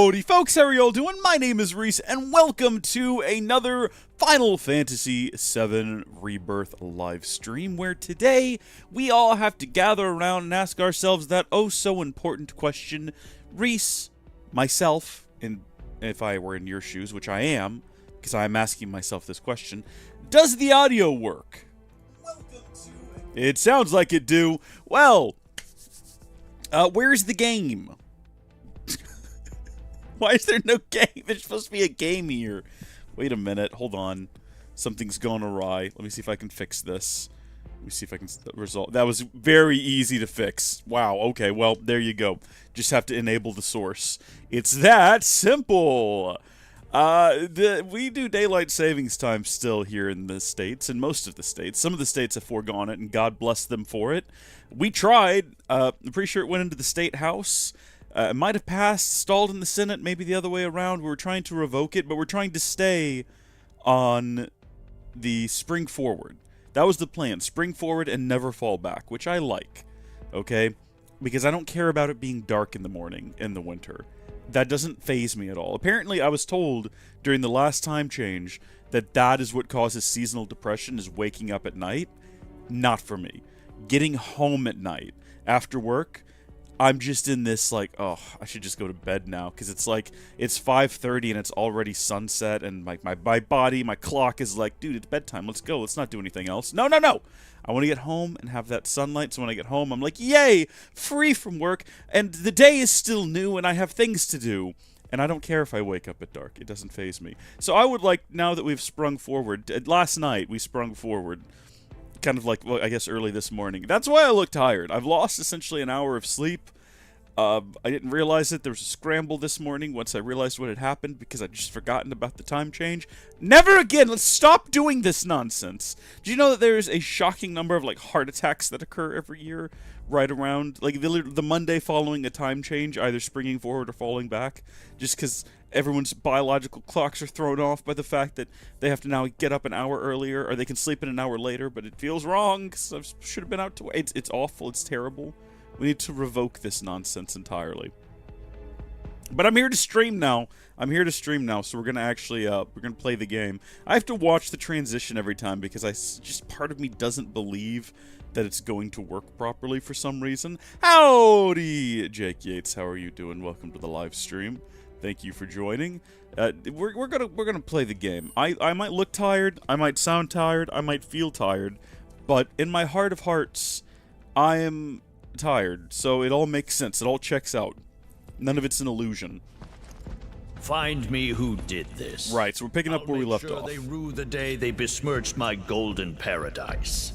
Howdy folks, how are y'all doing? My name is Reese, and welcome to another Final Fantasy VII Rebirth live stream, where today we all have to gather around and ask ourselves that oh-so-important question. Reese, myself, and if I were in your shoes, which I am, because I am asking myself this question, does the audio work? Welcome to it. It sounds like it do. Well, where's the game? Why is there no game? There's supposed to be a game here. Wait a minute. Hold on. Something's gone awry. Let me see if I can fix this. Let me see if I can resolve. That was very easy to fix. Wow. Okay. Well, there you go. Just have to enable the source. It's that simple. We do daylight savings time still here in the States, in most of the states. Some of the states have foregone it, and God bless them for it. We tried. I'm pretty sure it went into the State House. It might have passed, stalled in the Senate, maybe the other way around. We were trying to revoke it, but we're trying to stay on the spring forward. That was the plan. Spring forward and never fall back, which I like, okay? Because I don't care about it being dark in the morning in the winter. That doesn't faze me at all. Apparently, I was told during the last time change that that is what causes seasonal depression, is waking up at night. Not for me. Getting home at night after work, I'm just in this, like, oh, I should just go to bed now, because it's like, it's 5:30 and it's already sunset, and my body, my clock is like, dude, it's bedtime, let's go, let's not do anything else. No, no, no! I want to get home and have that sunlight, so when I get home, I'm like, yay! Free from work, and the day is still new, and I have things to do, and I don't care if I wake up at dark, it doesn't faze me. So I would like, now that we've sprung forward, last night we sprung forward, kind of like, well, I guess early this morning. That's why I look tired. I've lost essentially an hour of sleep. I didn't realize it. There was a scramble this morning once I realized what had happened because I'd just forgotten about the time change. Never again! Let's stop doing this nonsense! Do you know that there's a shocking number of, like, heart attacks that occur every year right around, like, the Monday following a time change, either springing forward or falling back, just because everyone's biological clocks are thrown off by the fact that they have to now get up an hour earlier, or they can sleep in an hour later, but it feels wrong because I should have been out to... It's awful. It's terrible. We need to revoke this nonsense entirely. But I'm here to stream now. I'm here to stream now, so we're gonna actually, we're gonna play the game. I have to watch the transition every time because just part of me doesn't believe that it's going to work properly for some reason. Howdy, Jake Yates. How are you doing? Welcome to the live stream. Thank you for joining. We're gonna play the game. I might look tired. I might sound tired. I might feel tired. But in my heart of hearts, I am tired, so it all makes sense. It all checks out. None of it's an illusion. Find me who did this. Right, so we're picking up where we left off. They rue the day they besmirched my golden paradise.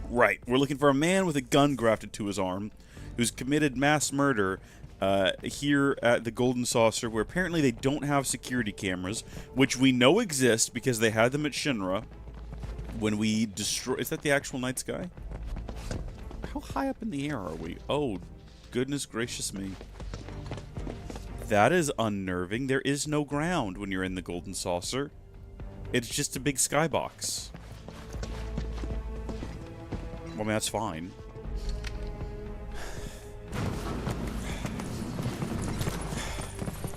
Right, we're looking for a man with a gun grafted to his arm who's committed mass murder here at the Golden Saucer, where apparently they don't have security cameras, which we know exist because they had them at Shinra when we destroy... Is that the actual night sky? How high up in the air are we? Oh, goodness gracious me. That is unnerving. There is no ground when you're in the Golden Saucer. It's just a big skybox. Well, I mean, that's fine.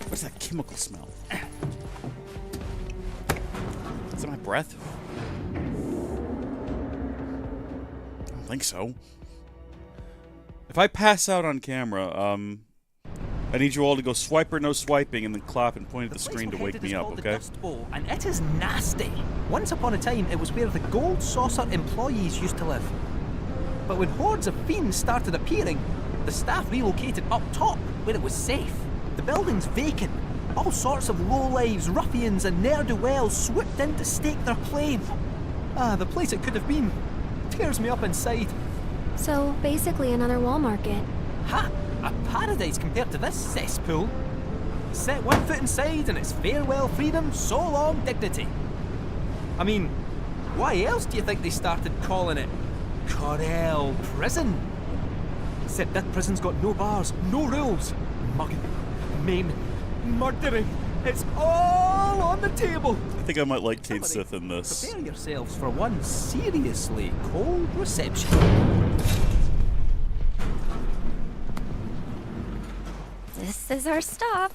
What's that chemical smell? Is it my breath? I don't think so. If I pass out on camera, I need you all to go swipe or no swiping and then clap and point at the screen to wake me up, okay? The Dust Bowl, and it is nasty. Once upon a time, it was where the Gold Saucer employees used to live. But when hordes of fiends started appearing, the staff relocated up top, where it was safe. The building's vacant. All sorts of lowlives, ruffians, and ne'er-do-wells swooped in to stake their claim. Ah, the place it could have been tears me up inside. So, basically another wall market. Ha! A paradise compared to this cesspool. Set one foot inside and it's farewell freedom, so long dignity. I mean, why else do you think they started calling it Corel Prison? Except that prison's got no bars, no rules. Mugging, maiming, murdering. It's all on the table. I think I might like Kate Sith in this. Prepare yourselves for one seriously cold reception. This is our stop.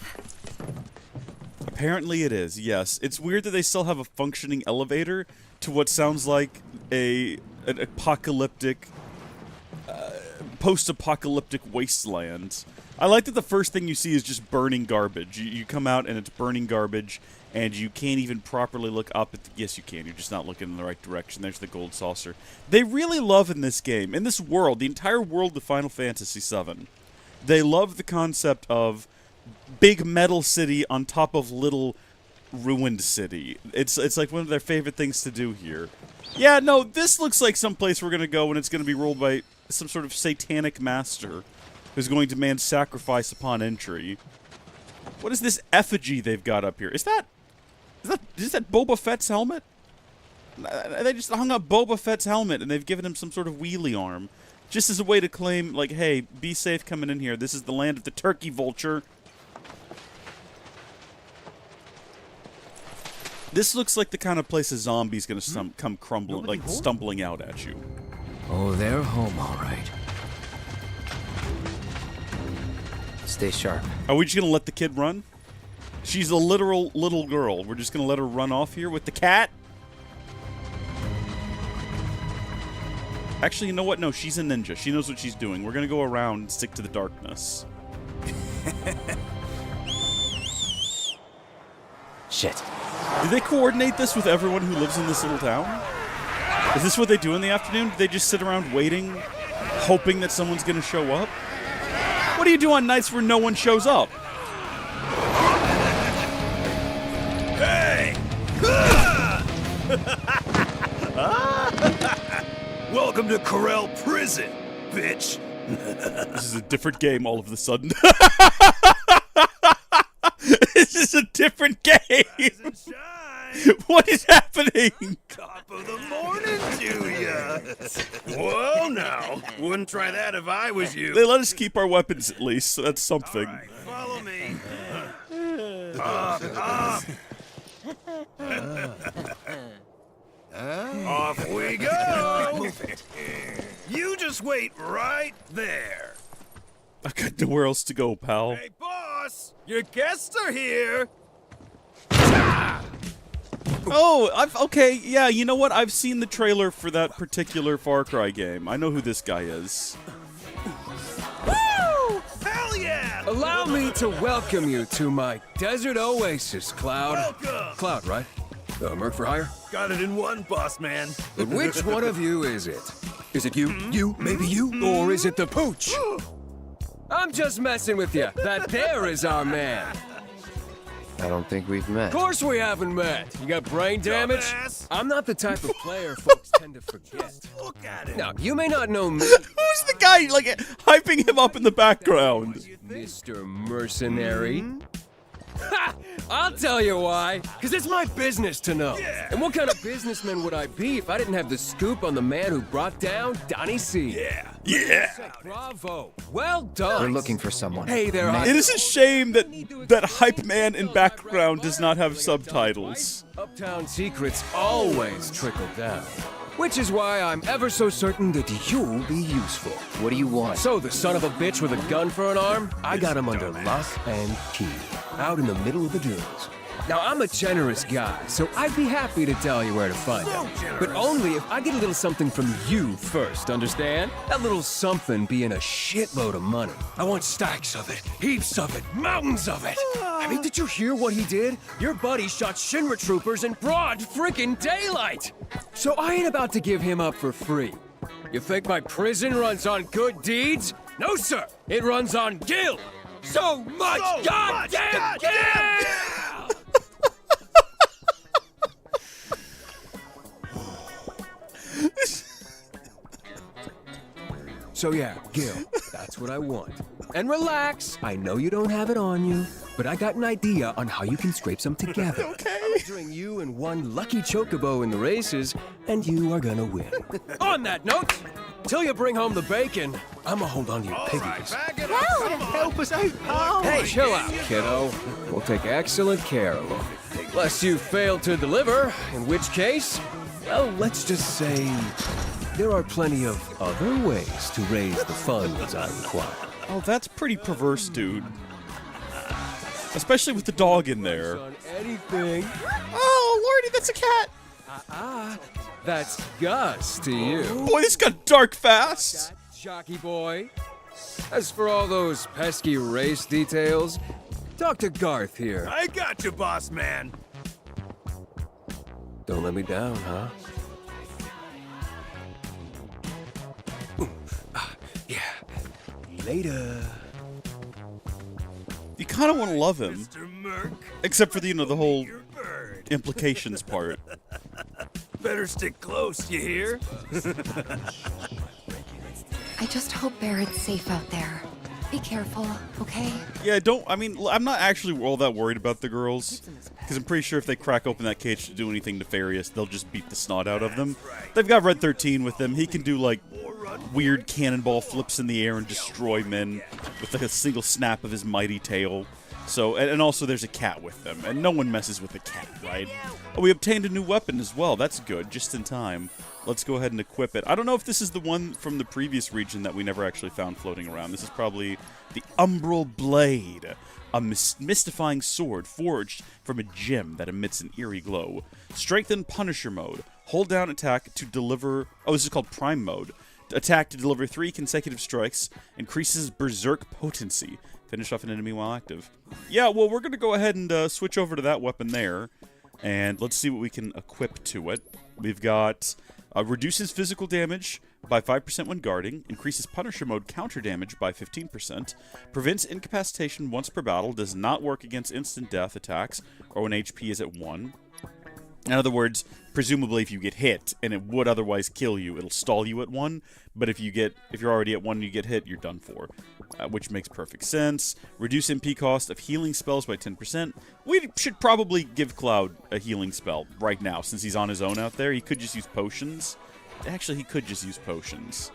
Apparently it is, yes. It's weird that they still have a functioning elevator to what sounds like an apocalyptic, post-apocalyptic wasteland. I like that the first thing you see is just burning garbage. You come out and it's burning garbage, and you can't even properly look up at the... Yes, you can. You're just not looking in the right direction. There's the gold saucer. They really love in this game, in this world, the entire world of Final Fantasy VII, they love the concept of big metal city on top of little ruined city. It's like one of their favorite things to do here. Yeah, no, this looks like some place we're going to go, and it's going to be ruled by some sort of satanic master who's going to demand sacrifice upon entry. What is this effigy they've got up here? Is that Boba Fett's helmet? They just hung up Boba Fett's helmet, and they've given him some sort of wheelie arm. Just as a way to claim, like, hey, be safe coming in here. This is the land of the turkey vulture. This looks like the kind of place a zombie's gonna come crumbling, like stumbling out at you. Oh, they're home, all right. Stay sharp. Are we just gonna let the kid run? She's a literal little girl. We're just gonna let her run off here with the cat? Actually, you know what? No, she's a ninja. She knows what she's doing. We're gonna go around and stick to the darkness. Shit. Do they coordinate this with everyone who lives in this little town? Is this what they do in the afternoon? Do they just sit around waiting, hoping that someone's gonna show up? What do you do on nights where no one shows up? Hey! Welcome to Corel Prison, bitch. This is a different game all of a sudden. This is a different game. What is happening? Top of the morning to ya. Whoa, now. Wouldn't try that if I was you. They let us keep our weapons at least, so that's something. All right, follow me. Up. Off we go. You just wait right there. I've got nowhere else to go, pal. Hey, boss, your guests are here. Oh, okay, yeah, you know what? I've seen the trailer for that particular Far Cry game. I know who this guy is. Woo! Hell yeah! Allow me to welcome you to my desert oasis, Cloud. Welcome! Cloud, right? Merc for hire? Got it in one, boss man. But which one of you is it? Is it you, maybe you, or is it the pooch? I'm just messing with you. That there is our man. I don't think we've met. Of course we haven't met. You got brain damage? Dumbass. I'm not the type of player folks tend to forget. Look at it. Now, you may not know me, Who's the guy, like, hyping him up in the background? Mr. Mercenary. Ha! I'll tell you why. Because it's my business to know. Yeah. And what kind of businessman would I be if I didn't have the scoop on the man who brought down Donnie C? Yeah. Bravo. Well done. We're looking for someone. Hey there, It is a shame that that hype man in background does not have subtitles. Uptown secrets always trickle down. Which is why I'm ever so certain that you'll be useful. What do you want? So the son of a bitch with a gun for an arm, I got him under lock and key, out in the middle of the dunes. Now, I'm a generous guy, so I'd be happy to tell you where to find him. But only if I get a little something from you first, understand? That little something being a shitload of money. I want stacks of it, heaps of it, mountains of it. I mean, did you hear what he did? Your buddy shot Shinra troopers in broad freaking daylight. So I ain't about to give him up for free. You think my prison runs on good deeds? No, sir. It runs on guilt. So much goddamn guilt! So yeah, Gil, that's what I want. And relax, I know you don't have it on you, but I got an idea on how you can scrape some together. Okay. I'll bring you and one lucky chocobo in the races, and you are gonna win. On that note, till you bring home the bacon, I'ma hold on to your piggies. Help us out, pal! Hey, chill out, kiddo. We'll take excellent care of you. Unless you fail to deliver, in which case, well, let's just say there are plenty of other ways to raise the funds I require. Oh, that's pretty perverse, dude. Especially with the dog in there. On anything. Oh, Lordy, that's a cat! That's Gus to you. Boy, this got dark fast! Jockey boy. As for all those pesky race details, talk to Garth here. I got you, boss man. Don't let me down, huh? Yeah. Later. You kind of want to love him. Mr. Merc, Except for the, the whole your bird. implications part. Better stick close, you hear? I just hope Barrett's safe out there. Be careful, okay? Yeah, I'm not actually all that worried about the girls. Because I'm pretty sure if they crack open that cage to do anything nefarious, they'll just beat the snot out of them. They've got Red 13 with them. He can do, like, weird cannonball flips in the air and destroy men with, like, a single snap of his mighty tail. So, and also there's a cat with them, and no one messes with a cat, right? Oh, we obtained a new weapon as well. That's good, just in time. Let's go ahead and equip it. I don't know if this is the one from the previous region that we never actually found floating around. This is probably the Umbral Blade, a mystifying sword forged from a gem that emits an eerie glow. Strengthen Punisher mode. Hold down attack to deliver... Oh, this is called Prime mode. Attack to deliver 3 consecutive strikes. Increases Berserk potency. Finish off an enemy while active. Yeah, well, we're going to go ahead and switch over to that weapon there. And let's see what we can equip to it. We've got... reduces physical damage by 5% when guarding. Increases Punisher mode counter damage by 15%. Prevents incapacitation once per battle. Does not work against instant death attacks or when HP is at 1. In other words, presumably if you get hit and it would otherwise kill you, it'll stall you at 1. But if you're already at 1 and you get hit, you're done for. Which makes perfect sense. Reduce MP cost of healing spells by 10%. We should probably give Cloud a healing spell right now, since he's on his own out there. He could just use potions. Actually, he could just use potions.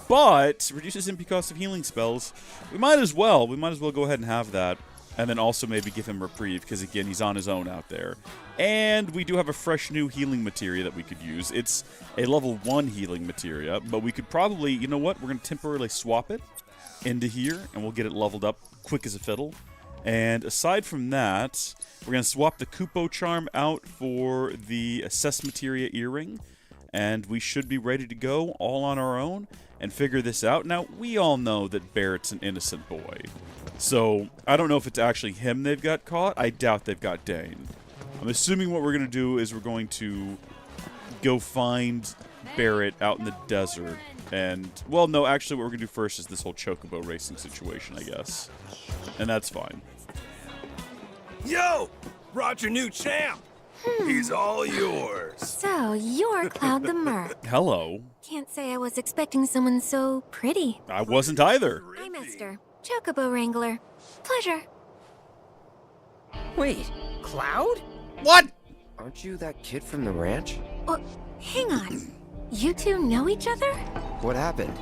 But, reduces MP cost of healing spells. We might as well go ahead and have that. And then also maybe give him reprieve, because again, he's on his own out there. And we do have a fresh new healing materia that we could use. It's a level 1 healing materia, but we could probably, you know what, we're going to temporarily swap it into here, and we'll get it leveled up quick as a fiddle. And aside from that, we're going to swap the Kupo charm out for the Assess Materia earring, and we should be ready to go all on our own and figure this out. Now, we all know that Barrett's an innocent boy, so I don't know if it's actually him they've got caught. I doubt they've got Dane. I'm assuming what we're going to do is we're going to go find Barrett out in the desert. And, well, no, actually what we're going to do first is this whole chocobo racing situation, I guess. And that's fine. Yo! Brought your new champ! He's all yours. So, you're Cloud the Merc. Hello. Can't say I was expecting someone so pretty. I wasn't either. I'm Esther, Chocobo Wrangler. Pleasure. Wait, Cloud? What? Aren't you that kid from the ranch? Oh, hang on. You two know each other? What happened?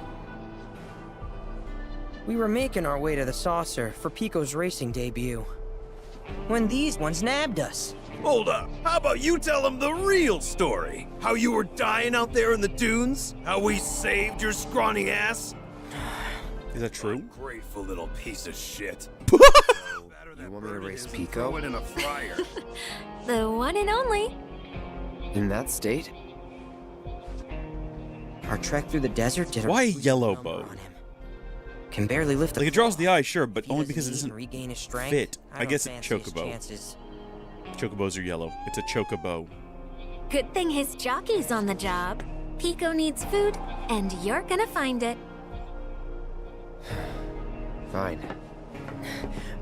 We were making our way to the saucer for Pico's racing debut, when these ones nabbed us. Hold up. How about you tell him the real story? How you were dying out there in the dunes? How we saved your scrawny ass? Is that true? Grateful little piece of shit. You want me to race Pico? Throw it in a fryer. The one and only. In that state? Our trek through the desert did a Why a pretty yellow number bow? on him. Can barely lift a Like, it draws the eye, sure, but He only doesn't because it even doesn't regain his strength. fit. I don't guess it's fancy his chocobo. chances. Chocobos are yellow. It's a chocobo. Good thing his jockey's on the job. Pico needs food, and you're gonna find it. Fine.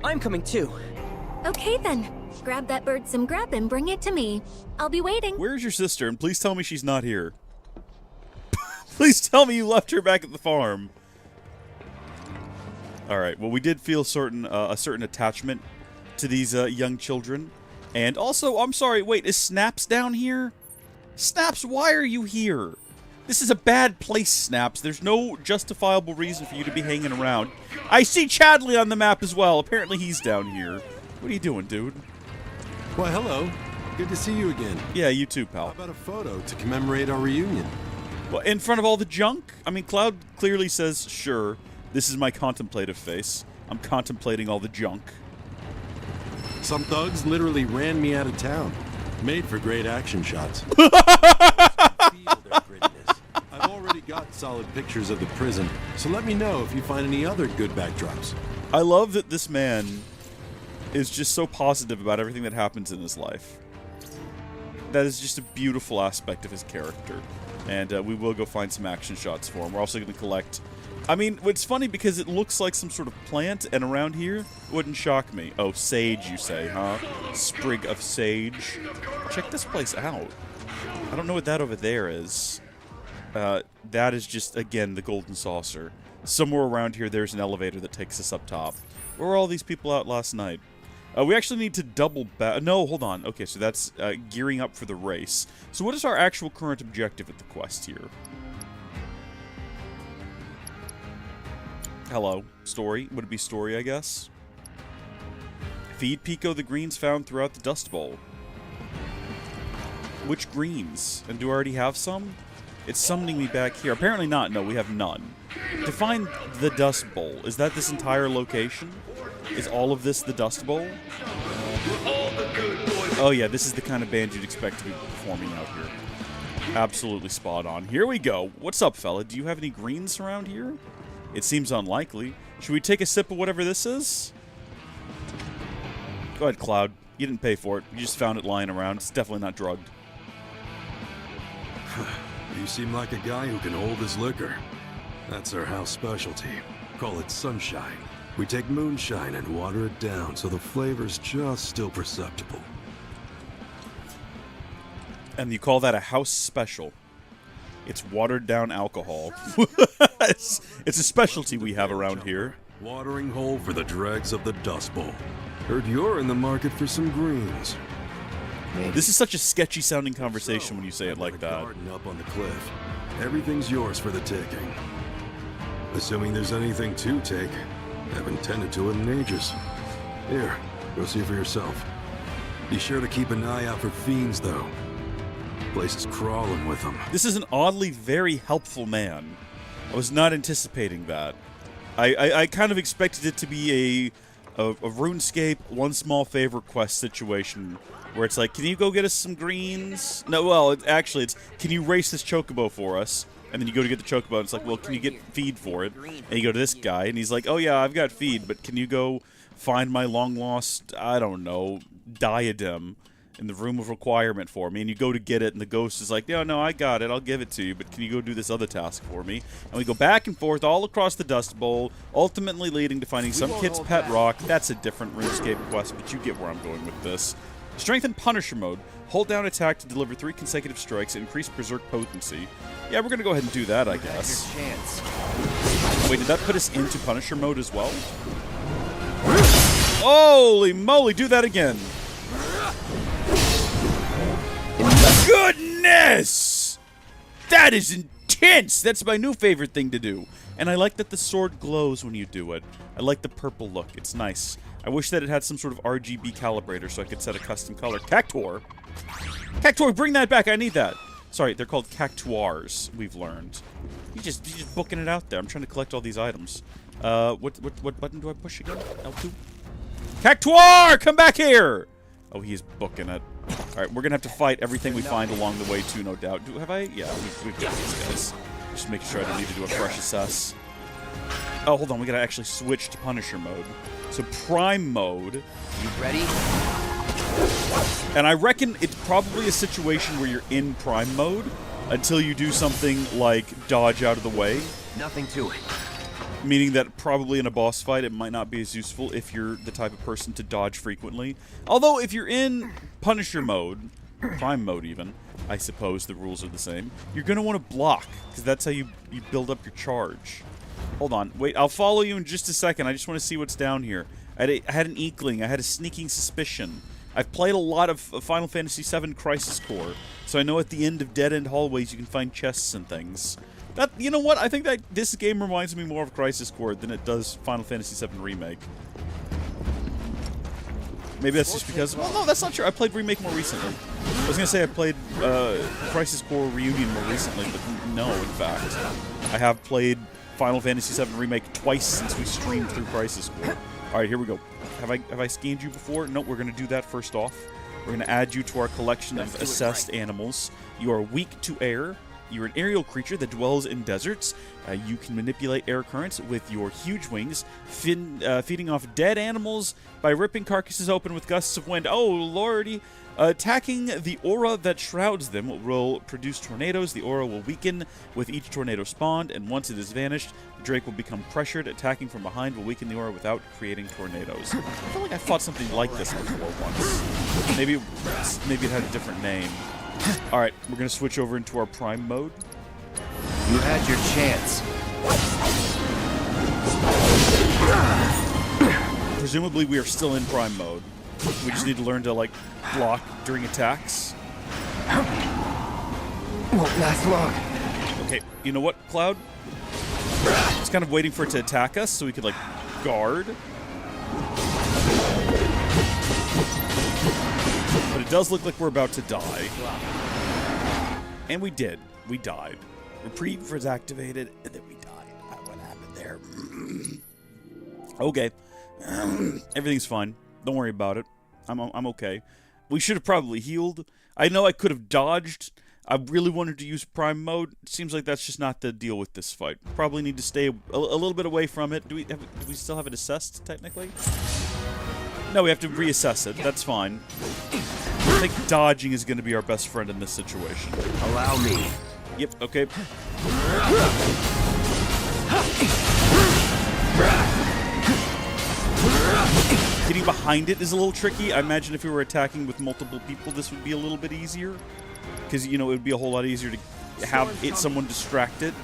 I'm coming too. Okay then. Grab that bird some grub and bring it to me. I'll be waiting. Where's your sister? And please tell me she's not here. Please tell me you left her back at the farm. Alright, well we did feel a certain attachment to these young children. And also, I'm sorry, wait, is Snaps down here? Snaps, why are you here? This is a bad place, Snaps. There's no justifiable reason for you to be hanging around. I see Chadley on the map as well. Apparently he's down here. What are you doing, dude? Why, hello. Good to see you again. Yeah, you too, How pal. about a photo to commemorate our reunion? Well, in front of all the junk? I mean, Cloud clearly says, sure, this is my contemplative face. I'm contemplating all the junk. Some thugs literally ran me out of town. Made for great action shots. Feel their grittiness. I've already got solid pictures of the prison, so let me know if you find any other good backdrops. I love that this man is just so positive about everything that happens in his life. That is just a beautiful aspect of his character. And we will go find some action shots for him. We're also going to collect... I mean, it's funny because it looks like some sort of plant, and around here, wouldn't shock me. Oh, sage, you say, huh? Sprig of sage. Check this place out. I don't know what that over there is. That is just, again, the golden saucer. Somewhere around here, there's an elevator that takes us up top. Where were all these people out last night? We actually need to double back. No, hold on. Okay, so that's gearing up for the race. So what is our actual current objective at the quest here? Hello. Story. Would it be story, I guess? Feed Pico the greens found throughout the Dust Bowl. Which greens? And do I already have some? It's summoning me back here. Apparently not. No, we have none. To find the Dust Bowl, is that this entire location? Is all of this the Dust Bowl? Oh yeah, this is the kind of band you'd expect to be performing out here. Absolutely spot on. Here we go. What's up, fella? Do you have any greens around here? It seems unlikely. Should we take a sip of whatever this is? Go ahead, Cloud. You didn't pay for it. You just found it lying around. It's definitely not drugged. You seem like a guy who can hold his liquor. That's our house specialty. Call it sunshine. We take moonshine and water it down so the flavor's just still perceptible. And you call that a house special. It's watered down alcohol. it's a specialty we have around here. Watering hole for the dregs of the Dust Bowl. Heard you're in the market for some greens. This is such a sketchy sounding conversation when you say it like that. Garden up on the cliff. Everything's yours for the taking. Assuming there's anything to take. Haven't tended to it in ages. Here, go see for yourself. Be sure to keep an eye out for fiends, though. Place is crawling with them. This is an oddly very helpful man. I was not anticipating that. I kind of expected it to be a RuneScape one small favor quest situation where it's like, can you go get us some greens? No, well, actually, it's can you race this chocobo for us? And then you go to get the chocobo, and it's like, well, can you get feed for it? And you go to this guy, and he's like, oh yeah, I've got feed, but can you go find my long-lost, I don't know, diadem in the room of requirement for me? And you go to get it, and the ghost is like, no, I got it, I'll give it to you, but can you go do this other task for me? And we go back and forth all across the Dust Bowl, ultimately leading to finding some kid's pet rock. That's a different RuneScape quest, but you get where I'm going with this. Strength and Punisher mode. Hold down attack to deliver 3 consecutive strikes and increase Berserk potency. Yeah, we're going to go ahead and do that, I guess. Wait, did that put us into Punisher mode as well? Holy moly, do that again. Goodness! That is intense! That's my new favorite thing to do. And I like that the sword glows when you do it. I like the purple look. It's nice. I wish that it had some sort of RGB calibrator so I could set a custom color. Cactuar! Cactuar, bring that back! I need that! Sorry, they're called cactuars, we've learned. You're just booking it out there. I'm trying to collect all these items. What button do I push again? L2? Cactuar! Come back here! Oh, he's booking it. Alright, we're gonna have to fight everything we find along the way, too, no doubt. Have I? Yeah, we've got these guys. Just making sure I don't need to do a fresh assess. Oh, hold on, we gotta actually switch to Punisher mode. So, Prime mode. You ready? And I reckon it's probably a situation where you're in Prime mode until you do something like dodge out of the way. Nothing to it. Meaning that probably in a boss fight it might not be as useful if you're the type of person to dodge frequently. Although if you're in Punisher mode, Prime mode even, I suppose the rules are the same, you're going to want to block, because that's how you build up your charge. Hold on, wait, I'll follow you in just a second. I just want to see what's down here. I had an inkling, I had a sneaking suspicion. I've played a lot of Final Fantasy VII Crisis Core, so I know at the end of dead-end hallways you can find chests and things. That, you know what? I think that this game reminds me more of Crisis Core than it does Final Fantasy VII Remake. Maybe that's just because... Well, no, that's not true. I played Remake more recently. I was going to say I played Crisis Core Reunion more recently, but no, in fact. I have played Final Fantasy VII Remake twice since we streamed through Crisis Core. All right, here we go. Have I scanned you before? No, we're going to do that first off. We're going to add you to our collection of assessed animals. You are weak to air. You're an aerial creature that dwells in deserts. You can manipulate air currents with your huge wings, feeding off dead animals by ripping carcasses open with gusts of wind. Oh, lordy. Attacking the aura that shrouds them will produce tornadoes. The aura will weaken with each tornado spawned, and once it is vanished, the Drake will become pressured. Attacking from behind will weaken the aura without creating tornadoes. I feel like I fought something like this before once. Maybe it had a different name. All right, we're going to switch over into our prime mode. You had your chance. Presumably, we are still in prime mode. We just need to learn to, like, block during attacks. Won't last long. Okay, you know what, Cloud? Just kind of waiting for it to attack us so we could, like, guard. But it does look like we're about to die. And we did. We died. Reprieve was activated, and then we died. What happened there? Okay. Everything's fine. Don't worry about it. I'm okay. We should have probably healed. I know I could have dodged. I really wanted to use prime mode. It seems like that's just not the deal with this fight. Probably need to stay a little bit away from it. Do we still have it assessed, technically? No, we have to reassess it. That's fine. I think dodging is going to be our best friend in this situation. Allow me. Yep, okay. Getting behind it is a little tricky. I imagine if we were attacking with multiple people, this would be a little bit easier. Because, you know, it would be a whole lot easier to have someone distracted.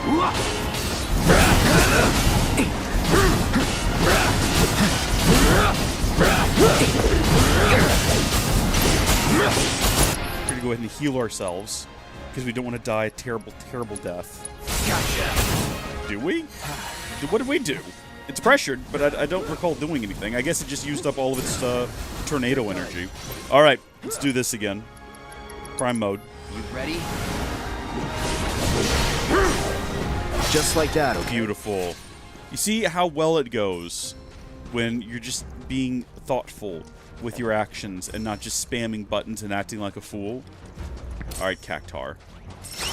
We're gonna go ahead and heal ourselves because we don't want to die a terrible, terrible death. Gotcha. Do we? What did we do? It's pressured, but I don't recall doing anything. I guess it just used up all of its tornado energy. All right, let's do this again. Prime mode. You ready? Just like that, okay? Beautiful. You see how well it goes when you're just being thoughtful with your actions and not just spamming buttons and acting like a fool. All right, Cactar.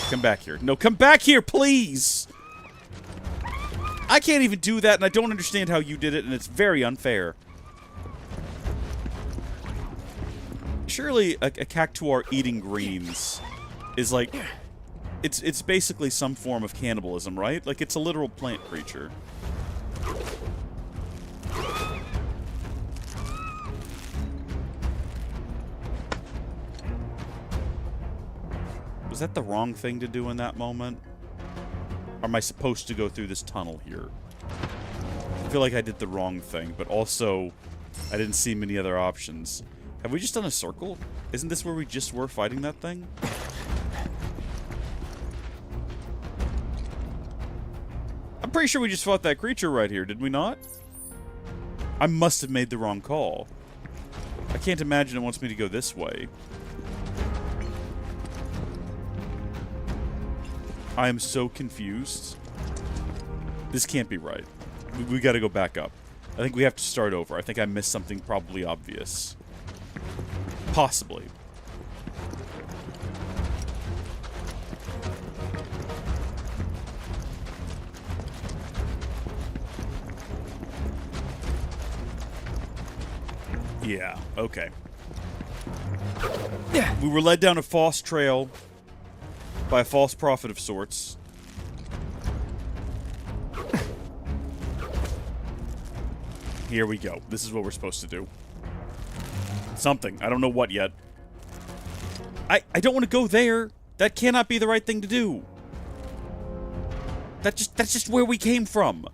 Come back here. No, come back here, please! I can't even do that, and I don't understand how you did it, and it's very unfair. Surely a Cactuar eating greens is like... It's basically some form of cannibalism, right? Like, it's a literal plant creature. Was that the wrong thing to do in that moment? Or am I supposed to go through this tunnel here? I feel like I did the wrong thing, but also I didn't see many other options. Have we just done a circle? Isn't this where we just were fighting that thing? I'm pretty sure we just fought that creature right here, did we not? I must have made the wrong call. I can't imagine it wants me to go this way. I am so confused. This can't be right. We gotta go back up. I think we have to start over. I think I missed something probably obvious. Possibly. Yeah, okay. We were led down a false trail by a false prophet of sorts. Here we go. This is what we're supposed to do. Something. I don't know what yet. I don't want to go there. That cannot be the right thing to do. That's just where we came from.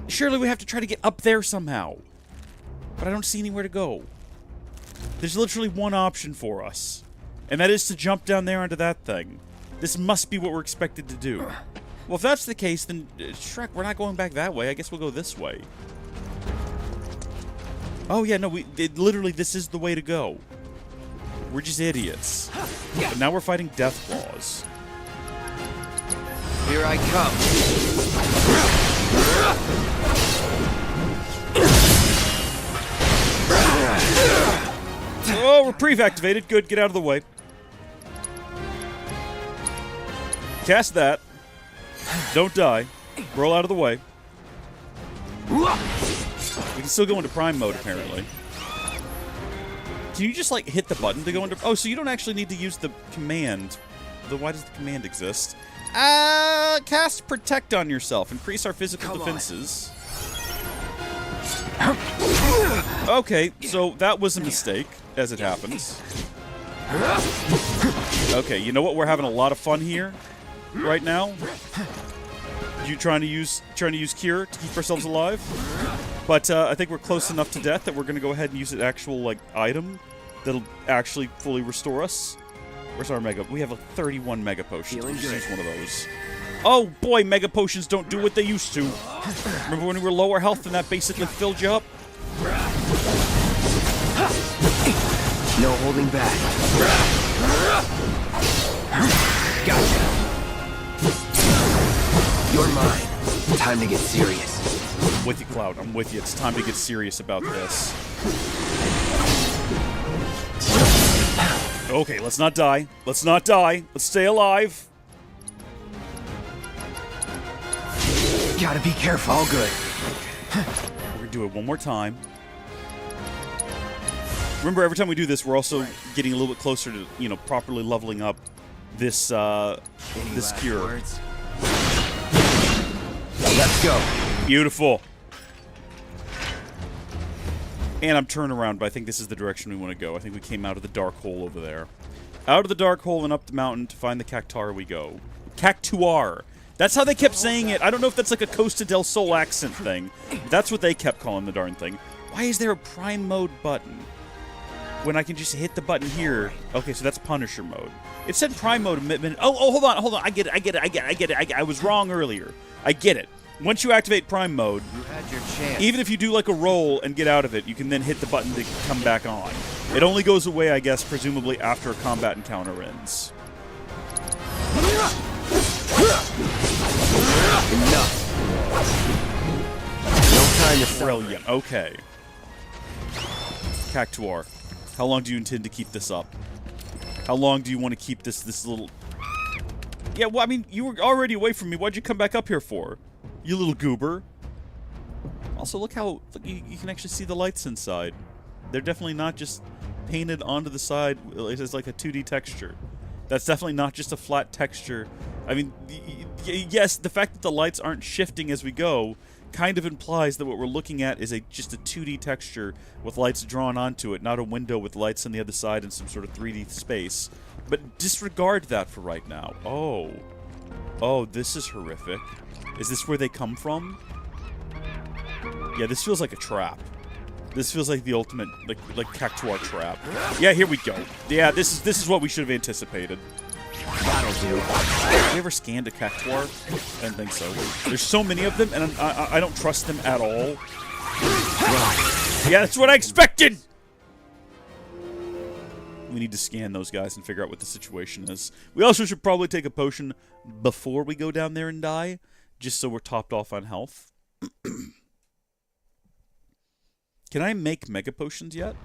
Surely we have to try to get up there somehow. But I don't see anywhere to go. There's literally one option for us. And that is to jump down there onto that thing. This must be what we're expected to do. Well, if that's the case, then Shrek, we're not going back that way. I guess we'll go this way. Oh, yeah, no, literally, this is the way to go. We're just idiots. But now we're fighting Death Claws. Here I come. Oh, reprieve activated. Good, get out of the way. Cast that. Don't die. Roll out of the way. We can still go into prime mode, apparently. Can you just, like, hit the button to go into... Oh, so you don't actually need to use the command. Why does the command exist? Cast Protect on yourself. Increase our physical defenses. Okay, so that was a mistake, as it happens. Okay, you know what? We're having a lot of fun here right now. You trying to use Cure to keep ourselves alive? But I think we're close enough to death that we're going to go ahead and use an actual, like, item that'll actually fully restore us. Where's our Mega? We have, like, 31 Mega Potions. We'll just use one of those. Oh, boy, Mega Potions don't do what they used to. Remember when we were lower health and that basically filled you up? No holding back. Gotcha. You're mine. Time to get serious. I'm with you, Cloud. I'm with you. It's time to get serious about this. Okay, let's not die. Let's not die. Let's stay alive. Gotta be careful. All good. We're gonna do it one more time. Remember, every time we do this, we're also getting a little bit closer to, you know, properly leveling up this this cure. Words? Let's go. Beautiful. And I'm turning around, but I think this is the direction we want to go. I think we came out of the dark hole over there. Out of the dark hole and up the mountain to find the Cactuar we go. Cactuar. That's how they kept saying it. I don't know if that's like a Costa del Sol accent thing. That's what they kept calling the darn thing. Why is there a prime mode button when I can just hit the button here? Okay, so that's Punisher mode. It said prime mode a minute. Oh, hold on. I get it. I was wrong earlier. I get it. Once you activate prime mode, You had your chance. even if you do like a roll and get out of it, you can then hit the button to come back on. It only goes away, I guess, presumably after a combat encounter ends. Enough. No time to Brilliant. Okay. Cactuar, how long do you intend to keep this up? How long do you want to keep this little... Yeah, well, I mean, you were already away from me. Why'd you come back up here for? You little goober. Also, look how... Look, you can actually see the lights inside. They're definitely not just painted onto the side as like a 2D texture. That's definitely not just a flat texture. I mean, yes, the fact that the lights aren't shifting as we go kind of implies that what we're looking at is just a 2D texture with lights drawn onto it, not a window with lights on the other side in some sort of 3D space. But disregard that for right now. Oh. Oh, this is horrific. Is this where they come from? Yeah, this feels like a trap. This feels like the ultimate, like Cactuar trap. Yeah, here we go. Yeah, this is what we should have anticipated. That'll do. Have you ever scanned a Cactuar? I don't think so. There's so many of them, and I don't trust them at all. Yeah, that's what I expected! We need to scan those guys and figure out what the situation is. We also should probably take a potion before we go down there and die, just so we're topped off on health. Can I make Mega Potions yet?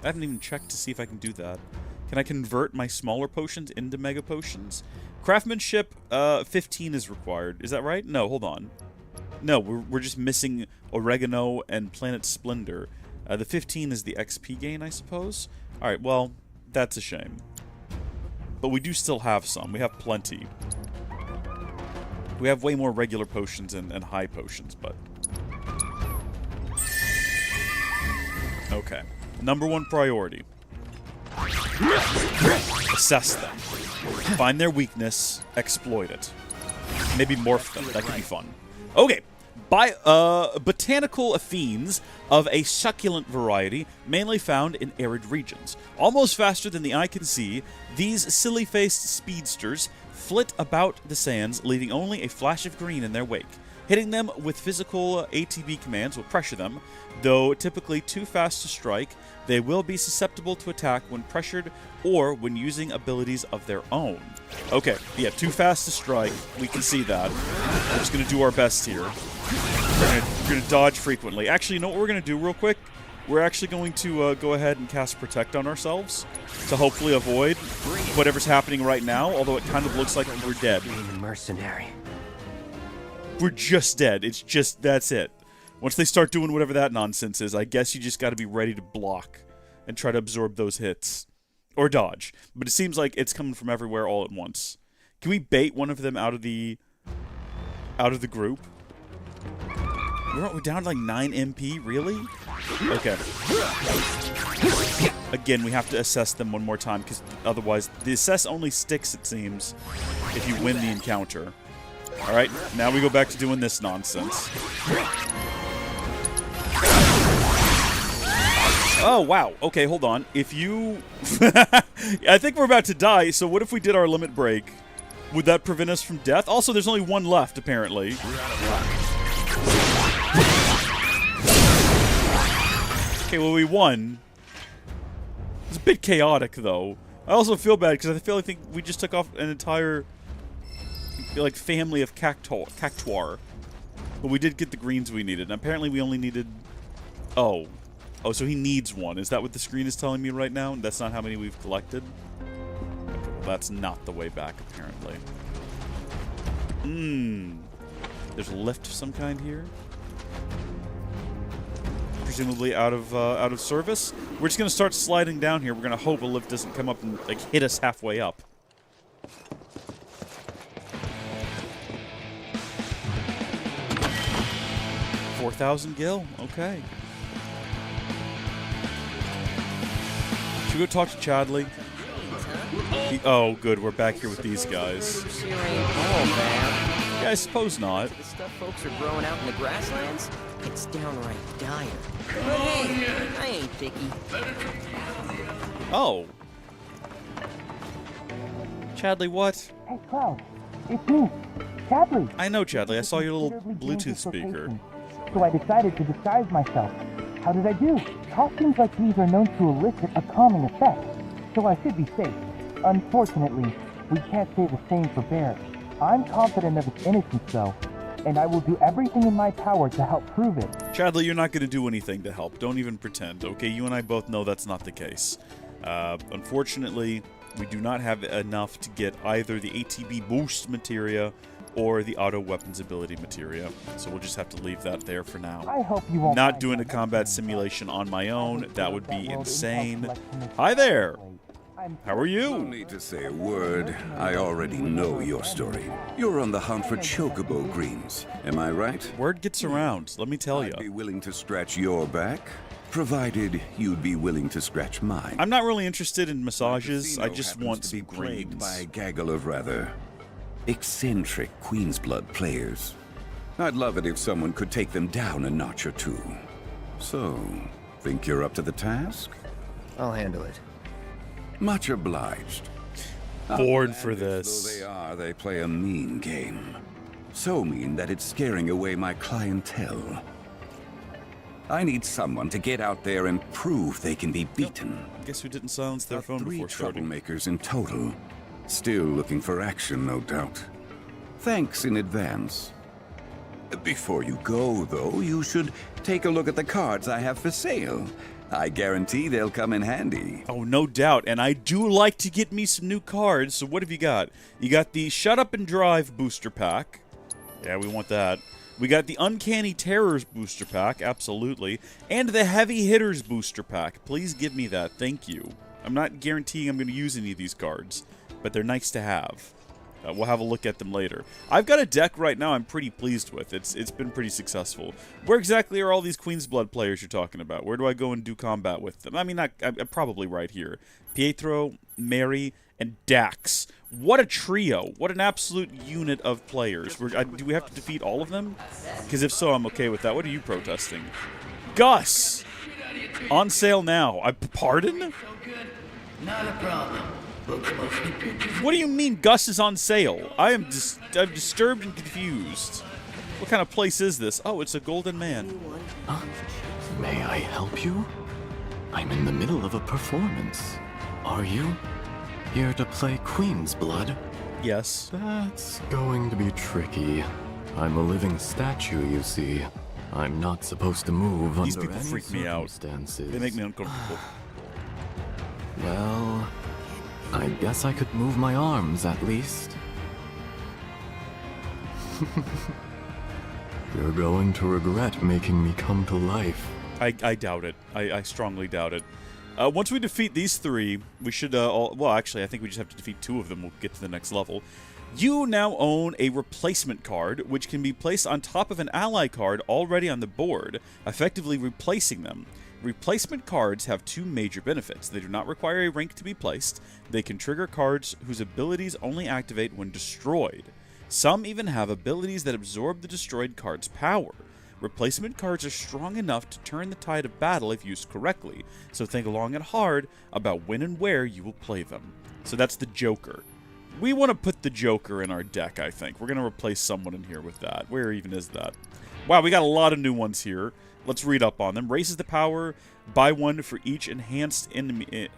I haven't even checked to see if I can do that. Can I convert my smaller potions into Mega Potions? Craftsmanship, 15 is required. Is that right? No, hold on. No, we're just missing Oregano and Planet Splendor. The 15 is the XP gain, I suppose? Alright, well, that's a shame. But we do still have some. We have plenty. We have way more regular potions and high potions, but... Okay. Number one priority. Assess them. Find their weakness. Exploit it. Maybe morph them. That could be fun. Okay. Botanical affines of a succulent variety, mainly found in arid regions. Almost faster than the eye can see, these silly-faced speedsters flit about the sands, leaving only a flash of green in their wake. Hitting them with physical ATB commands will pressure them. Though typically too fast to strike, they will be susceptible to attack when pressured or when using abilities of their own. Okay, yeah, too fast to strike. We can see that. We're just going to do our best here. We're going to dodge frequently. Actually, you know what we're going to do real quick? We're actually going to go ahead and cast Protect on ourselves to hopefully avoid whatever's happening right now, although it kind of looks like we're dead. Being a mercenary. We're just dead. It's just, that's it. Once they start doing whatever that nonsense is, I guess you just got to be ready to block and try to absorb those hits. Or dodge. But it seems like it's coming from everywhere all at once. Can we bait one of them out of the group? We're down to like 9 MP? Really? Okay. Again, we have to assess them one more time, because otherwise, the assess only sticks, it seems, if you win the encounter. Alright, now we go back to doing this nonsense. Oh, wow. Okay, hold on. If you... I think we're about to die, so what if we did our limit break? Would that prevent us from death? Also, there's only one left, apparently. Okay, well, we won. It's a bit chaotic, though. I also feel bad, because I think we just took off an entire... like, family of cactuar. But we did get the greens we needed, and apparently we only needed... Oh, so he needs one. Is that what the screen is telling me right now? That's not how many we've collected? Okay, well, that's not the way back, apparently. There's a lift of some kind here. Presumably out of service. We're just going to start sliding down here. We're going to hope a lift doesn't come up and, like, hit us halfway up. $4,000 gil. Okay. Should we go talk to Chadley? Oh, good. We're back here with these guys. Yeah, I suppose not. The stuff folks are growing out in the grasslands, it's downright dire. But hey, I ain't picky. Oh. Chadley, what? Hey, Cloud. It's me, Chadley. I know, Chadley. I saw your little Bluetooth speaker. So I decided to disguise myself. How did I do? Costumes like these are known to elicit a calming effect, so I should be safe. Unfortunately, we can't say the same for Barrett. I'm confident of its innocence, though, and I will do everything in my power to help prove it. Chadley, you're not going to do anything to help. Don't even pretend, okay? You and I both know that's not the case. Unfortunately, we do not have enough to get either the ATB boost materia or the auto weapons ability materia, so we'll just have to leave that there for now. I hope you won't. Not doing a combat simulation on my own, that would be insane. Hi there! How are you? No need to say a word. I already know your story. You're on the hunt for chocobo greens, am I right? Word gets around, let me tell you. I'd be willing to scratch your back, provided you'd be willing to scratch mine. I'm not really interested in massages, I just want to be plagued by a gaggle of rather eccentric Queen's Blood players. I'd love it if someone could take them down a notch or two. So, think you're up to the task? I'll handle it. Much obliged. Born for this. Though they play a mean game. So mean that it's scaring away my clientele. I need someone to get out there and prove they can be beaten. Guess who didn't silence their phone before starting? 3 troublemakers in total. Still looking for action, no doubt. Thanks in advance. Before you go, though, you should take a look at the cards I have for sale. I guarantee they'll come in handy. Oh, no doubt. And I do like to get me some new cards. So what have you got? You got the Shut Up and Drive booster pack. Yeah, we want that. We got the Uncanny Terrors booster pack. Absolutely. And the Heavy Hitters booster pack. Please give me that. Thank you. I'm not guaranteeing I'm going to use any of these cards, but they're nice to have. We'll have a look at them later. I've got a deck right now I'm pretty pleased with. It's been pretty successful. Where exactly are all these Queen's Blood players you're talking about? Where do I go and do combat with them? I mean, I'm probably right here. Pietro, Mary, and Dax. What a trio. What an absolute unit of players. Do we have to defeat all of them? Because if so, I'm okay with that. What are you protesting? Gus! On sale now. Pardon? Not a problem. What do you mean Gus is on sale? I'm disturbed and confused. What kind of place is this? Oh, it's a golden man. May I help you? I'm in the middle of a performance. Are you here to play Queen's Blood? Yes. That's going to be tricky. I'm a living statue, you see. I'm not supposed to move These under people any freak me out. circumstances. They make me uncomfortable. Well, I guess I could move my arms at least. You're going to regret making me come to life. I doubt it. I strongly doubt it. Once we defeat these three, we should well, actually, I think we just have to defeat 2 of them. We'll get to the next level. You now own a replacement card, which can be placed on top of an ally card already on the board, effectively replacing them. Replacement cards have 2 major benefits. They do not require a rank to be placed. They can trigger cards whose abilities only activate when destroyed. Some even have abilities that absorb the destroyed card's power. Replacement cards are strong enough to turn the tide of battle if used correctly, so think long and hard about when and where you will play them. So that's the Joker. We want to put the Joker in our deck, I think. We're going to replace someone in here with that. Where even is that? Wow, we got a lot of new ones here. Let's read up on them. Raises the power, buy 1 for each enhanced enemy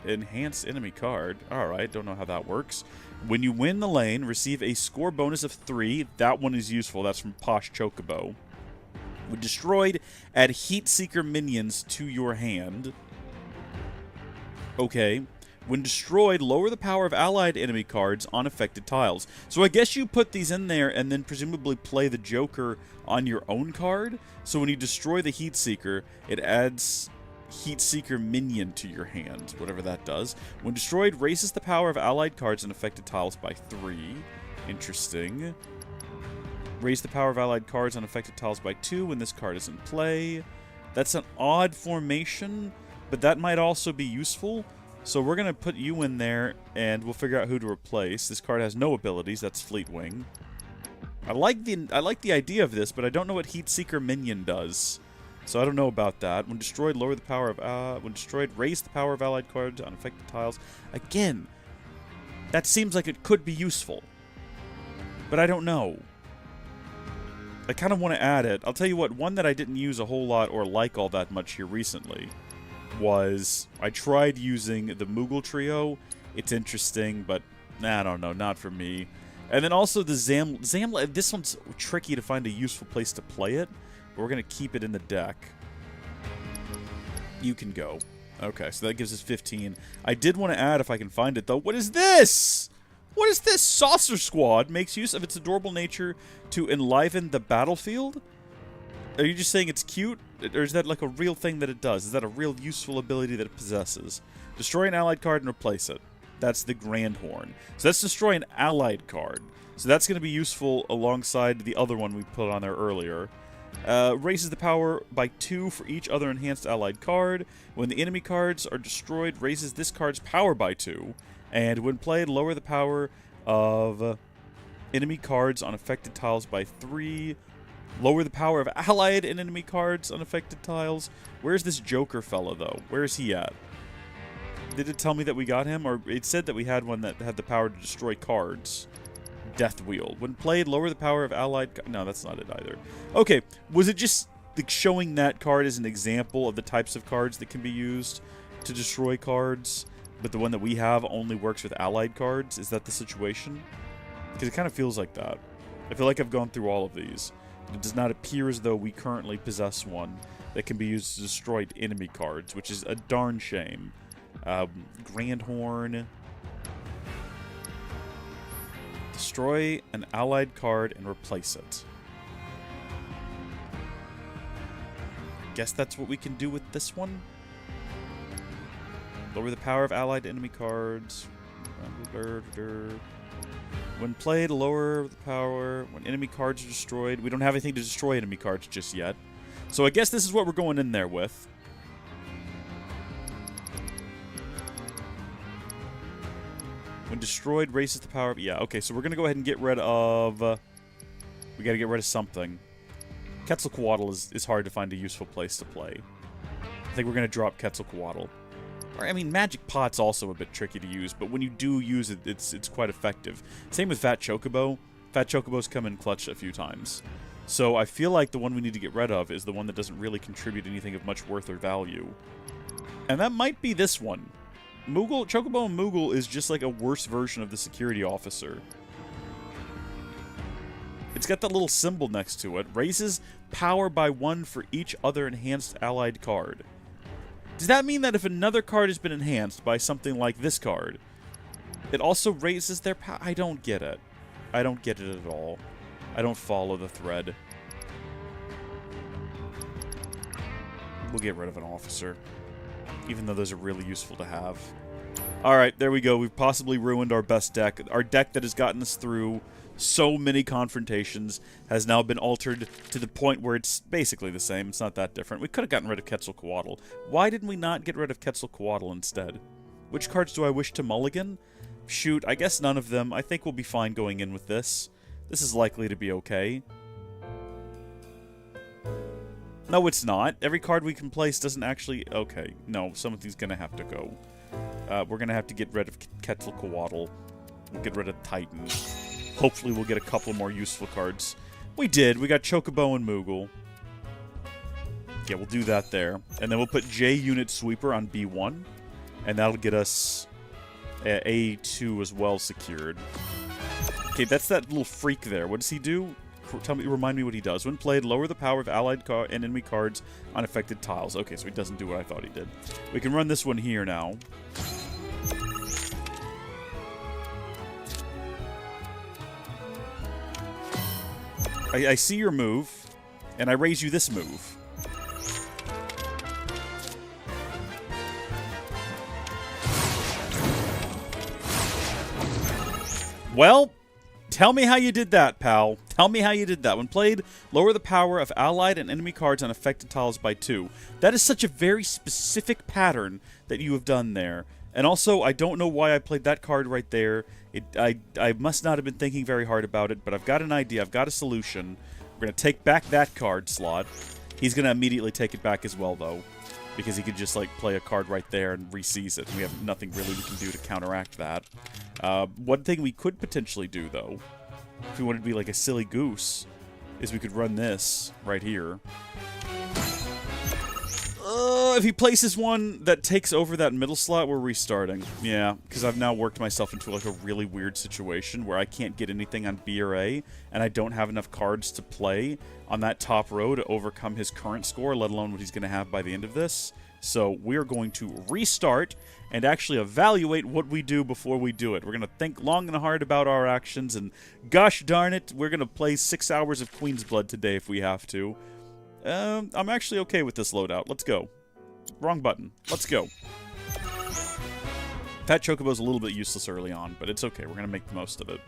card. Alright, don't know how that works. When you win the lane, receive a score bonus of 3. That one is useful. That's from Posh Chocobo. When destroyed, add Heat Seeker minions to your hand. Okay. When destroyed, lower the power of allied enemy cards on affected tiles. So I guess you put these in there and then presumably play the Joker on your own card. So when you destroy the Heat Seeker, it adds Heat Seeker minion to your hand, whatever that does. When destroyed, raises the power of allied cards on affected tiles by 3. Interesting. Raise the power of allied cards on affected tiles by 2 when this card is in play. That's an odd formation, but that might also be useful. So we're going to put you in there, and we'll figure out who to replace. This card has no abilities. That's Fleetwing. I like the idea of this, but I don't know what Heat Seeker minion does. So I don't know about that. When destroyed, lower the power of when destroyed, raise the power of allied cards on affected tiles. Again, that seems like it could be useful, but I don't know. I kind of want to add it. I'll tell you what, one that I didn't use a whole lot or like all that much here recently was I tried using the Moogle Trio. It's interesting, but I don't know, not for me. And then also the Zamla. This one's tricky to find a useful place to play it, but we're going to keep it in the deck. You can go. Okay, so that gives us 15. I did want to add, if I can find it, though. What is this? What is this? Saucer Squad makes use of its adorable nature to enliven the battlefield? Are you just saying it's cute? Or is that like a real thing that it does? Is that a real useful ability that it possesses? Destroy an allied card and replace it. That's the Grand Horn. So that's destroy an allied card. So that's going to be useful alongside the other one we put on there earlier. Raises the power by 2 for each other enhanced allied card. When the enemy cards are destroyed, raises this card's power by 2. And when played, lower the power of enemy cards on affected tiles by 3. Lower the power of allied and enemy cards on affected tiles. Where's this Joker fella, though? Where is he at? Did it tell me that we got him? Or it said that we had one that had the power to destroy cards. Death Wheel. When played, lower the power of allied... No, that's not it either. Okay, was it just showing that card as an example of the types of cards that can be used to destroy cards? But the one that we have only works with allied cards? Is that the situation? Because it kind of feels like that. I feel like I've gone through all of these. It does not appear as though we currently possess one that can be used to destroy enemy cards, which is a darn shame. Grand Horn. Destroy an allied card and replace it. Guess that's what we can do with this one. Lower the power of allied enemy cards. When played, lower the power. When enemy cards are destroyed. We don't have anything to destroy enemy cards just yet. So I guess this is what we're going in there with. When destroyed, raises the power of... Yeah, okay, so we're going to go ahead and get rid of... we got to get rid of something. Quetzalcoatl is hard to find a useful place to play. I think we're going to drop Quetzalcoatl. Or, I mean, Magic Pot's also a bit tricky to use, but when you do use it, it's quite effective. Same with Fat Chocobo. Fat Chocobo's come in clutch a few times. So I feel like the one we need to get rid of is the one that doesn't really contribute anything of much worth or value. And that might be this one. Chocobo and Moogle is just like a worse version of the security officer. It's got that little symbol next to it. Raises power by 1 for each other enhanced allied card. Does that mean that if another card has been enhanced by something like this card, it also raises their power? I don't get it. I don't get it at all. I don't follow the thread. We'll get rid of an officer, even though those are really useful to have. Alright, there we go. We've possibly ruined our best deck. Our deck that has gotten us through so many confrontations has now been altered to the point where it's basically the same. It's not that different. We could have gotten rid of Quetzalcoatl. Why didn't we not get rid of Quetzalcoatl instead? Which cards do I wish to mulligan? Shoot, I guess none of them. I think we'll be fine going in with this. This is likely to be okay. No, it's not. Every card we can place doesn't actually... Okay, no, something's gonna have to go. We're gonna have to get rid of Quetzalcoatl. We'll get rid of Titan. Hopefully we'll get a couple more useful cards. We did. We got Chocobo and Moogle. Yeah, we'll do that there. And then we'll put J-Unit Sweeper on B1. And that'll get us A2 as well secured. Okay, that's that little freak there. What does he do? Remind me what he does. When played, lower the power of allied and enemy cards on affected tiles. Okay, so he doesn't do what I thought he did. We can run this one here now. I see your move, and I raise you this move. Well, tell me how you did that, pal. Tell me how you did that. When played, lower the power of allied and enemy cards on affected tiles by 2. That is such a very specific pattern that you have done there. And also, I don't know why I played that card right there. I must not have been thinking very hard about it, but I've got an idea. I've got a solution. We're going to take back that card slot. He's going to immediately take it back as well, though, because he could just, like, play a card right there and re-seize it. We have nothing really we can do to counteract that. One thing we could potentially do, though, if we wanted to be like a silly goose, is we could run this right here. If he places one that takes over that middle slot, we're restarting. Yeah, because I've now worked myself into like a really weird situation where I can't get anything on B or A, and I don't have enough cards to play on that top row to overcome his current score, let alone what he's going to have by the end of this. So we're going to restart and actually evaluate what we do before we do it. We're going to think long and hard about our actions, and gosh darn it, we're going to play 6 hours of Queen's Blood today if we have to. I'm actually okay with this loadout. Let's go. Wrong button. Let's go. That Chocobo's a little bit useless early on, but it's okay. We're going to make the most of it.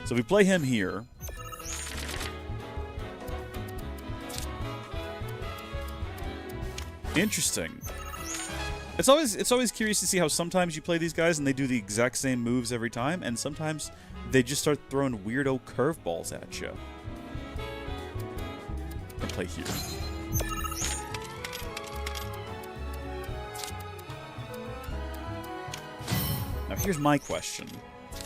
So we play him here. Interesting. It's always curious to see how sometimes you play these guys and they do the exact same moves every time, and sometimes they just start throwing weirdo curveballs at you. I'm going to play here. Now here's my question.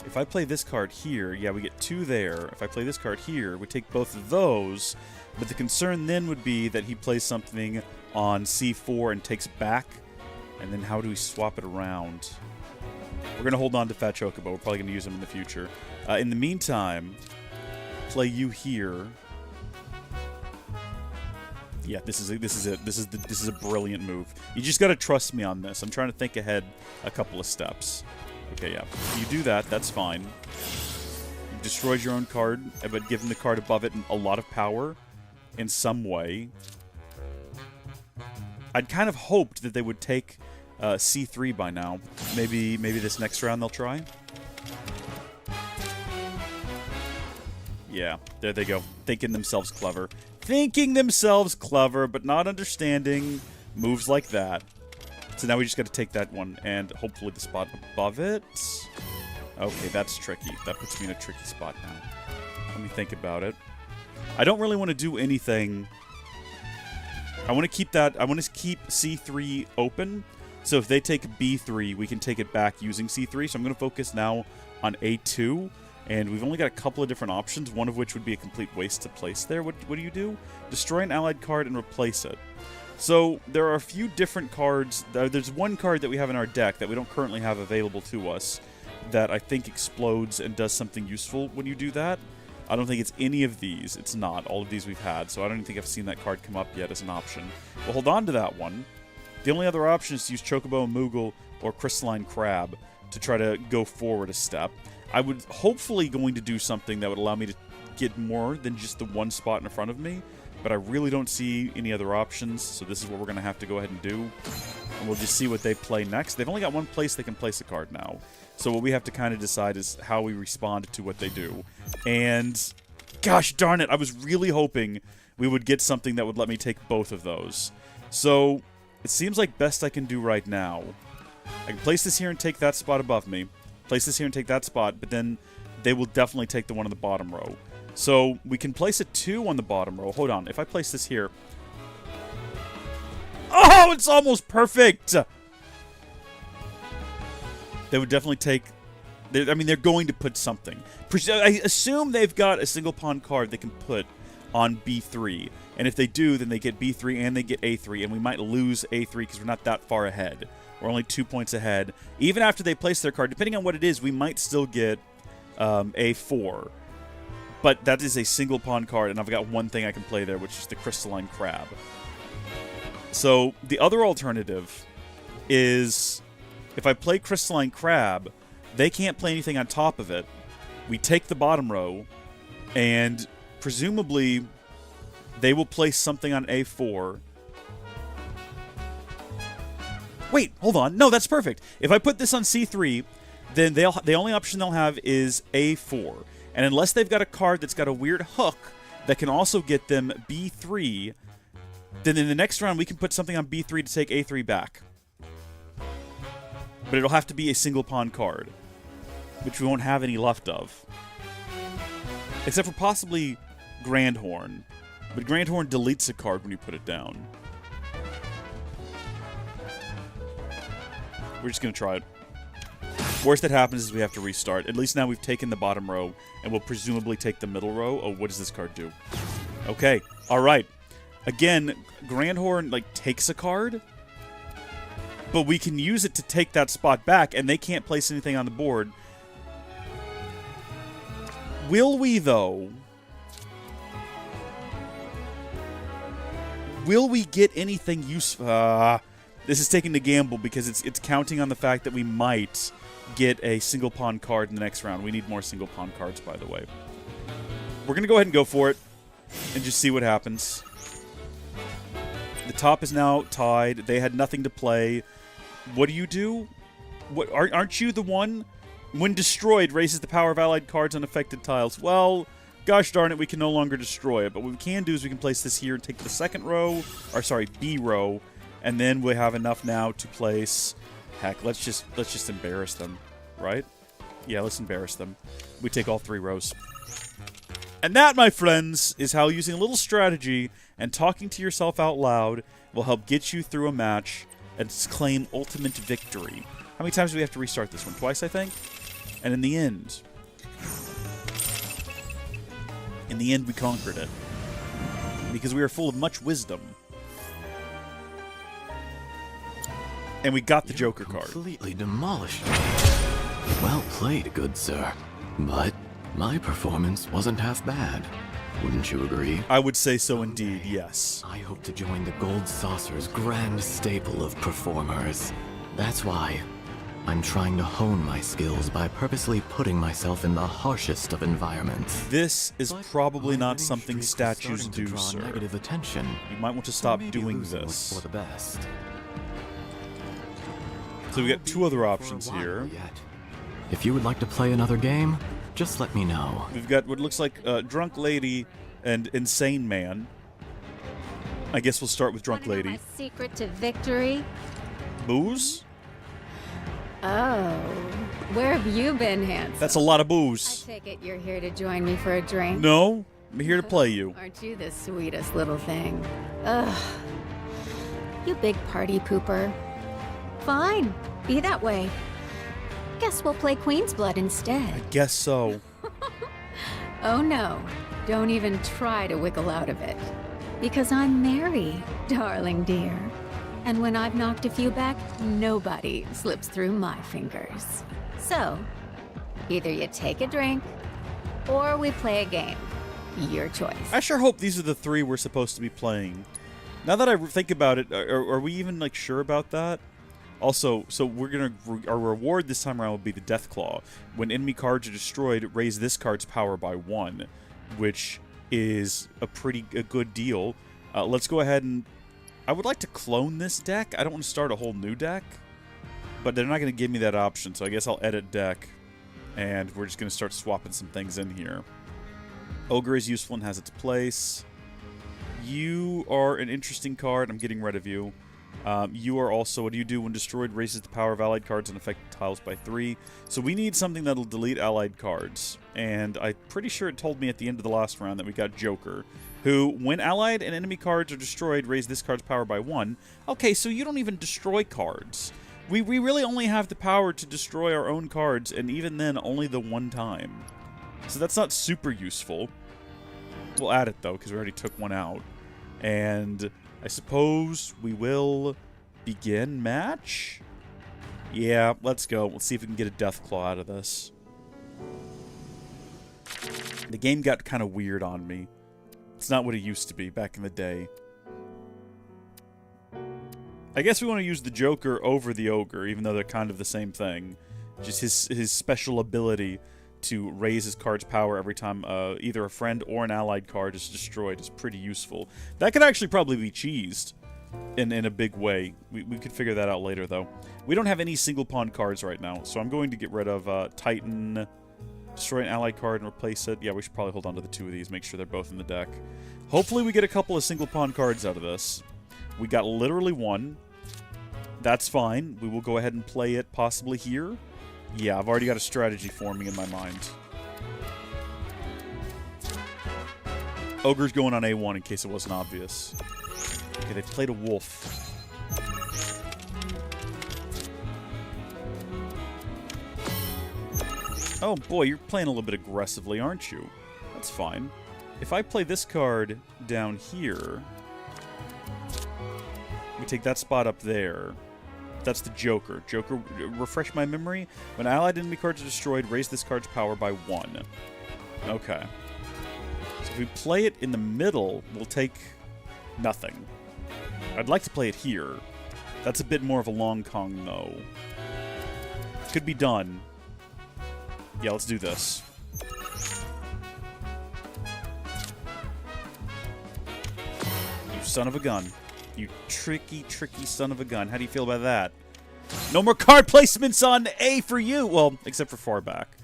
If I play this card here, yeah, we get 2 there. If I play this card here, we take both of those, but the concern then would be that he plays something on C4 and takes back, and then how do we swap it around? We're going to hold on to Fat Chocobo. We're probably going to use him in the future. In the meantime, play you here. Yeah, this is it. This is a brilliant move. You just got to trust me on this. I'm trying to think ahead a couple of steps. Okay, yeah. You do that, that's fine. You've destroyed your own card, but given the card above it a lot of power in some way. I'd kind of hoped that they would take C3 by now. Maybe this next round they'll try. Yeah, there they go. Thinking themselves clever. Thinking themselves clever, but not understanding moves like that. So now we just got to take that one and hopefully the spot above it. Okay, that's tricky. That puts me in a tricky spot now. Let me think about it. I don't really want to do anything. I want to keep that. I want to keep C3 open. So if they take B3, we can take it back using C3. So I'm going to focus now on A2 And we've only got a couple of different options, one of which would be a complete waste to place there. What do you do? Destroy an allied card and replace it. So there are a few different cards. There's one card that we have in our deck that we don't currently have available to us that I think explodes and does something useful when you do that. I don't think it's any of these. It's not. All of these we've had, so I don't even think I've seen that card come up yet as an option. We'll hold on to that one. The only other option is to use Chocobo and Moogle or Crystalline Crab to try to go forward a step. I would hopefully going to do something that would allow me to get more than just the one spot in front of me, but I really don't see any other options, so this is what we're going to have to go ahead and do. And we'll just see what they play next. They've only got one place they can place a card now, so what we have to kind of decide is how we respond to what they do. And, gosh darn it, I was really hoping we would get something that would let me take both of those. So, it seems like best I can do right now. I can place this here and take that spot above me. Place this here and take that spot, but then they will definitely take the one on the bottom row. So we can place a 2 on the bottom row. Hold on, if I place this here... Oh, it's almost perfect! They would definitely take... I mean, they're going to put something. I assume they've got a single pawn card they can put on B3. And if they do, then they get B3 and they get A3, and we might lose A3 because we're not that far ahead. We're only 2 points ahead. Even after they place their card, depending on what it is, we might still get A4. But that is a single pawn card, and I've got one thing I can play there, which is the Crystalline Crab. So the other alternative is if I play Crystalline Crab, they can't play anything on top of it. We take the bottom row, and presumably they will place something on A4. Wait, hold on. No, that's perfect. If I put this on C3, then the only option they'll have is A4. And unless they've got a card that's got a weird hook that can also get them B3, then in the next round we can put something on B3 to take A3 back. But it'll have to be a single pawn card, which we won't have any left of. Except for possibly Grandhorn. But Grandhorn deletes a card when you put it down. We're just going to try it. Worst that happens is we have to restart. At least now we've taken the bottom row, and we'll presumably take the middle row. Oh, what does this card do? Okay, alright. Again, Grandhorn, takes a card, but we can use it to take that spot back, and they can't place anything on the board. Will we, though? Will we get anything useful? This is taking the gamble because it's counting on the fact that we might get a single pawn card in the next round. We need more single pawn cards, by the way. We're going to go ahead and go for it and just see what happens. The top is now tied. They had nothing to play. What do? Aren't you the one? When destroyed, raises the power of allied cards on affected tiles. Well, gosh darn it, we can no longer destroy it. But what we can do is we can place this here and take the second row, or sorry, B row, and then we have enough now to place. Heck, let's just embarrass them, right? Yeah, let's embarrass them. We take all 3 rows. And that, my friends, is how using a little strategy and talking to yourself out loud will help get you through a match and claim ultimate victory. How many times do we have to restart this one? Twice, I think? And in the end, we conquered it. Because we are full of much wisdom. And we got the Joker card. Completely demolished. Well played, good sir. But my performance wasn't half bad. Wouldn't you agree? I would say so indeed, yes. I hope to join the Gold Saucer's grand stable of performers. That's why I'm trying to hone my skills by purposely putting myself in the harshest of environments. This is probably not something statues do, sir. Negative attention. You might want to stop doing this. For the best. So we got 2 other options here. If you would like to play another game, just let me know. We've got what looks like Drunk Lady and Insane Man. I guess we'll start with Drunk Lady. My secret to victory? Booze? Oh, where have you been, handsome? That's a lot of booze. I take it you're here to join me for a drink? No, I'm here to play you. Aren't you the sweetest little thing? Ugh. You big party pooper. Fine, be that way. Guess we'll play Queen's Blood instead. I guess so. Oh no, don't even try to wiggle out of it. Because I'm Mary, darling dear. And when I've knocked a few back, nobody slips through my fingers. So, either you take a drink, or we play a game. Your choice. I sure hope these are the 3 we're supposed to be playing. Now that I think about it, are we even like sure about that? Also, so we're gonna our reward this time around will be the Death Claw. When enemy cards are destroyed, raise this card's power by 1, which is a good deal. Let's go ahead and I would like to clone this deck. I don't want to start a whole new deck, but they're not going to give me that option, so I guess I'll edit deck, and we're just going to start swapping some things in here. Ogre is useful and has its place. You are an interesting card. I'm getting rid of you. You are also, what do you do when destroyed? Raises the power of allied cards and affected tiles by 3. So we need something that'll delete allied cards. And I'm pretty sure it told me at the end of the last round that we got Joker, who, when allied and enemy cards are destroyed, raise this card's power by 1. Okay, so you don't even destroy cards. We really only have the power to destroy our own cards, and even then, only the 1 time. So that's not super useful. We'll add it, though, because we already took 1 out. And I suppose we will begin match? Yeah, let's go. Let's see if we can get a Death Claw out of this. The game got kind of weird on me. It's not what it used to be back in the day. I guess we want to use the Joker over the Ogre, even though they're kind of the same thing. Just his special ability to raise his card's power every time either a friend or an allied card is destroyed is pretty useful. That could actually probably be cheesed in a big way. We could figure that out later, though. We don't have any single pawn cards right now, so I'm going to get rid of Titan, destroy an allied card and replace it. Yeah, we should probably hold on to the 2 of these, make sure they're both in the deck. Hopefully we get a couple of single pawn cards out of this. We got literally 1. That's fine. We will go ahead and play it possibly here. Yeah, I've already got a strategy forming in my mind. Ogre's going on A1 in case it wasn't obvious. Okay, they've played a wolf. Oh boy, you're playing a little bit aggressively, aren't you? That's fine. If I play this card down here, we take that spot up there. That's the Joker. Joker, refresh my memory. When allied enemy cards are destroyed, raise this card's power by 1. Okay. So if we play it in the middle, we'll take nothing. I'd like to play it here. That's a bit more of a long Kong, though. Could be done. Yeah, let's do this. You son of a gun. You tricky, tricky son of a gun. How do you feel about that? No more card placements on A for you! Well, except for far back.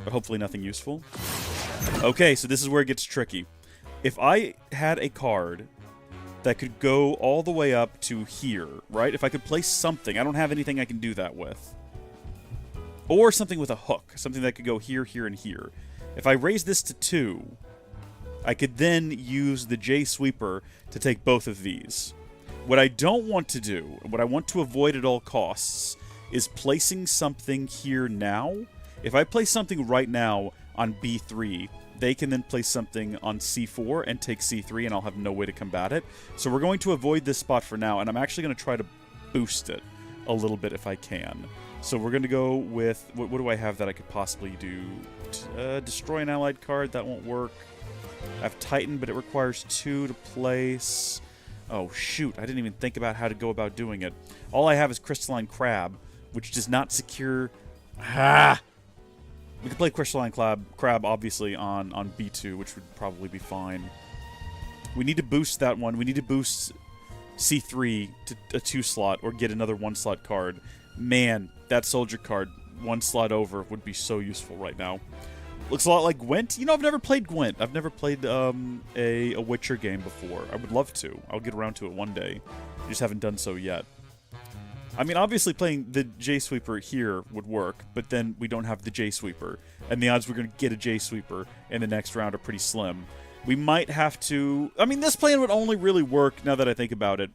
But hopefully nothing useful. Okay, so this is where it gets tricky. If I had a card that could go all the way up to here, right? If I could place something, I don't have anything I can do that with. Or something with a hook. Something that could go here, here, and here. If I raise this to 2... I could then use the J Sweeper to take both of these. What I don't want to do, what I want to avoid at all costs, is placing something here now. If I place something right now on B3, they can then place something on C4 and take C3, and I'll have no way to combat it. So we're going to avoid this spot for now, and I'm actually going to try to boost it a little bit if I can. So we're going to go with... What do I have that I could possibly do? Destroy an allied card, that won't work. I have Titan, but it requires 2 to place. Oh, shoot. I didn't even think about how to go about doing it. All I have is Crystalline Crab, which does not secure... Ah! We could play Crystalline Crab, obviously, on B2, which would probably be fine. We need to boost that one. We need to boost C3 to a 2-slot or get another 1-slot card. Man, that soldier card, 1 slot over, would be so useful right now. Looks a lot like Gwent. You know, I've never played Gwent. I've never played a Witcher game before. I would love to. I'll get around to it one day. I just haven't done so yet. I mean, obviously playing the J-Sweeper here would work, but then we don't have the J-Sweeper. And the odds we're going to get a J-Sweeper in the next round are pretty slim. We might have to... I mean, this plan would only really work, now that I think about it,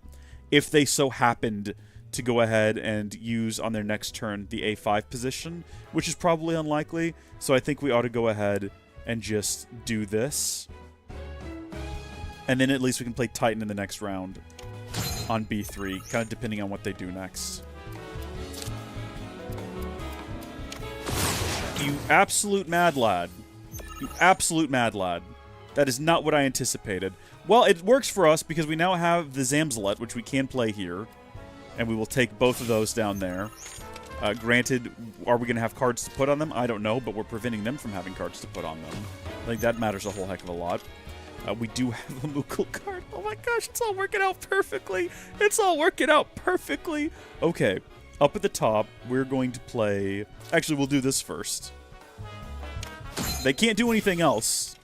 if they so happened to go ahead and use on their next turn the A5 position, which is probably unlikely. So I think we ought to go ahead and just do this. And then at least we can play Titan in the next round on B3, kind of depending on what they do next. You absolute mad lad. You absolute mad lad. That is not what I anticipated. Well, it works for us because we now have the Zamzelet, which we can play here. And we will take both of those down there. Granted, are we going to have cards to put on them? I don't know, but we're preventing them from having cards to put on them. I think that matters a whole heck of a lot. We do have a Mukul card. Oh my gosh, it's all working out perfectly. It's all working out perfectly. Okay, up at the top, we're going to play... Actually, we'll do this first. They can't do anything else.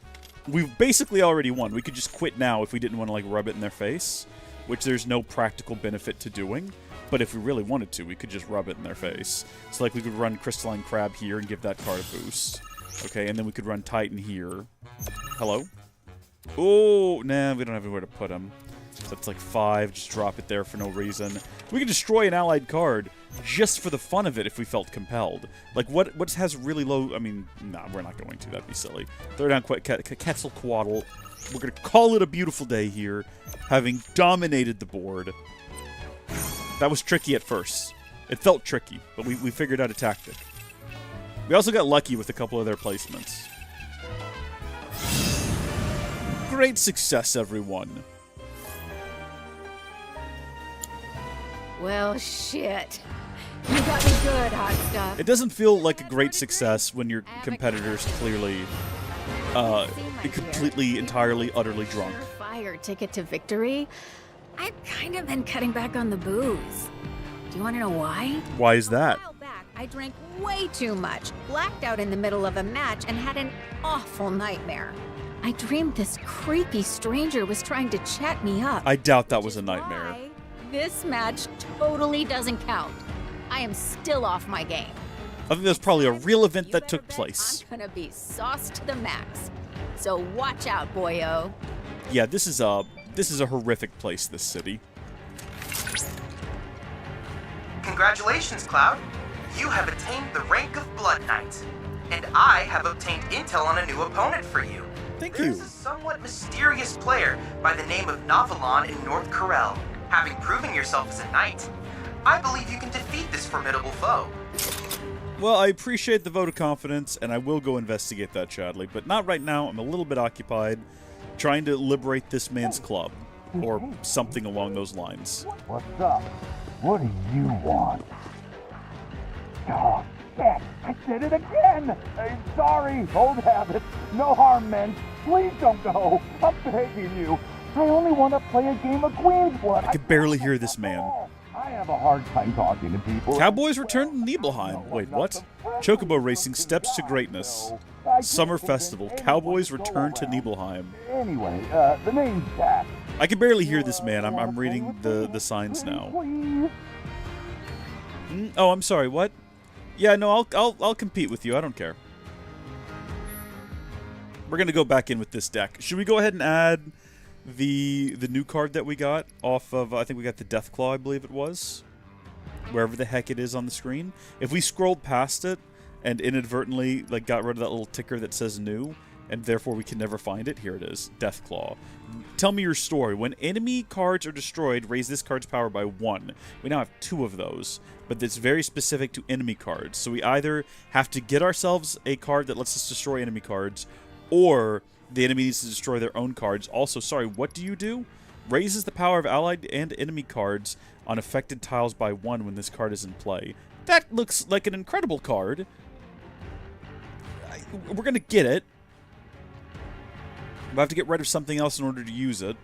We've basically already won. We could just quit now if we didn't want to, like, rub it in their face, which there's no practical benefit to doing. But if we really wanted to, we could just rub it in their face. So, like, we could run Crystalline Crab here and give that card a boost. Okay, and then we could run Titan here. Hello? Oh, nah, we don't have anywhere to put him. So that's like 5, just drop it there for no reason. We could destroy an allied card just for the fun of it if we felt compelled. Like, what has really low... I mean, nah, we're not going to. That'd be silly. Throw down Quetzalcoatl. We're going to call it a beautiful day here, having dominated the board. That was tricky at first. It felt tricky, but we figured out a tactic. We also got lucky with a couple of their placements. Great success, everyone. Well, shit. You got me good, hot stuff. It doesn't feel like a great success when your competitor's clearly, completely, entirely, utterly drunk. Fire ticket to victory? I've kind of been cutting back on the booze. Do you want to know why? Why is that? A while back, I drank way too much, blacked out in the middle of a match, and had an awful nightmare. I dreamed this creepy stranger was trying to chat me up. I doubt that was a nightmare. This match totally doesn't count. I am still off my game. I think that's probably a real event that took place. I'm gonna be sauced to the max. So watch out, boyo. Yeah, this is a horrific place, this city. Congratulations, Cloud. You have attained the rank of Blood Knight. And I have obtained intel on a new opponent for you. Thank you. There's a somewhat mysterious player by the name of Navalon in North Corel. Having proven yourself as a knight, I believe you can defeat this formidable foe. Well, I appreciate the vote of confidence, and I will go investigate that, Chadley, but not right now. I'm a little bit occupied trying to liberate this man's club, or something along those lines. What's up? What do you want? Oh, shit! I did it again! Sorry, old habit. No harm meant. Please don't go. I'm begging you. I only want to play a game of Queen's Blood. I can barely hear this man. I have a hard time talking to people. Cowboys return to Nibelheim. Wait, what? Chocobo Racing steps to greatness. Summer Festival. Cowboys return to Nibelheim. Anyway, the name's Jack. I can barely hear this man. I'm reading the signs now. Oh, I'm sorry. What? Yeah, no, I'll compete with you. I don't care. We're gonna go back in with this deck. Should we go ahead and add the new card that we got off of? I think we got the Deathclaw, I believe it was. Wherever the heck it is on the screen. If we scrolled past it and inadvertently like got rid of that little ticker that says new, and therefore we can never find it, here it is, Deathclaw. Tell me your story. When enemy cards are destroyed, raise this card's power by 1. We now have 2 of those, but it's very specific to enemy cards. So we either have to get ourselves a card that lets us destroy enemy cards, or the enemy needs to destroy their own cards. Also, sorry, what do you do? Raises the power of allied and enemy cards on affected tiles by 1 when this card is in play. That looks like an incredible card. We're going to get it. We'll have to get rid of something else in order to use it.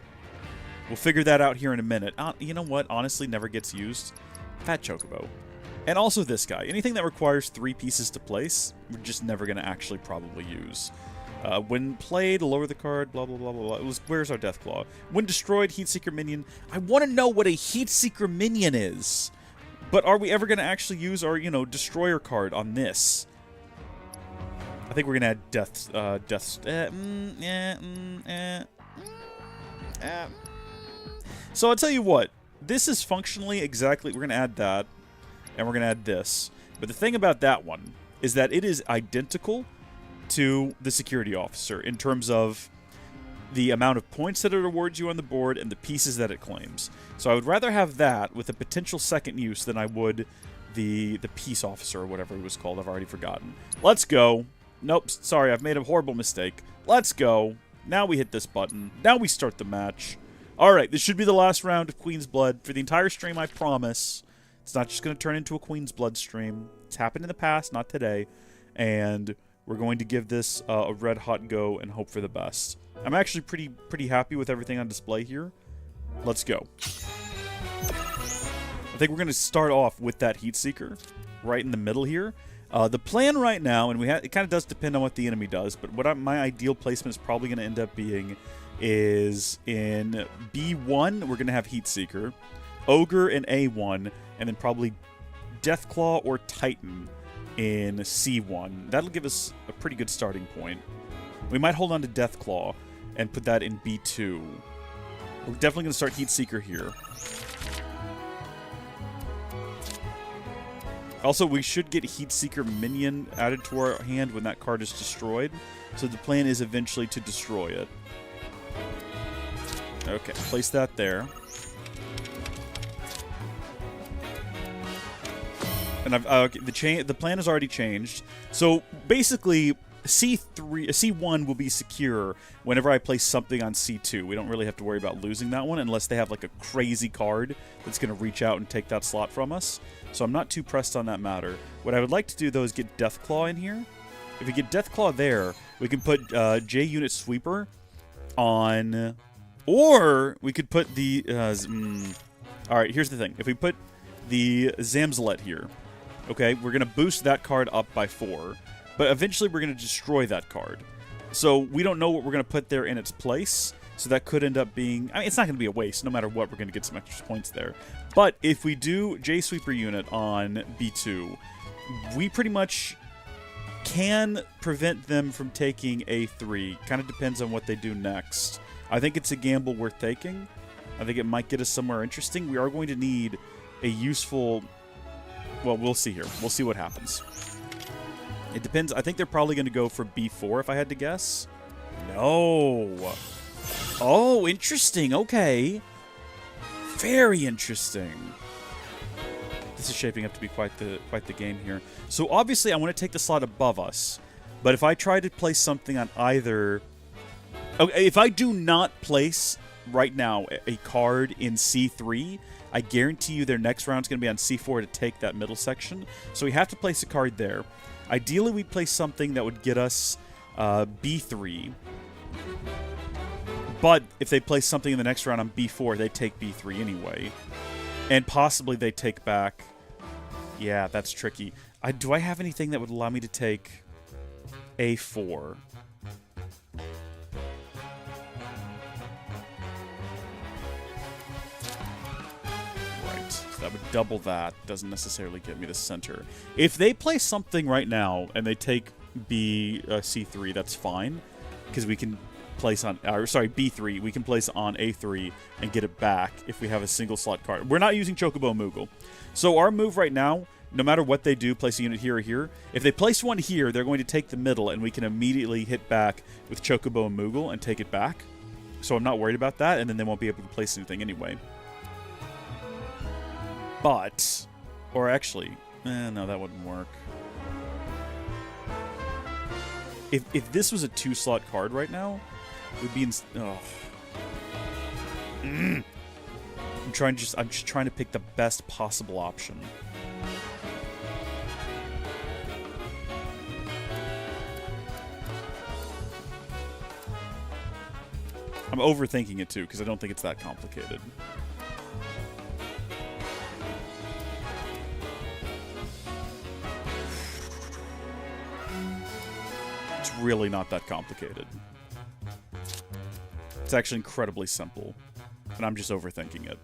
We'll figure that out here in a minute. You know what? Honestly, never gets used. Fat Chocobo. And also this guy. Anything that requires 3 pieces to place, we're just never going to actually probably use. When played, lower the card, blah, blah, blah, blah, blah. Where's our Deathclaw? When destroyed, Heatseeker Minion. I want to know what a Heatseeker Minion is. But are we ever going to actually use our, Destroyer card on this? I think we're going to add So I'll tell you what. This is functionally exactly... We're going to add that. And we're going to add this. But the thing about that one is that it is identical to the security officer in terms of the amount of points that it awards you on the board and the pieces that it claims. So I would rather have that with a potential second use than I would the peace officer or whatever it was called. I've already forgotten. Let's go. Nope, sorry, I've made a horrible mistake. Let's go. Now we hit this button. Now we start the match. Alright, this should be the last round of Queen's Blood. For the entire stream, I promise. It's not just going to turn into a Queen's Blood stream. It's happened in the past, not today. And we're going to give this a red-hot go and hope for the best. I'm actually pretty happy with everything on display here. Let's go. I think we're going to start off with that Heat Seeker right in the middle here. The plan right now, and it kind of does depend on what the enemy does, but what my ideal placement is probably going to end up being is in B1, we're going to have Heat Seeker, Ogre in A1, and then probably Deathclaw or Titan in C1. That'll give us a pretty good starting point. We might hold on to Deathclaw and put that in B2. We're definitely going to start Heat Seeker here. Also, we should get Heat Seeker Minion added to our hand when that card is destroyed. So the plan is eventually to destroy it. Okay, place that there. And the plan has already changed. So basically, C1 will be secure whenever I place something on C2. We don't really have to worry about losing that one unless they have like a crazy card that's going to reach out and take that slot from us. So I'm not too pressed on that matter. What I would like to do, though, is get Deathclaw in here. If we get Deathclaw there, we can put J-Unit Sweeper on... Or we could put the... Alright, here's the thing. If we put the Zamzalet here, okay, we're going to boost that card up by 4. But eventually we're going to destroy that card. So we don't know what we're going to put there in its place. So that could end up being... I mean, it's not going to be a waste. No matter what, we're going to get some extra points there. But if we do J-Sweeper unit on B2, we pretty much can prevent them from taking A3. Kind of depends on what they do next. I think it's a gamble worth taking. I think it might get us somewhere interesting. We are going to need a useful... Well, we'll see here. We'll see what happens. It depends. I think they're probably going to go for B4 if I had to guess. No. Oh, interesting. Okay. Very interesting. This is shaping up to be quite the game here. So obviously I want to take the slot above us. But if I try to place something on either... Okay, if I do not place right now a card in C3, I guarantee you their next round is going to be on C4 to take that middle section. So we have to place a card there. Ideally, we'd place something that would get us B3. But if they place something in the next round on B4, they take B3 anyway. And possibly they take back... Yeah, that's tricky. Do I have anything that would allow me to take A4? That would double that. Doesn't necessarily get me the center. If they play something right now and they take C3, that's fine. Because we can place on... sorry, B3. We can place on A3 and get it back if we have a single slot card. We're not using Chocobo Moogle. So our move right now, no matter what they do, place a unit here or here, if they place one here, they're going to take the middle and we can immediately hit back with Chocobo and Moogle and take it back. So I'm not worried about that, and then they won't be able to place anything anyway. But, or actually, no, that wouldn't work. If this was a 2-slot card right now, we'd be in... Oh. I'm just trying to pick the best possible option. I'm overthinking it too, because I don't think it's that complicated. Really not that complicated. It's actually incredibly simple, and I'm just overthinking it.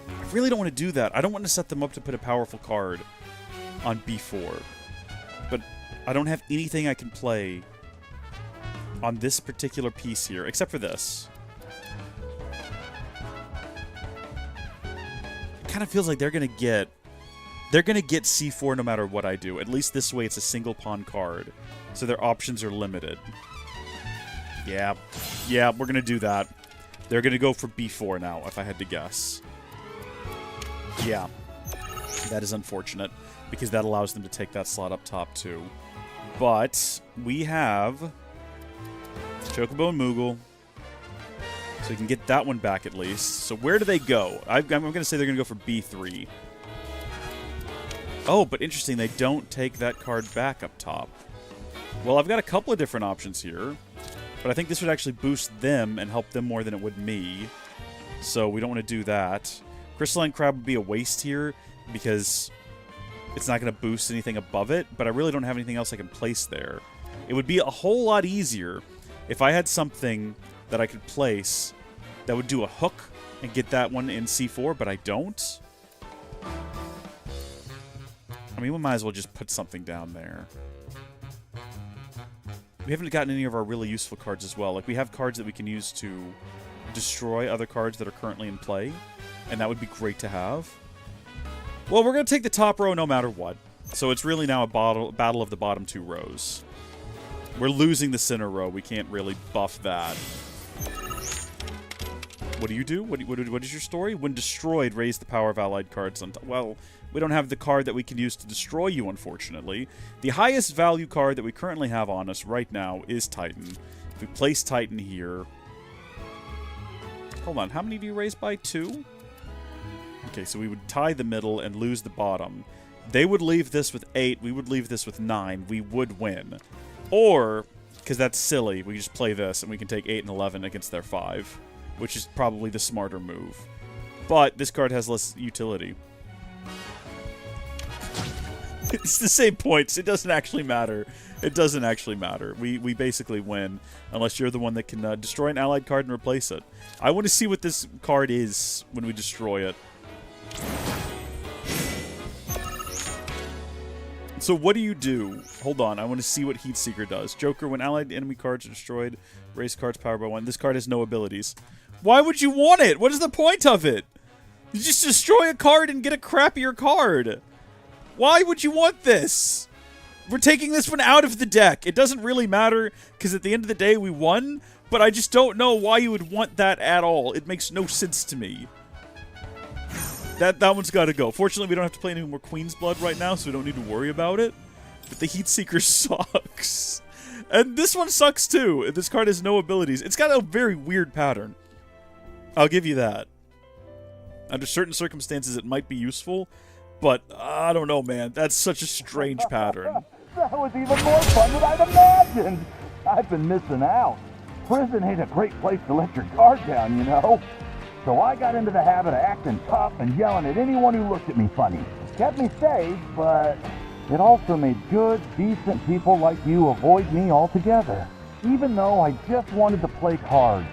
I really don't want to do that. I don't want to set them up to put a powerful card on B4, but I don't have anything I can play on this particular piece here, except for this. It kind of feels like they're going to get They're going to get C4 no matter what I do. At least this way it's a single pawn card. So their options are limited. Yeah. Yeah, we're going to do that. They're going to go for B4 now, if I had to guess. Yeah. That is unfortunate, because that allows them to take that slot up top, too. But we have Chocobo and Moogle. So we can get that one back at least. So where do they go? I'm going to say they're going to go for B3. Oh, but interesting, they don't take that card back up top. Well, I've got a couple of different options here. But I think this would actually boost them and help them more than it would me. So we don't want to do that. Crystalline Crab would be a waste here because it's not going to boost anything above it. But I really don't have anything else I can place there. It would be a whole lot easier if I had something that I could place that would do a hook and get that one in C4, but I don't. I mean, we might as well just put something down there. We haven't gotten any of our really useful cards as well. Like, we have cards that we can use to destroy other cards that are currently in play, and that would be great to have. Well, we're going to take the top row no matter what. So it's really now a battle of the bottom two rows. We're losing the center row. We can't really buff that. What do you do? What is your story? When destroyed, raise the power of allied cards on top. Well, we don't have the card that we can use to destroy you, unfortunately. The highest value card that we currently have on us right now is Titan. If we place Titan here... Hold on, how many do you raise by? 2? Okay, so we would tie the middle and lose the bottom. They would leave this with 8, we would leave this with 9. We would win. Or, because that's silly, we just play this and we can take 8 and 11 against their 5. Which is probably the smarter move. But this card has less utility. It's the same points. It doesn't actually matter. It doesn't actually matter. We basically win. Unless you're the one that can destroy an allied card and replace it. I want to see what this card is when we destroy it. So what do you do? Hold on. I want to see what Heatseeker does. Joker, when allied enemy cards are destroyed, raise cards powered by 1. This card has no abilities. Why would you want it? What is the point of it? You just destroy a card and get a crappier card. Why would you want this? We're taking this one out of the deck. It doesn't really matter, because at the end of the day, we won, but I just don't know why you would want that at all. It makes no sense to me. That one's got to go. Fortunately, we don't have to play any more Queen's Blood right now, so we don't need to worry about it. But the Heatseeker sucks. And this one sucks, too. This card has no abilities. It's got a very weird pattern. I'll give you that. Under certain circumstances, it might be useful, but I don't know, man. That's such a strange pattern. That was even more fun than I'd imagined. I've been missing out. Prison ain't a great place to let your guard down, you know. So I got into the habit of acting tough and yelling at anyone who looked at me funny. Kept me safe, but it also made good, decent people like you avoid me altogether. Even though I just wanted to play cards.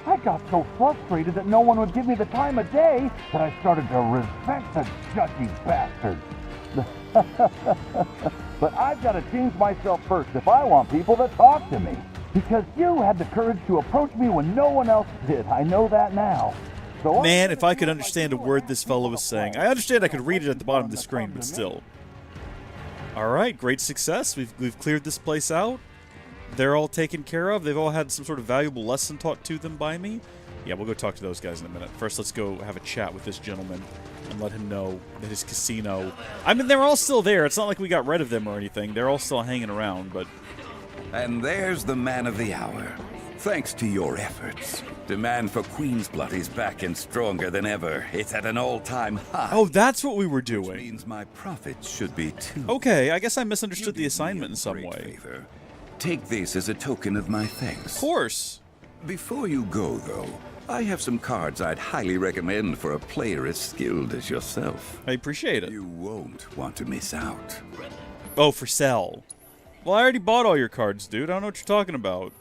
I got so frustrated that no one would give me the time of day that I started to resent the judgy bastards. But I've got to change myself first if I want people to talk to me. Because you had the courage to approach me when no one else did. I know that now. So man, if I could understand a word this fellow was saying. I understand I could read it at the bottom of the screen, but still. Alright, great success. We've cleared this place out. They're all taken care of. They've all had some sort of valuable lesson taught to them by me. Yeah, we'll go talk to those guys in a minute. First, let's go have a chat with this gentleman and let him know that his casino... I mean, they're all still there. It's not like we got rid of them or anything. They're all still hanging around, but... And there's the man of the hour. Thanks to your efforts, demand for Queen's Blood is back and stronger than ever. It's at an all-time high. Oh, that's what we were doing. Which means my profits should be too. Okay, I guess I misunderstood the assignment in some way. Favor. Take this as a token of my thanks. Of course. Before you go, though, I have some cards I'd highly recommend for a player as skilled as yourself. I appreciate it. You won't want to miss out. Oh, for sale. Well, I already bought all your cards, dude. I don't know what you're talking about.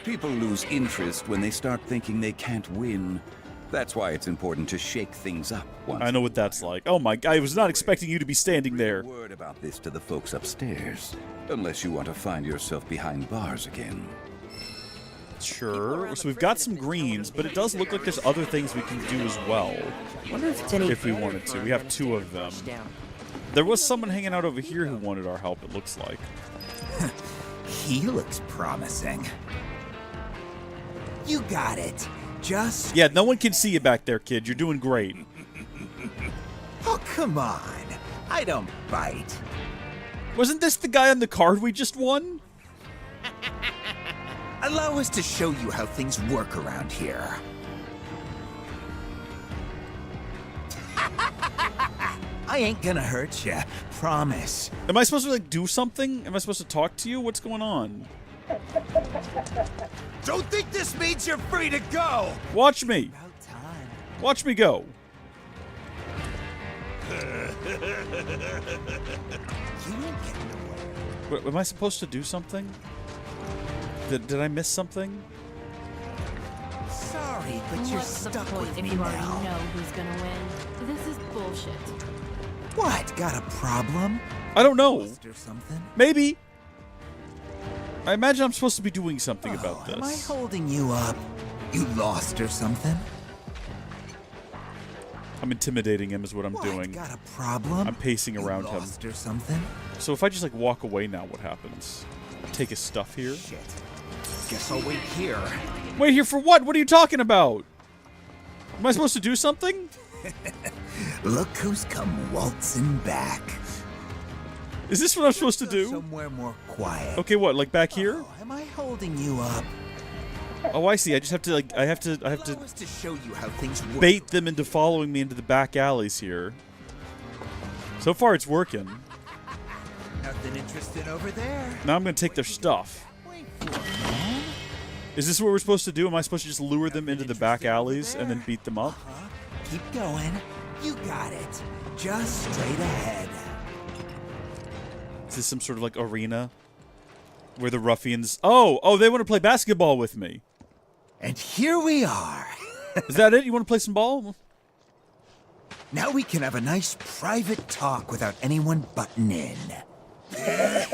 People lose interest when they start thinking they can't win. That's why it's important to shake things up once. I know what that's like. Oh my, I was not expecting you to be standing there. Word about this to the folks upstairs, unless you want to find yourself behind bars again. Sure. So we've got some greens, but it does look like there's other things we can do as well. Wonder if it's any if we wanted to. We have 2 of them. There was someone hanging out over here who wanted our help, it looks like. He looks promising. You got it. Just... Yeah, no one can see you back there, kid. You're doing great. Oh, come on. I don't bite. Wasn't this the guy on the card we just won? Allow us to show you how things work around here. I ain't gonna hurt you. Promise. Am I supposed to, like, do something? Am I supposed to talk to you? What's going on? Don't think this means you're free to go! Watch me! Watch me go! Wait, am I supposed to do something? Did I miss something? Sorry, but you're stuck with me if you already now. know who's gonna win. This is bullshit. What? Got a problem? I don't know. Lost or something? Maybe. I imagine I'm supposed to be doing something about this. Am I holding you up? You lost or something? I'm intimidating him is what I'm doing. Got a problem? I'm pacing around him. Lost or something? So if I just, like, walk away now, what happens? Take his stuff here? Shit. Guess I'll wait here. Wait here for what? What are you talking about? Am I supposed to do something? Look who's come waltzing back. Is this what I'm supposed to do? Somewhere more quiet. Okay, what? Like back here? Am I holding you up? Oh, I see. I just have to, like, I have to Allow us to show you how things work. bait them into following me into the back alleys here. So far, it's working. Nothing interesting over there. Now I'm gonna take their stuff. Is this what we're supposed to do? Am I supposed to just lure them into the back alleys and then beat them up? Keep going. You got it. Just straight ahead. Is this some sort of, like, arena? Where the ruffians... Oh, they want to play basketball with me. And here we are. Is that it? You want to play some ball? Now we can have a nice private talk without anyone butting in.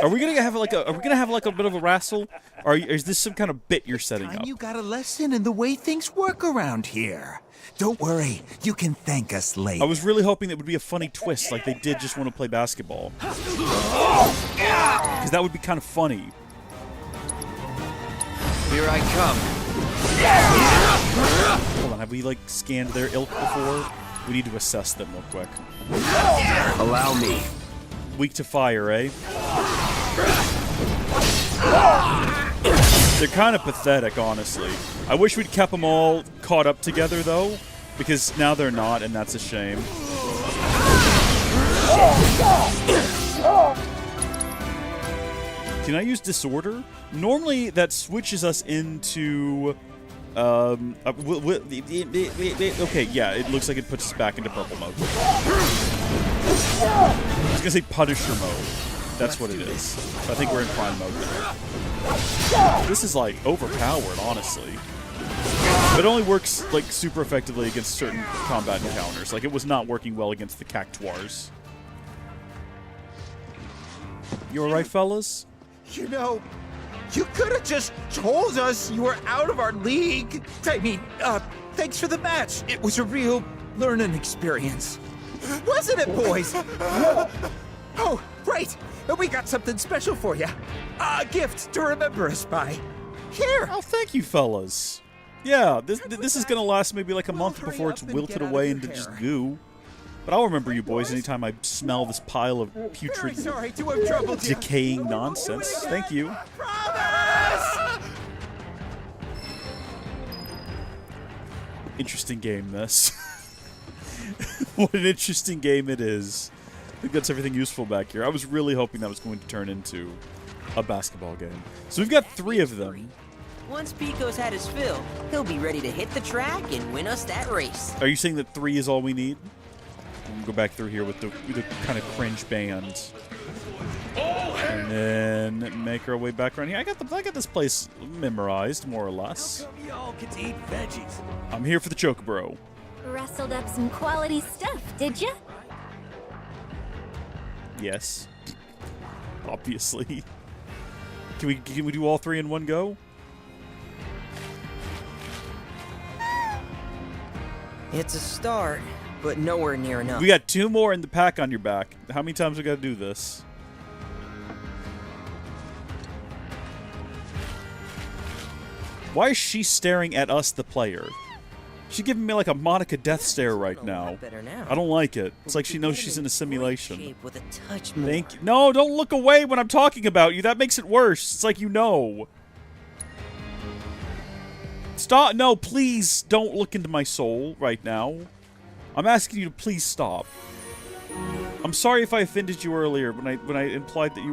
Are we gonna have like a bit of a wrestle? Or is this some kind of bit you're setting up? You got a lesson in the way things work around here. Don't worry, you can thank us later. I was really hoping that would be a funny twist, like they did just want to play basketball. Because that would be kind of funny. Here I come. Hold on, have we, like, scanned their ilk before? We need to assess them real quick. Allow me. Weak to fire, eh? They're kind of pathetic, honestly. I wish we'd kept them all caught up together, though, because now they're not, and that's a shame. Can I use Disorder? Normally, that switches us into... okay, yeah, it looks like it puts us back into purple mode. I was gonna say Punisher mode. That's what it is. I think we're in Prime mode now. This is, like, overpowered, honestly. But it only works, like, super effectively against certain combat encounters. Like, it was not working well against the Cactuars. You alright, fellas? You know, you could have just told us you were out of our league. I mean, thanks for the match. It was a real learning experience. Wasn't it, boys? Oh, right. We got something special for you. A gift to remember us by. Here. Oh, thank you, fellas. Yeah, this is gonna last maybe like a month before it's wilted away into just goo. But I'll remember you boys anytime I smell this pile of putrid, decaying nonsense. Thank you. Interesting game, this. What an interesting game it is. I think that's everything useful back here. I was really hoping that was going to turn into a basketball game. So we've got 3 of them. Once Pico's had his fill, he'll be ready to hit the track and win us that race. Are you saying that 3 is all we need? We'll go back through here with the kind of cringe band. And then make our way back around here. I got this place memorized, more or less. Y'all get to eat veggies. I'm here for the Chocobro. Rustled up some quality stuff, did ya? Yes. Obviously. Can we do all 3 in one go? It's a start. but nowhere near enough. We got 2 more in the pack on your back. How many times we got to do this? Why is she staring at us, the player? She's giving me like a Monica death stare right now. I don't like it. It's like she knows she's in a simulation. With a touch more. Thank you. No, don't look away when I'm talking about you. That makes it worse. It's like you know. Stop. No, please don't look into my soul right now. I'm asking you to please stop. I'm sorry if I offended you earlier when I implied that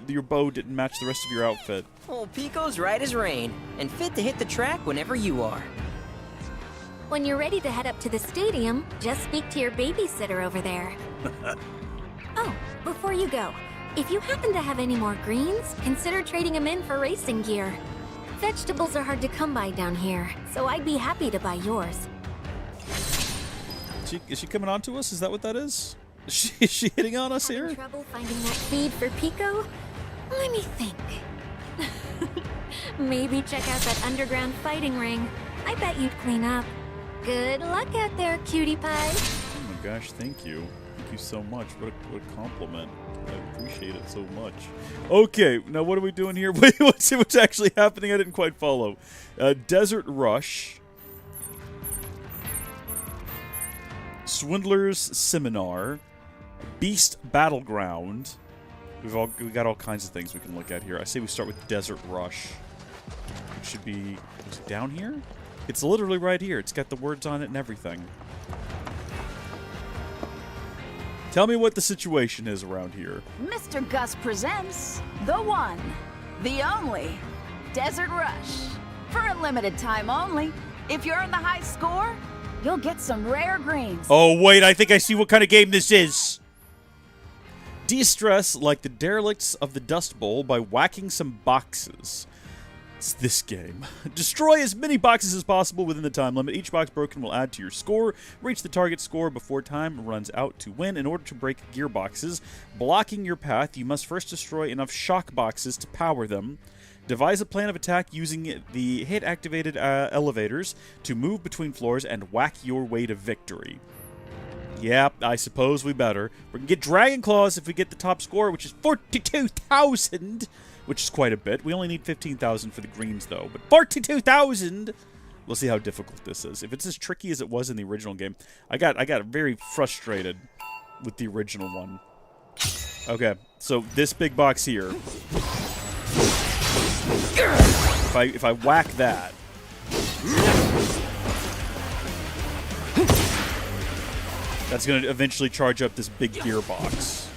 your bow didn't match the rest of your outfit. Oh, Pico's right as rain, and fit to hit the track whenever you are. When you're ready to head up to the stadium, just speak to your babysitter over there. Oh, before you go, if you happen to have any more greens, consider trading them in for racing gear. Vegetables are hard to come by down here, so I'd be happy to buy yours. Is she coming on to us? Is that what that is? Is she hitting on us here? Trouble finding that feed for Pico? Let me think. Maybe check out that underground fighting ring. I bet you'd clean up. Good luck out there, cutie pie. Oh my gosh, thank you. Thank you so much. What a compliment. I appreciate it so much. Okay, now what are we doing here? Wait, let's see what's actually happening. I didn't quite follow. Desert Rush. Swindler's Seminar. Beast Battleground. We got all kinds of things we can look at here. I say we start with Desert Rush. It should be... Is it down here? It's literally right here. It's got the words on it and everything. Tell me what the situation is around here. Mr. Gus presents the one, the only, Desert Rush. For a limited time only. If you earn the high score, you'll get some rare greens. Oh, wait, I think I see what kind of game this is. De-stress like the derelicts of the Dust Bowl by whacking some boxes. It's this game. Destroy as many boxes as possible within the time limit. Each box broken will add to your score. Reach the target score before time runs out to win. In order to break gearboxes blocking your path, you must first destroy enough shock boxes to power them. Devise a plan of attack using the hit-activated elevators to move between floors and whack your way to victory. Yep, I suppose we better. We can get Dragon Claws if we get the top score, which is 42,000, which is quite a bit. We only need 15,000 for the greens, though. But 42,000! We'll see how difficult this is. If it's as tricky as it was in the original game, I got very frustrated with the original one. Okay, so this big box here. If I whack that, that's going to eventually charge up this big gearbox.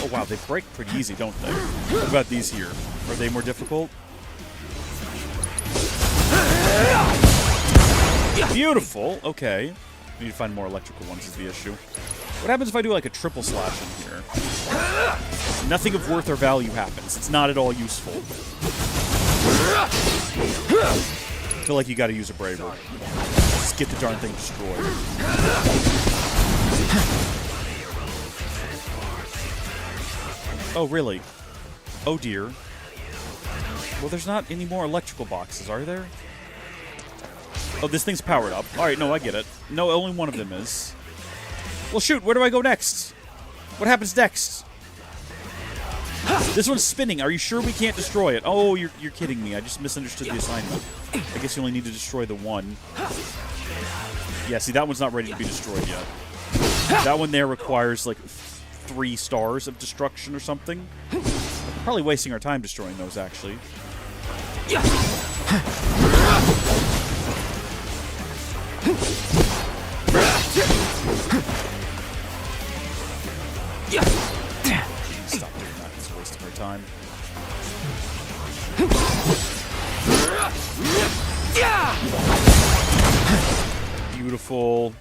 Oh wow, they break pretty easy, don't they? What about these here? Are they more difficult? Beautiful. Okay. We need to find more electrical ones is the issue. What happens if I do like a triple slash in here? Nothing of worth or value happens. It's not at all useful. I feel like you gotta use a braver. Just get the darn thing destroyed. Oh, really? Oh, dear. Well, there's not any more electrical boxes, are there? Oh, this thing's powered up. Alright, no, I get it. No, only one of them is. Well, shoot, where do I go next? What happens next? This one's spinning. Are you sure we can't destroy it? Oh, you're kidding me. I just misunderstood the assignment. I guess you only need to destroy the one. Yeah, see, that one's not ready to be destroyed yet. That one there requires, like, 3 stars of destruction or something. Probably wasting our time destroying those, actually. Stop doing that. It's a waste of our time. Beautiful.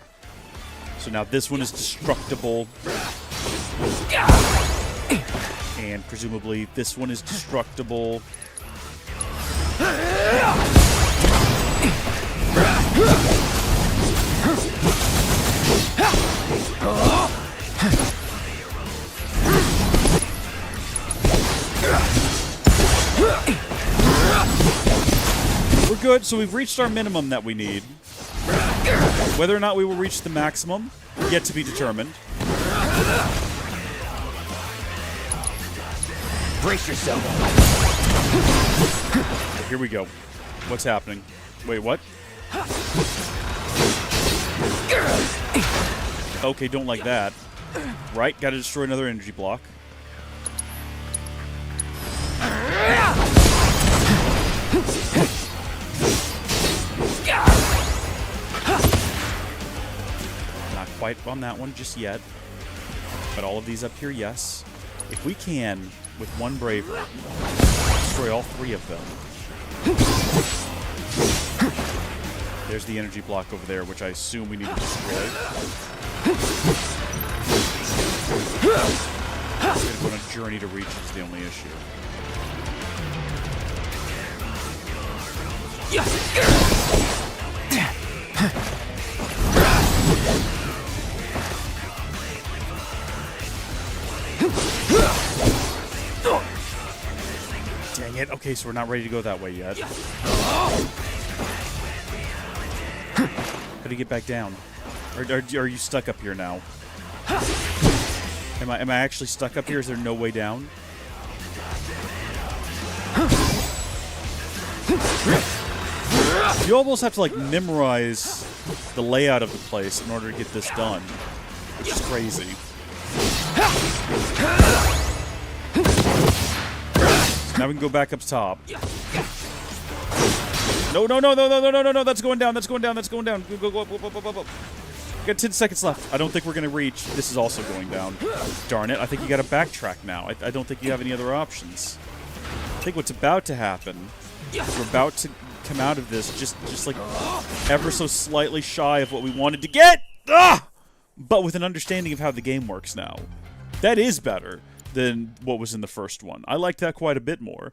So now this one is destructible. And presumably this one is destructible. We're good, so we've reached our minimum that we need. Whether or not we will reach the maximum, Yet to be determined. Brace yourself. Here we go. What's happening? Wait, what? Okay, don't like that. Right, gotta destroy another energy block. Not quite on that one just yet. But all of these up here, yes. If we can, with one bravery, destroy all three of them. There's the energy block over there, which I assume we need to destroy. We're going to go on a journey to reach is the only issue. Dang it. Okay, so we're not ready to go that way yet. How do you get back down? Or are you stuck up here now? Am I actually stuck up here? Is there no way down? You almost have to like memorize the layout of the place in order to get this done, which is crazy. So now we can go back up top. No, that's going down, that's going down, that's going down. Go, up. We got 10 seconds left. I don't think we're going to reach. This is also going down. Darn it, I think you got to backtrack now. I don't think you have any other options. I think what's about to happen, we're about to come out of this just like ever so slightly shy of what we wanted to get, but with an understanding of how the game works now. That is better than what was in the first one. I like that quite a bit more.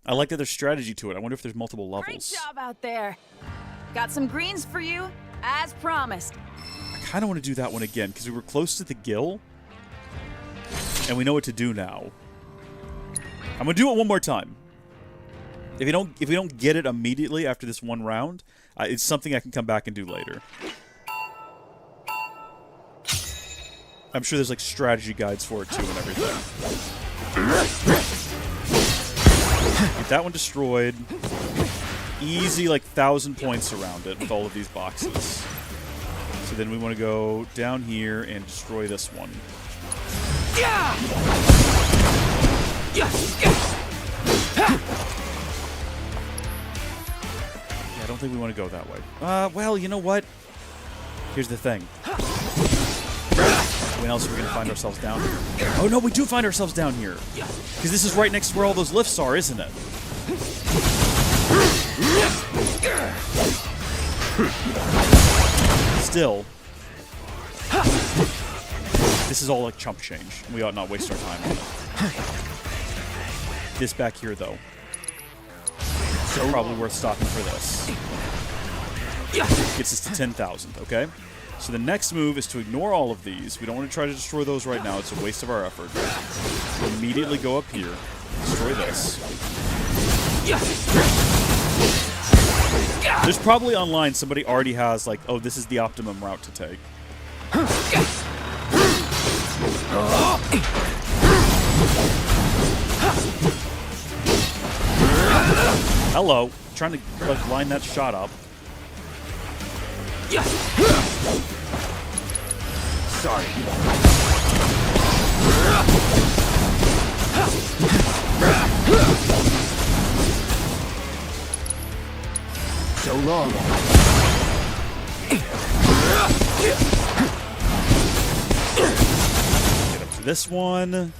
I like that there's strategy to it. I wonder if there's multiple levels. Great job out there. Got some greens for you, as promised. I kind of want to do that one again, because we were close to the gill, and we know what to do now. I'm going to do it one more time. If we don't get it immediately after this one round, it's something I can come back and do later. I'm sure there's like strategy guides for it too and everything. Get that one destroyed. Easy, like 1,000 points around it with all of these boxes. So then we want to go down here and destroy this one. Yeah, I don't think we want to go that way. Well, you know what? Here's the thing. When else are we going to find ourselves down here? Oh no, we do find ourselves down here. Because this is right next to where all those lifts are, isn't it? Still, this is all like chump change. We ought not waste our time on it. This back here, though. Probably worth stopping for this. Gets us to 10,000, okay? So the next move is to ignore all of these. We don't want to try to destroy those right now. It's a waste of our effort. We'll immediately go up here, destroy this. There's probably online somebody already has like, oh, this is the optimum route to take. Hello. Trying to like line that shot up. Sorry. So long. Get up to this one.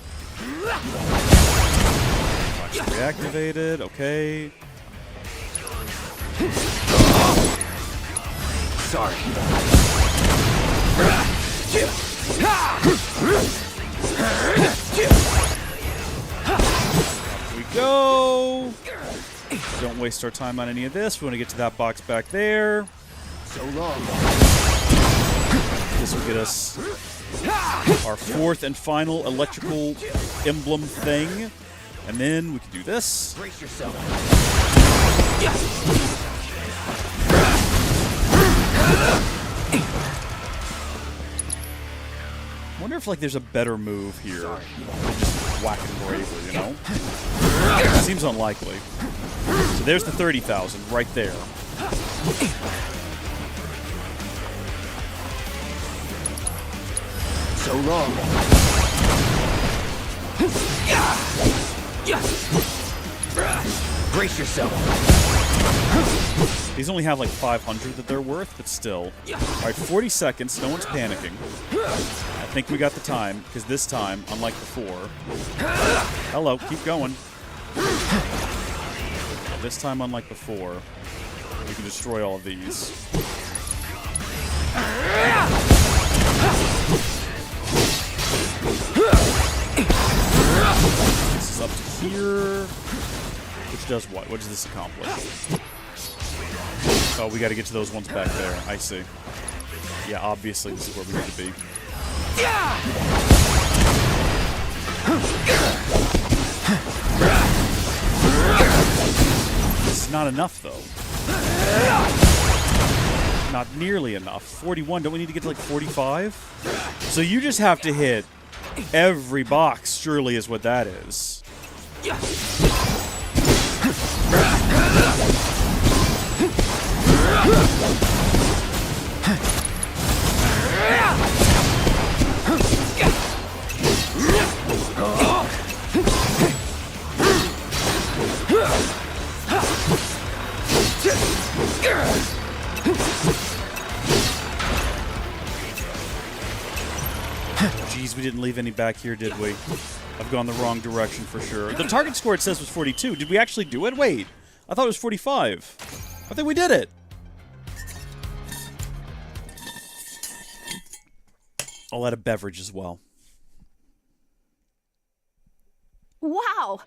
Reactivated. Okay. Sorry. Here we go. Don't waste our time on any of this. We want to get to that box back there. So long. This will get us our fourth and final electrical emblem thing. And then we can do this. Brace yourself. wonder if, like, there's a better move here than just whacking Braver, you know? Seems unlikely. So there's the 30,000 right there. So long. Brace yourself. These only have like 500 that they're worth, but still. Alright, 40 seconds. No one's panicking. I think we got the time, because this time, unlike before... Hello, keep going. This time, unlike before, we can destroy all of these. This is up to here. Which does what? What does this accomplish? Oh, we gotta get to those ones back there. I see. Yeah, obviously this is where we need to be. This is not enough, though. Not nearly enough. 41. Don't we need to get to, like, 45? So you just have to hit every box, surely, is what that is. Jeez, we didn't leave any back here, did we? I've gone the wrong direction for sure. The target score it says was 42. Did we actually do it? Wait, I thought it was 45. I think we did it. I'll add a beverage as well. Wow!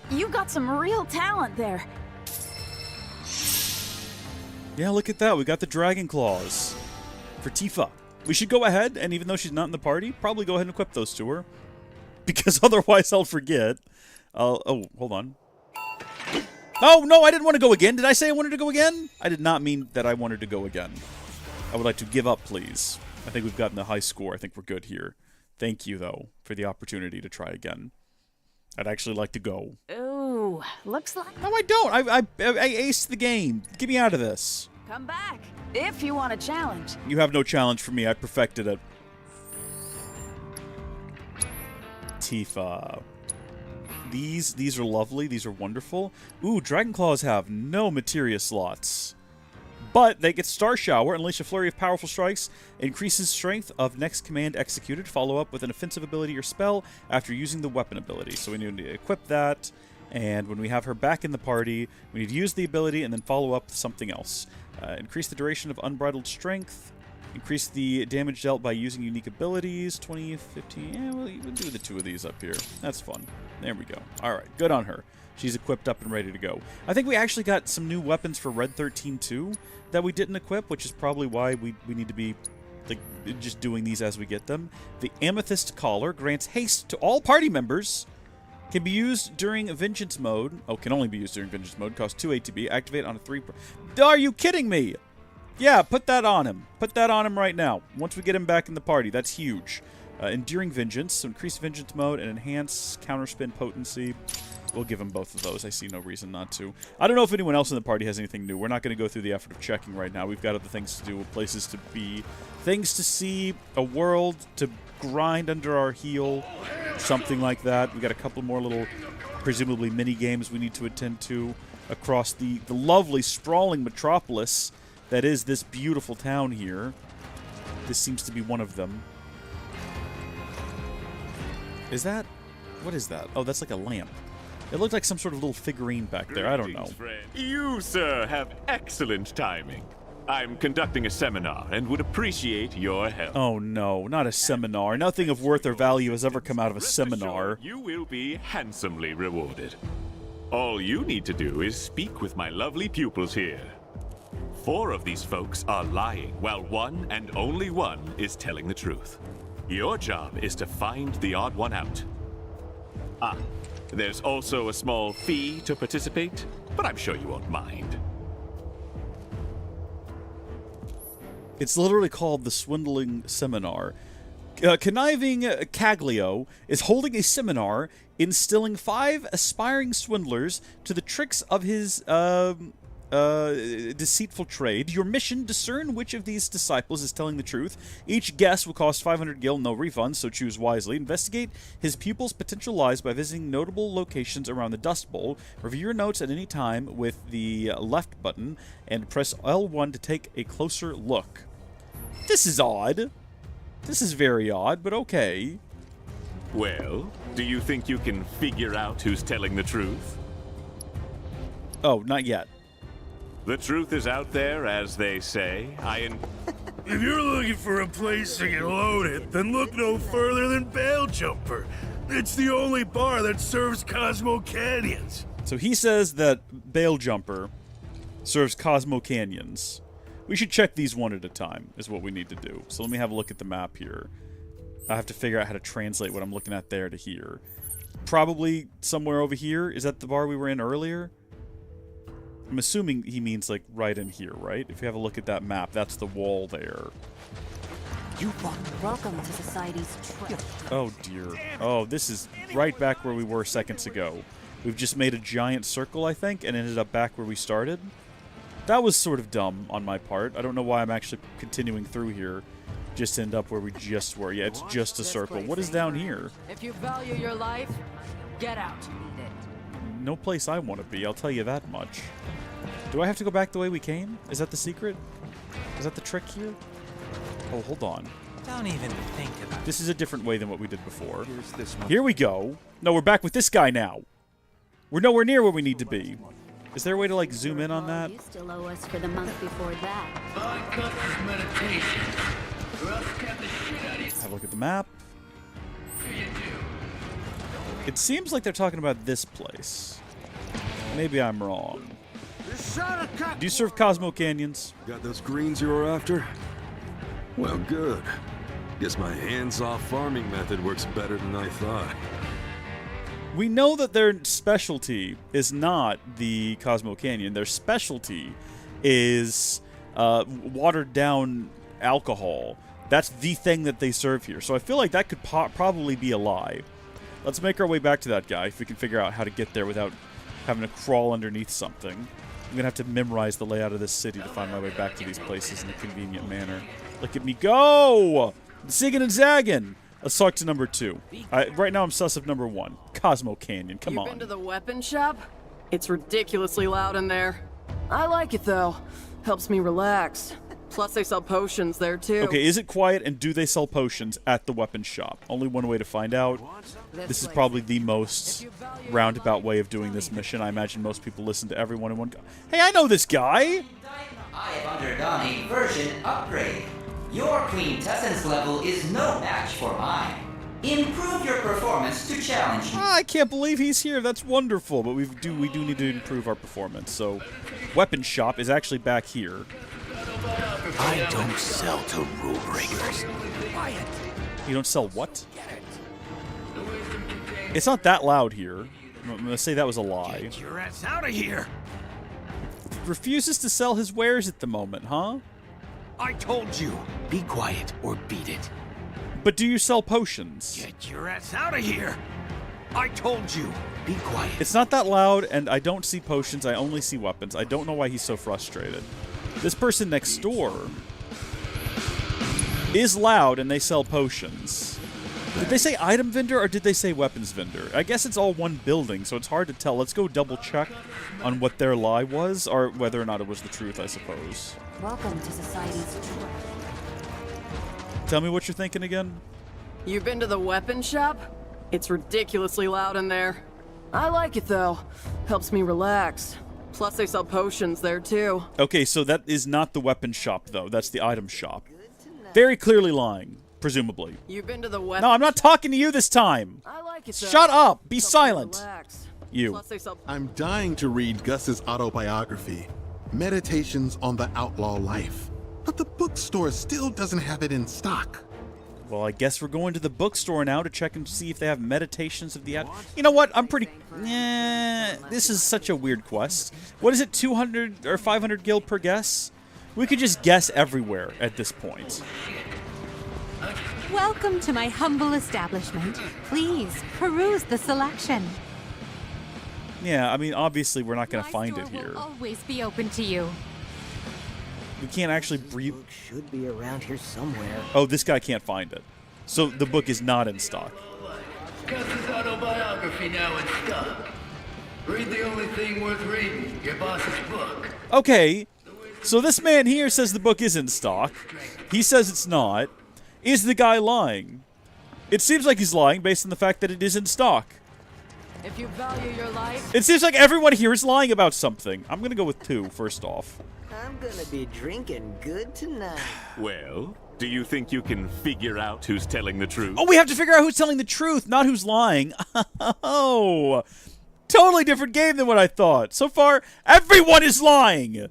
You got some real talent there. Yeah, look at that. We got the Dragon Claws for Tifa. We should go ahead, and even though she's not in the party, probably go ahead and equip those to her. Because otherwise I'll forget. Oh, hold on. Oh, no, I didn't want to go again. Did I say I wanted to go again? I did not mean that I wanted to go again. I would like to give up, please. I think we've gotten the high score. I think we're good here. Thank you, though, for the opportunity to try again. I'd actually like to go. Ooh, looks like... No, I don't. I aced the game. Get me out of this. Come back, if you want a challenge. You have no challenge for me. I perfected it. Tifa. These are lovely. These are wonderful. Ooh, Dragon Claws have no materia slots. But they get Star Shower, unleash a flurry of powerful strikes, increases strength of next command executed, follow up with an offensive ability or spell after using the weapon ability. So we need to equip that, and when we have her back in the party, we need to use the ability and then follow up with something else. Increase the duration of unbridled strength, increase the damage dealt by using unique abilities, 20, 15, yeah, we'll do the two of these up here. That's fun. There we go. Alright, good on her. She's equipped up and ready to go. I think we actually got some new weapons for Red 13 too that we didn't equip, which is probably why we need to be like just doing these as we get them. The Amethyst Collar grants haste to all party members. Can be used during Vengeance mode. Oh, can only be used during Vengeance mode. Costs 2 ATB. Activate on a 3... Are you kidding me? Yeah, put that on him. Put that on him right now. Once we get him back in the party, that's huge. Enduring Vengeance. So increase Vengeance mode and enhance counterspin potency. We'll give him both of those. I see no reason not to. I don't know if anyone else in the party has anything new. We're not going to go through the effort of checking right now. We've got other things to do, places to be, things to see, a world to grind under our heel, something like that. We've got a couple more little, presumably, mini-games we need to attend to across the lovely, sprawling metropolis that is this beautiful town here. This seems to be one of them. Is that... What is that? Oh, that's like a lamp. It looked like some sort of little figurine back there. I don't know. You, sir, have excellent timing. I'm conducting a seminar and would appreciate your help. Oh no, not a seminar. Nothing of worth or value has ever come out of a seminar. You will be handsomely rewarded. All you need to do is speak with my lovely pupils here. 4 of these folks are lying, while one and only one is telling the truth. Your job is to find the odd one out. Ah, there's also a small fee to participate, but I'm sure you won't mind. It's literally called the Swindling Seminar. conniving Caglio is holding a seminar instilling 5 aspiring swindlers to the tricks of his deceitful trade. Your mission, discern which of these disciples is telling the truth. Each guess will cost 500 gil, no refunds, so choose wisely. Investigate his pupils' potential lies by visiting notable locations around the Dust Bowl. Review your notes at any time with the left button, and press L1 to take a closer look. This is odd. This is very odd, but okay. Well, do you think you can figure out who's telling the truth? Oh, not yet. The truth is out there, as they say. If you're looking for a place to get loaded, then look no further than Bail Jumper. It's the only bar that serves Cosmo Canyons. So he says that Bail Jumper serves Cosmo Canyons. We should check these one at a time, is what we need to do. So let me have a look at the map here. I have to figure out how to translate what I'm looking at there to here. Probably somewhere over here. Is that the bar we were in earlier? I'm assuming he means, like, right in here, right? If you have a look at that map, that's the wall there. Welcome to society's trap. Oh, dear. Oh, this is right back where we were seconds ago. We've just made a giant circle, I think, and ended up back where we started. That was sort of dumb on my part. I don't know why I'm actually continuing through here. Just to end up where we just were. Yeah, it's just a circle. What is down here? If you value your life, get out. No place I want to be, I'll tell you that much. Do I have to go back the way we came? Is that the secret? Is that the trick here? Oh, hold on. Don't even think about it. This is a different way than what we did before. Here's this one. Here we go. No, we're back with this guy now. We're nowhere near where we need to be. Is there a way to, like, zoom in on that? You still owe us for the month before that. Have a look at the map. It seems like they're talking about this place. Maybe I'm wrong. Do you serve Cosmo Canyons? Got those greens you were after? Well, good. Guess my hands-off farming method works better than I thought. We know that their specialty is not the Cosmo Canyon. Their specialty is watered-down alcohol. That's the thing that they serve here. So I feel like that could probably be a lie. Let's make our way back to that guy, if we can figure out how to get there without having to crawl underneath something. I'm going to have to memorize the layout of this city to find my way back to these places in a convenient manner. Look at me go! Ziggin' and zaggin'! Let's talk to number 2. Right now I'm sus of number 1. Cosmo Canyon, come on. You been to the weapon shop? It's ridiculously loud in there. I like it, though. Helps me relax. Plus, they sell potions there, too. Okay, is it quiet, and do they sell potions at the weapon shop? Only one way to find out. This is probably the most roundabout way of doing this mission. I imagine most people listen to everyone in one go. Hey, I know this guy! I have undergone a version upgrade. Your quintessence level is no match for mine. Improve your performance to challenge me. I can't believe he's here. That's wonderful, but we do need to improve our performance. So, weapon shop is actually back here. I don't sell to rule breakers. Quiet. You don't sell what? It's not that loud here. I'm gonna say that was a lie. Get your ass out of here! Refuses to sell his wares at the moment, huh? I told you, be quiet or beat it. But do you sell potions? Get your ass out of here! I told you, be quiet. It's not that loud, and I don't see potions, I only see weapons. I don't know why he's so frustrated. This person next door is loud, and they sell potions. Did they say item vendor, or did they say weapons vendor? I guess it's all one building, so it's hard to tell. Let's go double check on what their lie was, or whether or not it was the truth, I suppose. Welcome to society's trap. Tell me what you're thinking again. You been to the weapon shop? It's ridiculously loud in there. I like it, though. Helps me relax. Plus, they sell potions there, too. Okay, so that is not the weapon shop, though. That's the item shop. Very clearly lying, presumably. You been to the weapon? No, I'm not talking to you this time. I like it, though. Shut up. Be silent. You. Plus, they sell... I'm dying to read Gus's autobiography, Meditations on the Outlaw Life, but the bookstore still doesn't have it in stock. Well, I guess we're going to the bookstore now to check and see if they have Meditations of the Out. You know what? I'm pretty... this is such a weird quest. What is it, 200 or 500 gil per guess? We could just guess everywhere at this point. Welcome to my humble establishment. Please peruse the selection. Yeah, I mean, obviously we're not going to My find store it here. will always be open to you. We can't actually breathe. Should be around here somewhere. Oh, this guy can't find it. So the book is not in stock. Gus's autobiography now in stock. Read the only thing worth reading, your boss's book. Okay, so this man here says the book is in stock. He says it's not. Is the guy lying? It seems like he's lying based on the fact that it is in stock. If you value your life, It seems like everyone here is lying about something. I'm gonna go with 2, first off. I'm gonna be drinking good tonight. Well, do you think you can figure out who's telling the truth? Oh, we have to figure out who's telling the truth, not who's lying. Oh, totally different game than what I thought. So far, everyone is lying.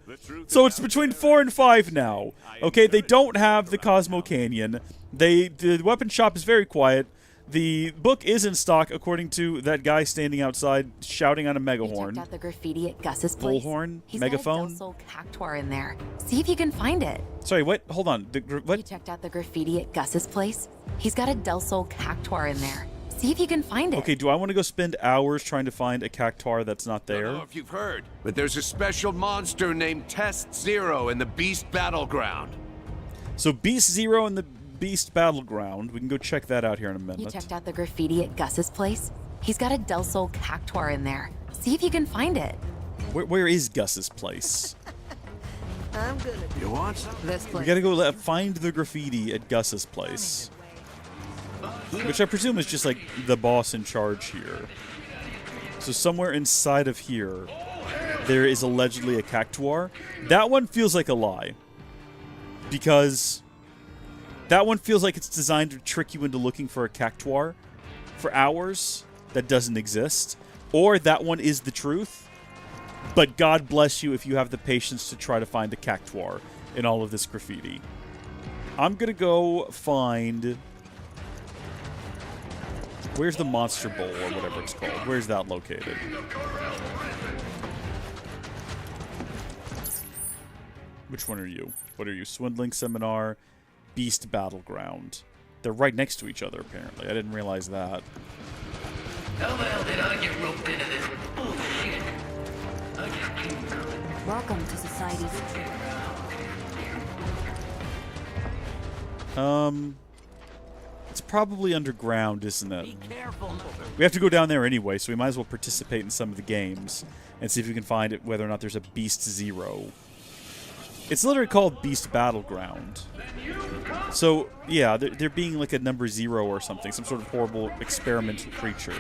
So it's between 4 and 5 now. Okay, they don't have the Cosmo Canyon. The weapon shop is very quiet. The book is in stock, according to that guy standing outside shouting on a megahorn. Checked out the graffiti at Gus's place. Bullhorn? He's Megaphone? got a Del Sol cactuar in there. See if you can find it. Sorry, what? Hold on. What? You checked out the graffiti at Gus's place. He's got a Del Sol cactuar in there. See if you can find it. Okay, do I want to go spend hours trying to find a cactuar that's not there? I don't know if you've heard, but there's a special monster named Test Zero in the Beast Battleground. So Beast Zero in the Beast Battleground. We can go check that out here in a minute. You checked out the graffiti at Gus's place. He's got a Del Sol cactuar in there. See if you can find it. Where is Gus's place? I'm gonna. You want some? This We place. gotta go find the graffiti at Gus's place. Which I presume is just like the boss in charge here. So somewhere inside of here, there is allegedly a cactuar. That one feels like a lie. Because that one feels like it's designed to trick you into looking for a cactuar for hours that doesn't exist. Or that one is the truth. But God bless you if you have the patience to try to find the cactuar in all of this graffiti. I'm gonna go find... Where's the Monster Bowl, or whatever it's called? Where's that located? Which one are you? What are you? Swindling Seminar, Beast Battleground. They're right next to each other, apparently. I didn't realize that. How the hell did I get roped into this bullshit? I just came through it. Welcome to society's It's probably underground, isn't it? We have to go down there anyway, so we might as well participate in some of the games and see if we can find it, whether or not there's a Beast Zero. It's literally called Beast Battleground. So, yeah, they're being like a number 0 or something, some sort of horrible experimental creature.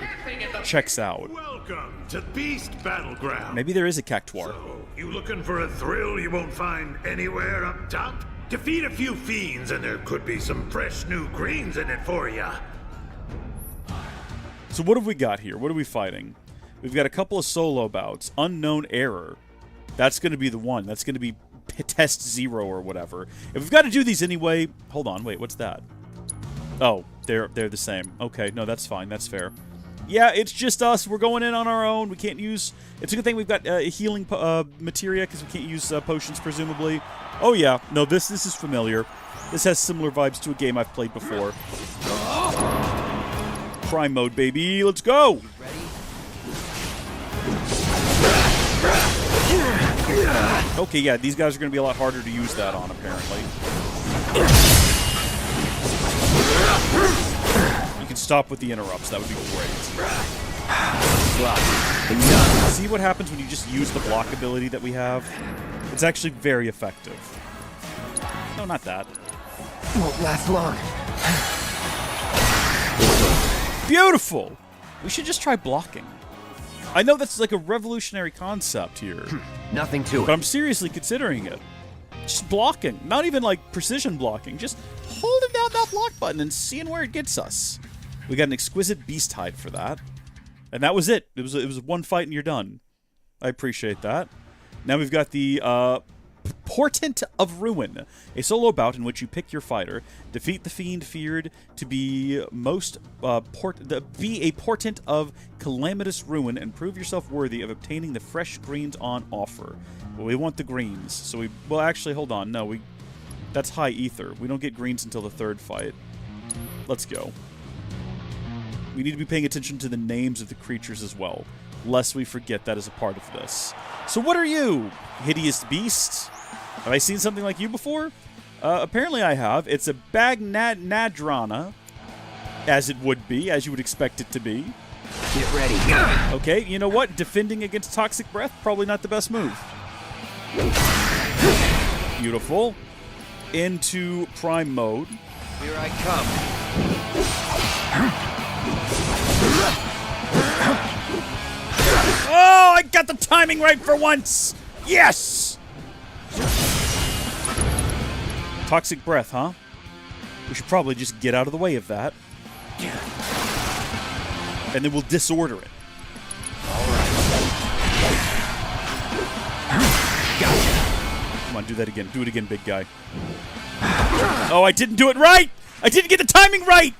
Checks out. Welcome to Beast Battleground. Maybe there is a cactuar. So, you looking for a thrill you won't find anywhere up top? Defeat a few fiends and there could be some fresh new greens in it for ya. So what have we got here? What are we fighting? We've got a couple of solo bouts. Unknown Error. That's going to be the one. That's going to be Test Zero or whatever. If we've got to do these anyway... Hold on, wait, what's that? Oh, they're the same. Okay, no, that's fine. That's fair. Yeah, it's just us. We're going in on our own. We can't use... It's a good thing we've got healing materia, because we can't use potions, presumably. Oh, yeah. No, this is familiar. This has similar vibes to a game I've played before. Crime mode, baby. Let's go! Okay, yeah, these guys are going to be a lot harder to use that on, apparently. You can stop with the interrupts. That would be great. See what happens when you just use the block ability that we have? It's actually very effective. No, not that. Won't last long. Beautiful! We should just try blocking. I know that's like a revolutionary concept here. Nothing to it. But I'm seriously considering it. Just blocking. Not even like precision blocking. Just holding down that block button and seeing where it gets us. We got an exquisite beast hide for that. And that was it. It was one fight and you're done. I appreciate that. Now we've got the Portent of Ruin, a solo bout in which you pick your fighter, defeat the fiend feared to be be a portent of calamitous ruin, and prove yourself worthy of obtaining the fresh greens on offer. Well, we want the greens, so well, actually, hold on, no, that's high ether. We don't get greens until the third fight. Let's go. We need to be paying attention to the names of the creatures as well, lest we forget that is a part of this. So what are you? Hideous beast? Have I seen something like you before? Apparently I have. It's a Bagnadrana, as it would be, as you would expect it to be. Get ready. Okay, you know what? Defending against Toxic Breath, probably not the best move. Beautiful. Into Prime mode. Here I come. Oh, I got the timing right for once! Yes! Toxic Breath, huh? We should probably just get out of the way of that. And then we'll disorder it. Come on, do that again. Do it again, big guy. Oh, I didn't do it right! I didn't get the timing right!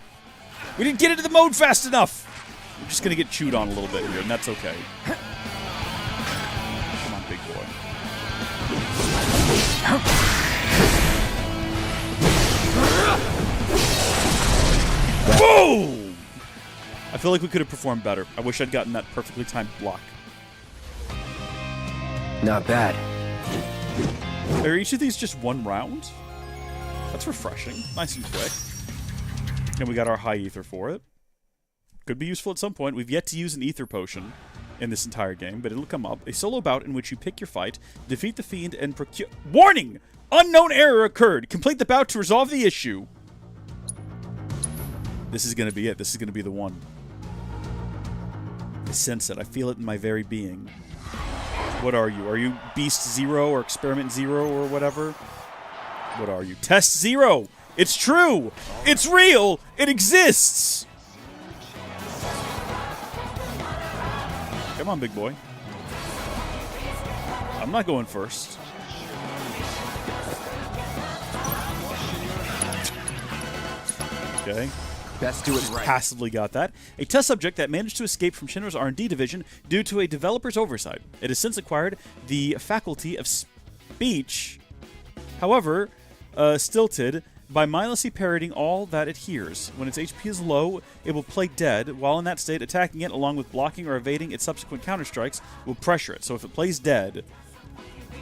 We didn't get into the mode fast enough! We're just gonna get chewed on a little bit here, and that's okay. Come on, big boy. Boom! I feel like we could have performed better. I wish I'd gotten that perfectly timed block. Not bad. Are each of these just one round? That's refreshing. Nice and quick. And we got our high ether for it. Could be useful at some point. We've yet to use an ether potion in this entire game, but it'll come up. A solo bout in which you pick your fight, defeat the fiend, and procure... Warning! Unknown error occurred. Complete the bout to resolve the issue. This is going to be it. This is going to be the one. I sense it. I feel it in my very being. What are you? Are you Beast Zero or Experiment Zero or whatever? What are you? Test Zero! It's true! It's real! It exists! Come on, big boy. I'm not going first. Okay. Best do it Just right. passively got that. A test subject that managed to escape from Shinra's R&D division due to a developer's oversight. It has since acquired the faculty of speech, however, stilted by mindlessly parroting all that it hears. When its HP is low, it will play dead. While in that state, attacking it along with blocking or evading its subsequent counterstrikes will pressure it. So if it plays dead,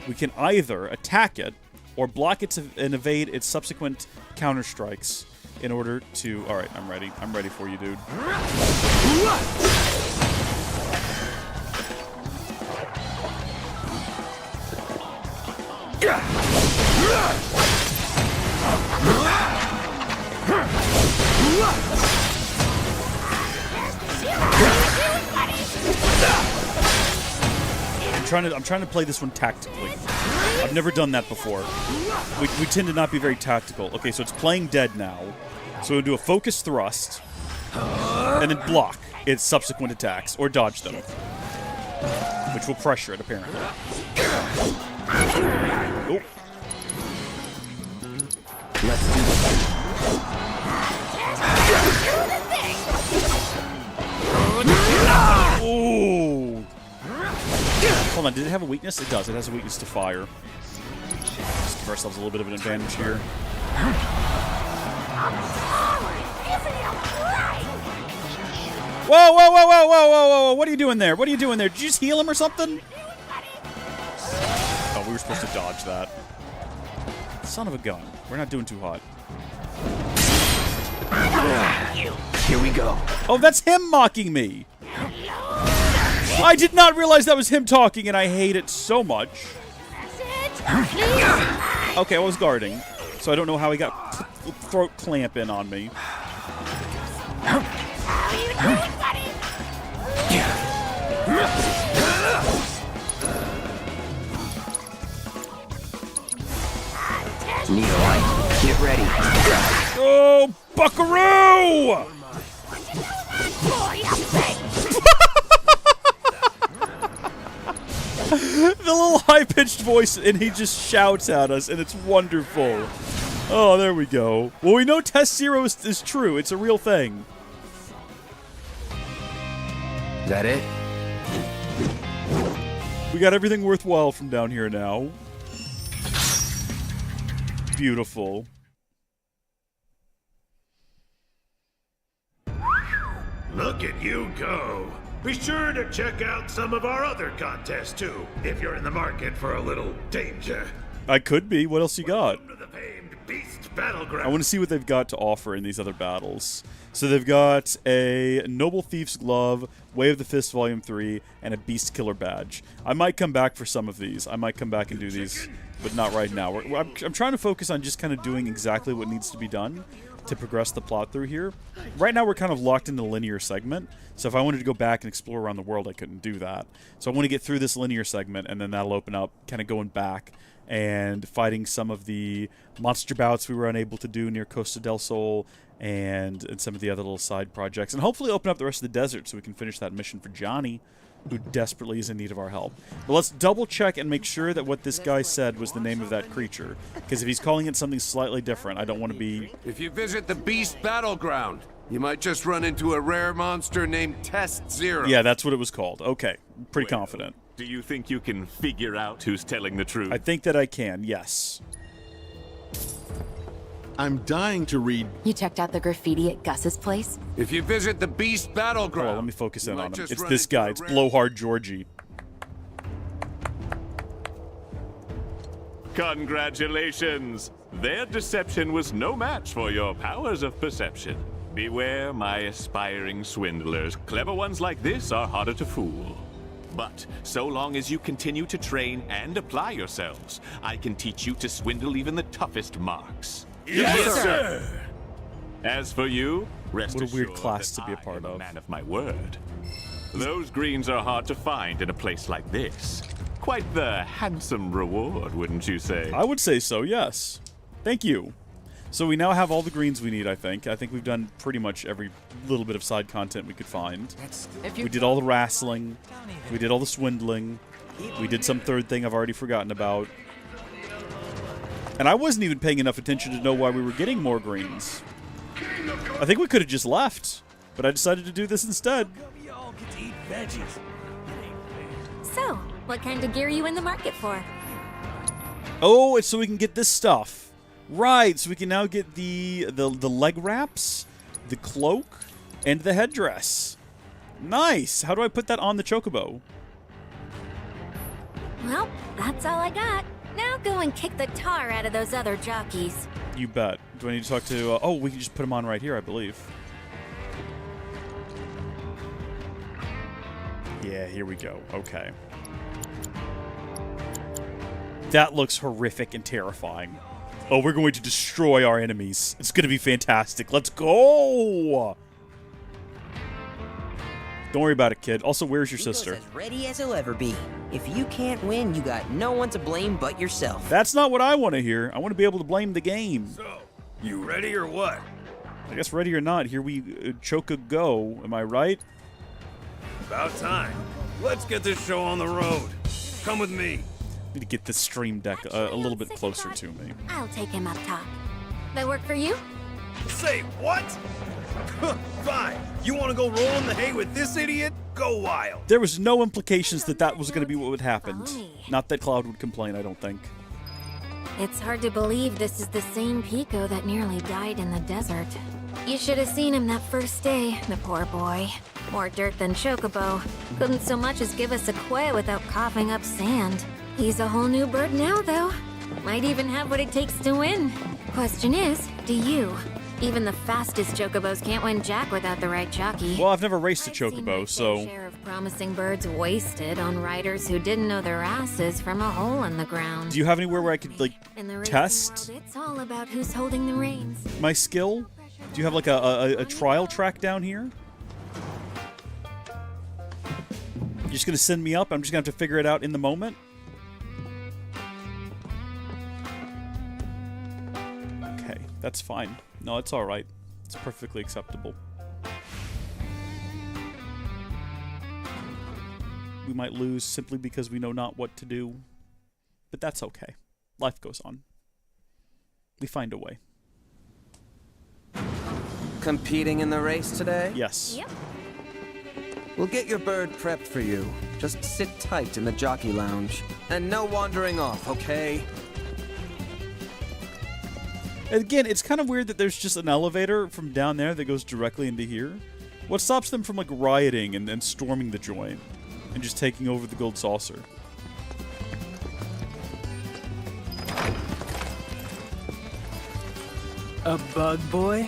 we can either attack it or block it and evade its subsequent counterstrikes in order to... Alright, I'm ready. I'm ready for you, dude. I'm trying to play this one tactically. I've never done that before. We tend to not be very tactical. Okay, so it's playing dead now. So we'll do a focus thrust, and then block its subsequent attacks, or dodge them. Which will pressure it, apparently. Oh. Let's do this. Ooh. Hold on, did it have a weakness? It does. It has a weakness to fire. Let's give ourselves a little bit of an advantage here. Whoa, whoa, whoa, whoa, whoa, whoa, whoa! What are you doing there? What are you doing there? Did you just heal him or something? Oh, we were supposed to dodge that. Son of a gun. We're not doing too hot. Here we go. Oh, that's him mocking me! I did not realize that was him talking, and I hate it so much. Okay, I was guarding, so I don't know how he got throat clamp in on me. Neolite, get ready. Oh, buckaroo! The little high-pitched voice, and he just shouts at us, and it's wonderful. Oh, there we go. Well, we know Test Zero is true. It's a real thing. Is that it? We got everything worthwhile from down here now. Beautiful. Look at you go. Be sure to check out some of our other contests, too, if you're in the market for a little danger. I could be. What else you got? Welcome to the famed Beast Battleground. I want to see what they've got to offer in these other battles. So they've got a Noble Thief's Glove, Way of the Fist Volume 3, and a Beast Killer Badge. I might come back for some of these. I might come back and do these, but not right now. I'm trying to focus on just kind of doing exactly what needs to be done to progress the plot through here. Right now we're kind of locked into the linear segment, so if I wanted to go back and explore around the world, I couldn't do that. So I want to get through this linear segment, and then that'll open up kind of going back and fighting some of the monster bouts we were unable to do near Costa del Sol and some of the other little side projects, and hopefully open up the rest of the desert so we can finish that mission for Johnny, who desperately is in need of our help. But let's double check and make sure that what this guy said was the name of that creature, because if he's calling it something slightly different, I don't want to be... If you visit the Beast Battleground, you might just run into a rare monster named Test Zero. Yeah, that's what it was called. Okay, pretty confident. Do you think you can figure out who's telling the truth? I think that I can, yes. I'm dying to read. You checked out the graffiti at Gus's place? If you visit the Beast Battleground... Oh, let me focus in on him. It's this guy. It's Blowhard Georgie. Congratulations! Their deception was no match for your powers of perception. Beware my aspiring swindlers. Clever ones like this are harder to fool. But so long as you continue to train and apply yourselves, I can teach you to swindle even the toughest marks. Yes, sir! As for you, rest What a weird assured class that to be a I part am of. a man of my word. Those greens are hard to find in a place like this. Quite the handsome reward, wouldn't you say? I would say so, yes. Thank you. So we now have all the greens we need, I think. I think we've done pretty much every little bit of side content we could find. We did all the wrestling. We did all the swindling. We did some third thing I've already forgotten about. And I wasn't even paying enough attention to know why we were getting more greens. I think we could have just left, but I decided to do this instead. So, what kind of gear are you in the market for? Oh, it's so we can get this stuff. Right, so we can now get the leg wraps, the cloak, and the headdress. Nice! How do I put that on the chocobo? Well, that's all I got. Now go and kick the tar out of those other jockeys. You bet. Do I need to talk to... oh, we can just put him on right here, I believe. Yeah, here we go. Okay. That looks horrific and terrifying. Oh, we're going to destroy our enemies. It's going to be fantastic. Let's go! Don't worry about it, kid. Also, where's your sister? As ready as he'll ever be. If you can't win, you got no one to blame but yourself. That's not what I want to hear. I want to be able to blame the game. So, you ready or what? I guess ready or not, here we choke a go. Am I right? About time. Let's get this show on the road. Come with me. Need to get this stream deck a little bit closer to me. I'll take him up top. That work for you? Say what? Fine. You want to go roll in the hay with this idiot? Go wild. There was no implications that that was going to be what would happen. Not that Cloud would complain, I don't think. It's hard to believe this is the same Pico that nearly died in the desert. You should have seen him that first day, the poor boy. More dirt than Chocobo. Couldn't so much as give us a quay without coughing up sand. He's a whole new bird now, though. Might even have what it takes to win. Question is, do you? Even the fastest chocobos can't win jack without the right jockey. Well, I've never raced a chocobo, so... Share of promising birds wasted on riders who didn't know their asses from a hole in the ground. Do you have anywhere where I could, like, In the racing test world, it's all about who's holding the reins. my skill? Do you have, like, a trial track down here? You're just going to send me up? I'm just going to have to figure it out in the moment? Okay, that's fine. No, it's alright. It's perfectly acceptable. We might lose simply because we know not what to do. But that's okay. Life goes on. We find a way. Competing in the race today? Yes. Yep. We'll get your bird prepped for you. Just sit tight in the jockey lounge. And no wandering off, okay? Again, it's kind of weird that there's just an elevator from down there that goes directly into here. What stops them from, like, rioting and storming the joint and just taking over the gold saucer? A bug boy?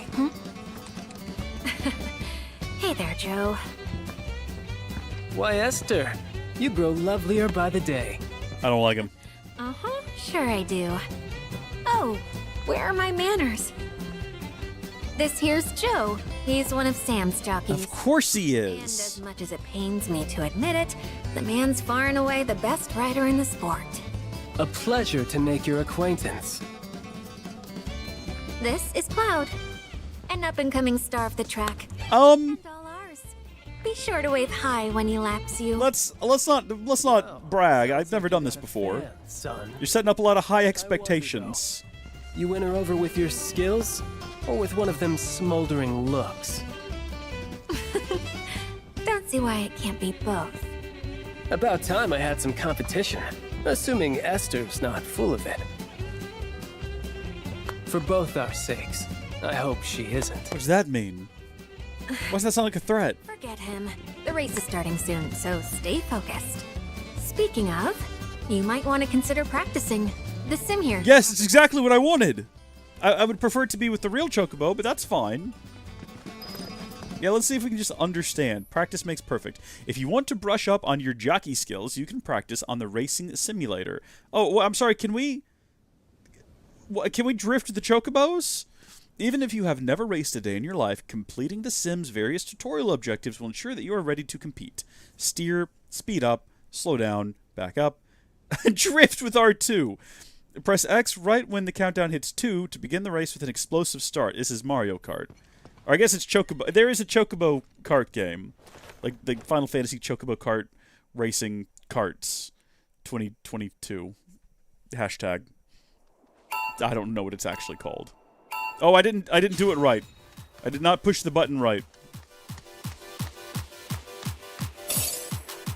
Hey there, Joe. Why, Esther, you grow lovelier by the day. I don't like him. Uh-huh, sure I do. Oh, where are my manners? This here's Joe. He's one of Sam's jockeys. Of course he And is. as much as it pains me to admit it, the man's far and away the best rider in the sport. A pleasure to make your acquaintance. This is Cloud, an up-and-coming star of the track. Be sure to wave hi when he laps you. Let's not brag. I've never done this before. Son. You're setting up a lot of high expectations. You win her over with your skills, or with one of them smoldering looks? Don't see why it can't be both. About time I had some competition, assuming Esther's not full of it. For both our sakes, I hope she isn't. What does that mean? Why does that sound like a threat? Forget him. The race is starting soon, so stay focused. Speaking of, you might want to consider practicing. The sim here. Yes, it's exactly what I wanted. I would prefer it to be with the real Chocobo, but that's fine. Yeah, let's see if we can just understand. Practice makes perfect. If you want to brush up on your jockey skills, you can practice on the racing simulator. Oh, well, I'm sorry, can we drift the Chocobos? Even if you have never raced a day in your life, completing the sim's various tutorial objectives will ensure that you are ready to compete. Steer, speed up, slow down, back up, drift with R2. Press X right when the countdown hits 2 to begin the race with an explosive start. This is Mario Kart. Or I guess it's Chocobo. There is a Chocobo kart game. Like the Final Fantasy Chocobo Kart Racing Karts 2022. Hashtag. I don't know what it's actually called. Oh, I didn't do it right. I did not push the button right.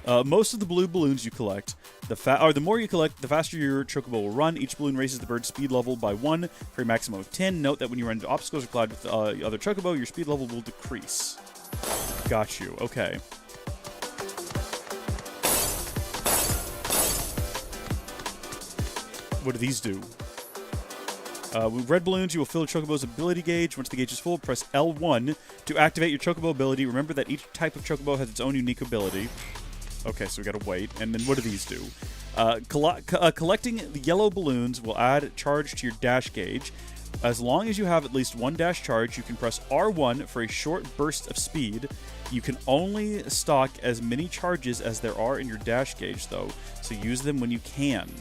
Most of the blue balloons you collect, the more you collect, the faster your Chocobo will run. Each balloon raises the bird's speed level by 1 for a maximum of 10. Note that when you run into obstacles or collide with the other Chocobo, your speed level will decrease. Got you. Okay. What do these do? With red balloons, you will fill a Chocobo's ability gauge. Once the gauge is full, press L1 to activate your Chocobo ability. Remember that each type of Chocobo has its own unique ability. Okay, so we gotta wait. And then what do these do? Collecting the yellow balloons will add charge to your dash gauge. As long as you have at least one dash charge, you can press R1 for a short burst of speed. You can only stock as many charges as there are in your dash gauge, though, so use them when you can.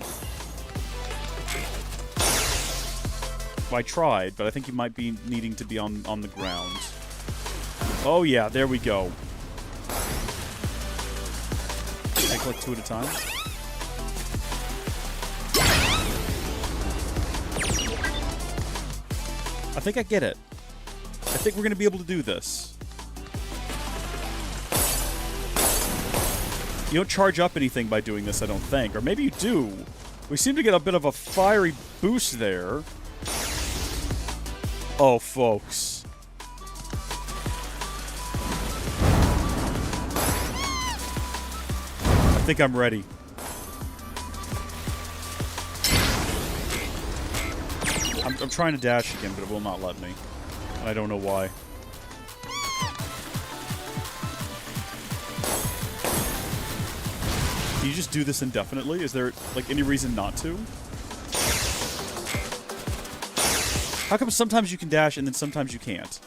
Well, I tried, but I think you might be needing to be on the ground. Oh yeah, there we go. Take like 2 at a time. I think I get it. I think we're going to be able to do this. You don't charge up anything by doing this, I don't think. Or maybe you do. We seem to get a bit of a fiery boost there. Oh, folks. I think I'm ready. I'm trying to dash again, but it will not let me. I don't know why. Can you just do this indefinitely? Is there, like, any reason not to? How come sometimes you can dash and then sometimes you can't?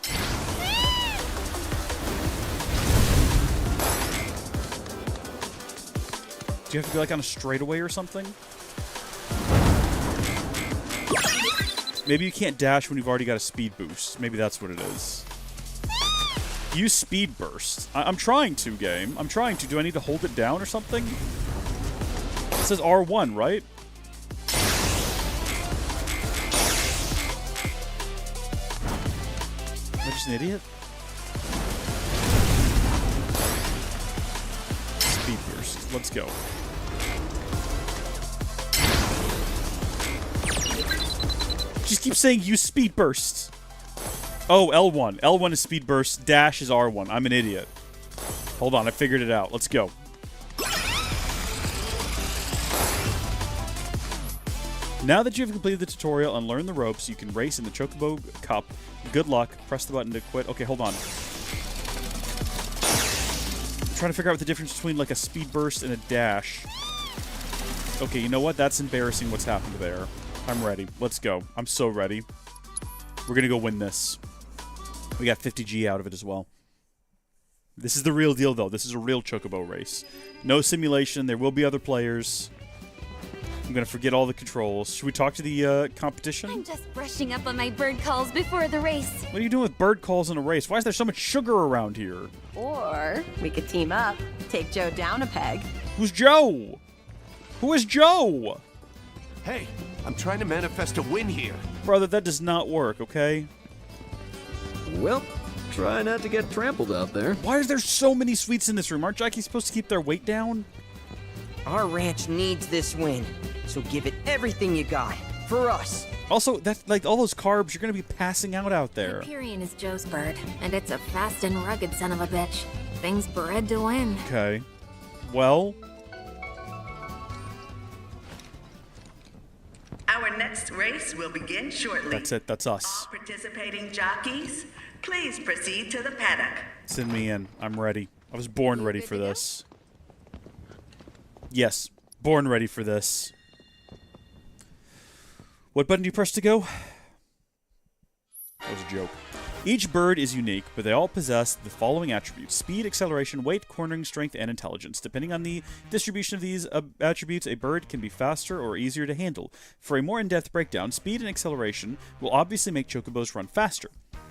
Do you have to be, like, on a straightaway or something? Maybe you can't dash when you've already got a speed boost. Maybe that's what it is. Use speed burst. I'm trying to, game. I'm trying to. Do I need to hold it down or something? It says R1, right? Am I just an idiot? Speed burst. Let's go. Just keep saying use speed burst. Oh, L1. L1 is speed burst. Dash is R1. I'm an idiot. Hold on, I figured it out. Let's go. Now that you've completed the tutorial and learned the ropes, you can race in the Chocobo Cup. Good luck. Press the button to quit. Okay, hold on. I'm trying to figure out what the difference between like a speed burst and a dash. Okay, you know what? That's embarrassing what's happened there. I'm ready. Let's go. I'm so ready. We're going to go win this. We got 50G out of it as well. This is the real deal, though. This is a real Chocobo race. No simulation. There will be other players. I'm going to forget all the controls. Should we talk to the competition? I'm just brushing up on my bird calls before the race. What are you doing with bird calls in a race? Why is there so much sugar around here? Or we could team up, take Joe down a peg. Who's Joe? Who is Joe? Hey, I'm trying to manifest a win here. Brother, that does not work, okay? Well, try not to get trampled out there. Why is there so many sweets in this room? Aren't jockeys supposed to keep their weight down? Our ranch needs this win, so give it everything you got. For us. Also, that's like all those carbs you're going to be passing out there. Hyperion is Joe's bird, and it's a fast and rugged son of a bitch. Thing's bred to win. Okay. Well... Our next race will begin shortly. That's it. That's us. All participating jockeys, please proceed to the paddock. Send me in. I'm ready. I was born ready for this. Yes. Born ready for this. What button do you press to go? That was a joke. Each bird is unique, but they all possess the following attributes: speed, acceleration, weight, cornering, strength, and intelligence. Depending on the distribution of these attributes, a bird can be faster or easier to handle. For a more in-depth breakdown, speed and acceleration will obviously make chocobos run faster.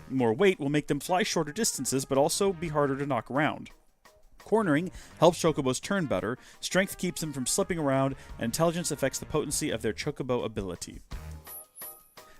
More weight will make them fly shorter distances, but also be harder to knock around. Cornering helps chocobos turn better, strength keeps them from slipping around, and intelligence affects the potency of their chocobo ability.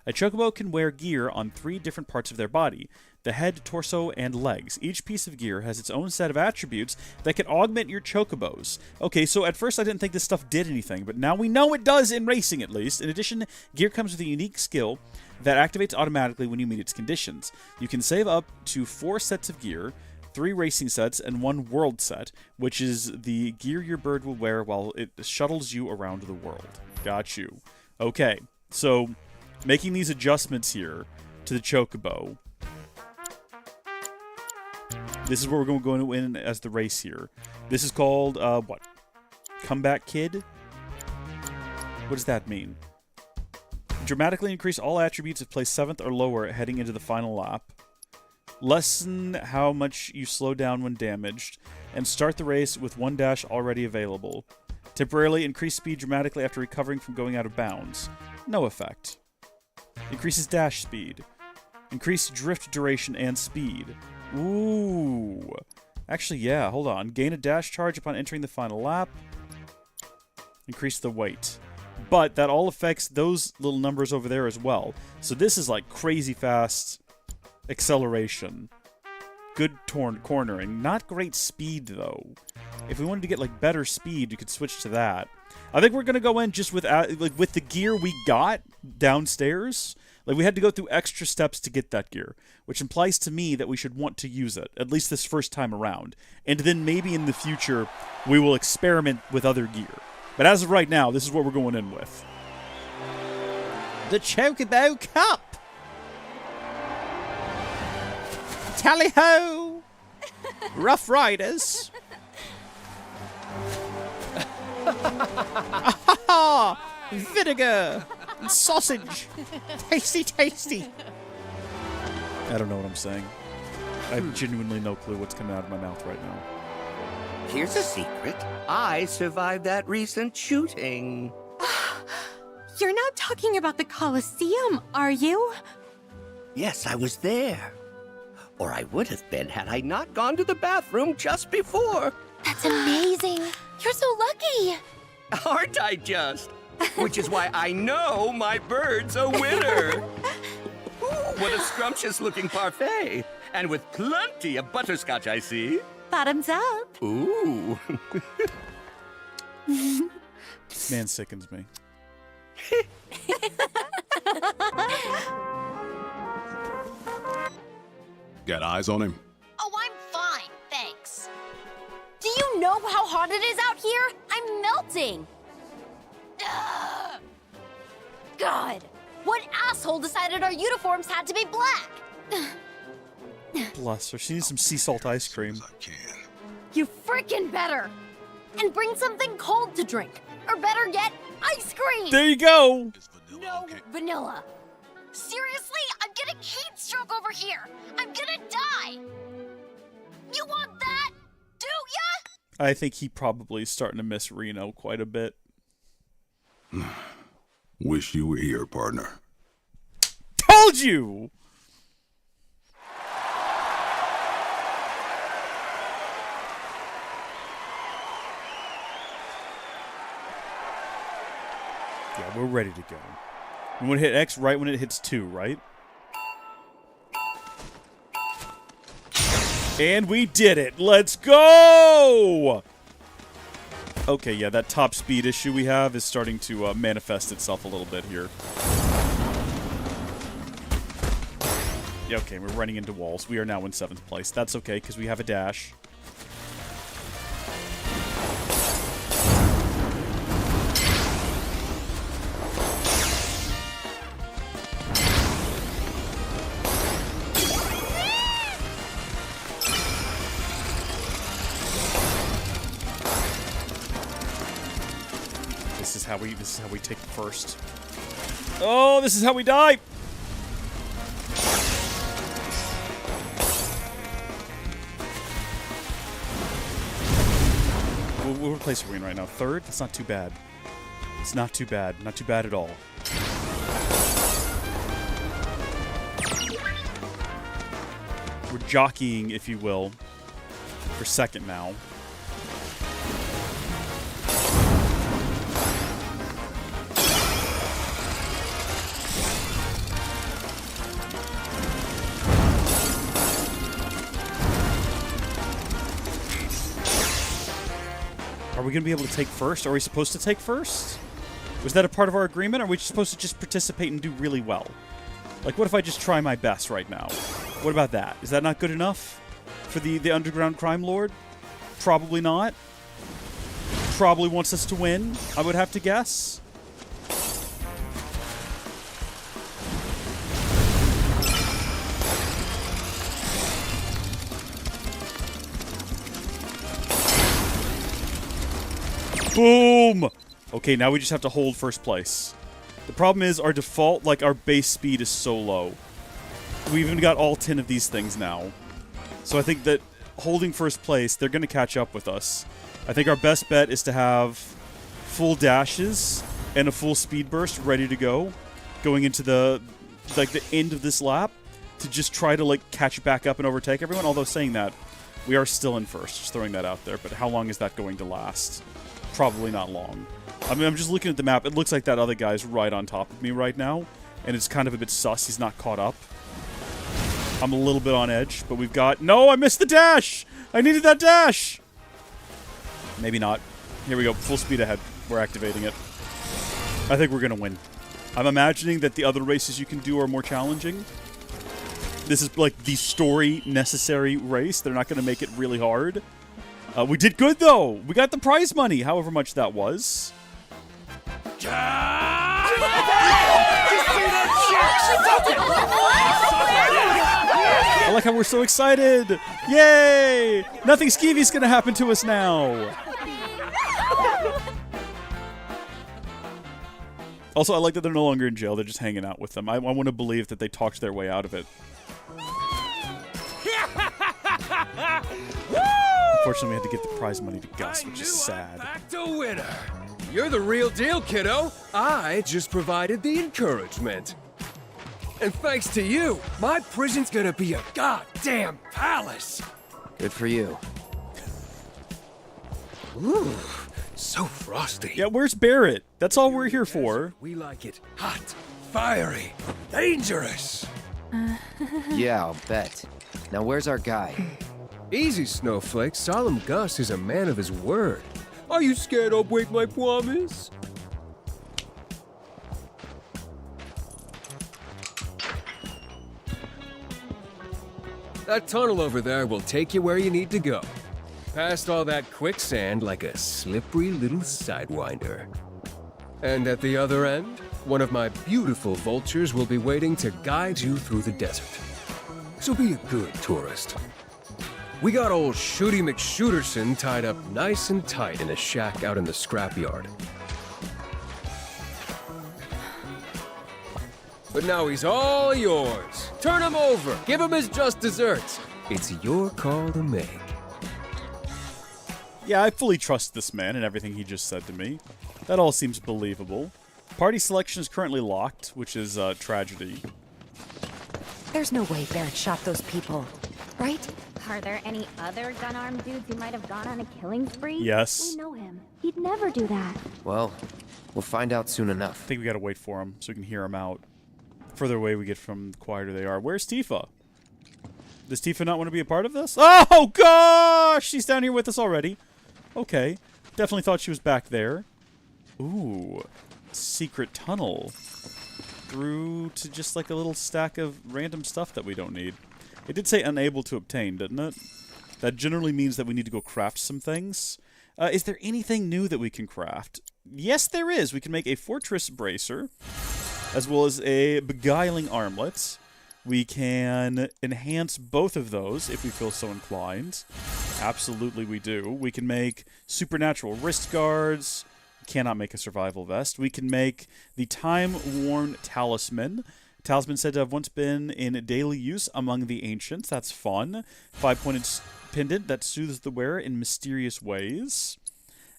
A chocobo can wear gear on 3 different parts of their body: the head, torso, and legs. Each piece of gear has its own set of attributes that can augment your chocobos. Okay, so at first I didn't think this stuff did anything, but now we know it does in racing at least. In addition, gear comes with a unique skill that activates automatically when you meet its conditions. You can save up to 4 sets of gear, 3 racing sets, and 1 world set, which is the gear your bird will wear while it shuttles you around the world. Got you. Okay, so making these adjustments here to the chocobo. This is where we're going to go in as the race here. This is called, what? Comeback Kid? What does that mean? Dramatically increase all attributes if placed 7th or lower heading into the final lap. Lessen how much you slow down when damaged, and start the race with 1 dash already available. Temporarily increase speed dramatically after recovering from going out of bounds. No effect. Increases dash speed. Increase drift duration and speed. Ooh. Actually, yeah, hold on. Gain a dash charge upon entering the final lap. Increase the weight. But that all affects those little numbers over there as well. So this is like crazy fast acceleration. Good cornering. Not great speed, though. If we wanted to get like better speed, you could switch to that. I think we're gonna go in just with the gear we got downstairs. Like, we had to go through extra steps to get that gear, which implies to me that we should want to use it, at least this first time around. And then maybe in the future, we will experiment with other gear. But as of right now, this is what we're going in with. The Chocobo Cup! Tally-ho! Rough Riders! Vinegar! And sausage! Tasty, tasty! I don't know what I'm saying. I have genuinely no clue what's coming out of my mouth right now. Here's a secret. I survived that recent shooting. You're not talking about the Colosseum, are you? Yes, I was there. Or I would have been had I not gone to the bathroom just before. That's amazing. You're so lucky. Aren't I just? Which is why I know my bird's a winner. Ooh, what a scrumptious-looking parfait. And with plenty of butterscotch, I see. Bottoms up. Ooh. This man sickens me. Got eyes on him? Oh, I'm fine, thanks. Do you know how hot it is out here? I'm melting. Ugh. God, what asshole decided our uniforms had to be black? Bless her. She needs some sea salt ice cream. You freaking better. And bring something cold to drink. Or better yet, ice cream. There you go. No vanilla. Seriously, I'm getting heat stroke over here. I'm gonna die. You want that? Do ya? I think he probably is starting to miss Reno quite a bit. Wish you were here, partner. Told you! Yeah, we're ready to go. I'm gonna hit X right when it hits 2, right? And we did it! Let's go! Okay, yeah, that top speed issue we have is starting to manifest itself a little bit here. Yeah, okay, we're running into walls. We are now in 7th place. That's okay, because we have a dash. This is how we take the first. Oh, this is how we die! What place are we in right now? 3rd? That's not too bad. It's not too bad. Not too bad at all. We're jockeying, if you will, for 2nd now. Are we going to be able to take first? Are we supposed to take first? Was that a part of our agreement? Or are we supposed to just participate and do really well? Like, what if I just try my best right now? What about that? Is that not good enough for the underground crime lord? Probably not. Probably wants us to win, I would have to guess. Boom! Okay, now we just have to hold 1st place. The problem is our default, like our base speed is so low. We've even got all 10 of these things now. So I think that holding 1st place, they're going to catch up with us. I think our best bet is to have full dashes and a full speed burst ready to go, going into the end of this lap to just try to like catch back up and overtake everyone. Although saying that, we are still in 1st, just throwing that out there. But how long is that going to last? Probably not long. I mean, I'm just looking at the map. It looks like that other guy's right on top of me right now, and it's kind of a bit sus. He's not caught up. I'm a little bit on edge, but we've got... No, I missed the dash! I needed that dash! Maybe not. Here we go. Full speed ahead. We're activating it. I think we're going to win. I'm imagining that the other races you can do are more challenging. This is like the story necessary race. They're not going to make it really hard. We did good, though. We got the prize money, however much that was. I like how we're so excited. Yay! Nothing skeevy's going to happen to us now. Also, I like that they're no longer in jail. They're just hanging out with them. I want to believe that they talked their way out of it. Unfortunately, we had to give the prize money to Gus, which is sad. Back to winner. You're the real deal, kiddo. I just provided the encouragement. And thanks to you, my prison's gonna be a goddamn palace. Good for you. Ooh, so frosty. Yeah, where's Barrett? That's all we're here for. We like it hot, fiery, dangerous. Yeah, I'll bet. Now where's our guy? Easy, Snowflake. Solemn Gus is a man of his word. Are you scared I'll break my promise? That tunnel over there will take you where you need to go. Past all that quicksand like a slippery little sidewinder. And at the other end, one of my beautiful vultures will be waiting to guide you through the desert. So be a good tourist. We got old Shooty McShooterson tied up nice and tight in a shack out in the scrapyard. But now he's all yours. Turn him over. Give him his just desserts. It's your call to make. Yeah, I fully trust this man and everything he just said to me. That all seems believable. Party selection is currently locked, which is a tragedy. There's no way Barrett shot those people, right? Are there any other gun-armed dudes who might have gone on a killing spree? Yes. We know him. He'd never do that. Well, we'll find out soon enough. I think we gotta wait for him so we can hear him out. The further away we get from, the quieter they are. Where's Tifa? Does Tifa not want to be a part of this? Oh, gosh! She's down here with us already. Okay. Definitely thought she was back there. Ooh. Secret tunnel. Through to just like a little stack of random stuff that we don't need. It did say unable to obtain, didn't it? That generally means that we need to go craft some things. Is there anything new that we can craft? Yes, there is. We can make a fortress bracer, as well as a beguiling armlet. We can enhance both of those if we feel so inclined. Absolutely we do. We can make supernatural wrist guards. Cannot make a survival vest. We can make the time-worn talisman. Talisman said to have once been in daily use among the ancients. That's fun. 5-pointed pendant that soothes the wearer in mysterious ways.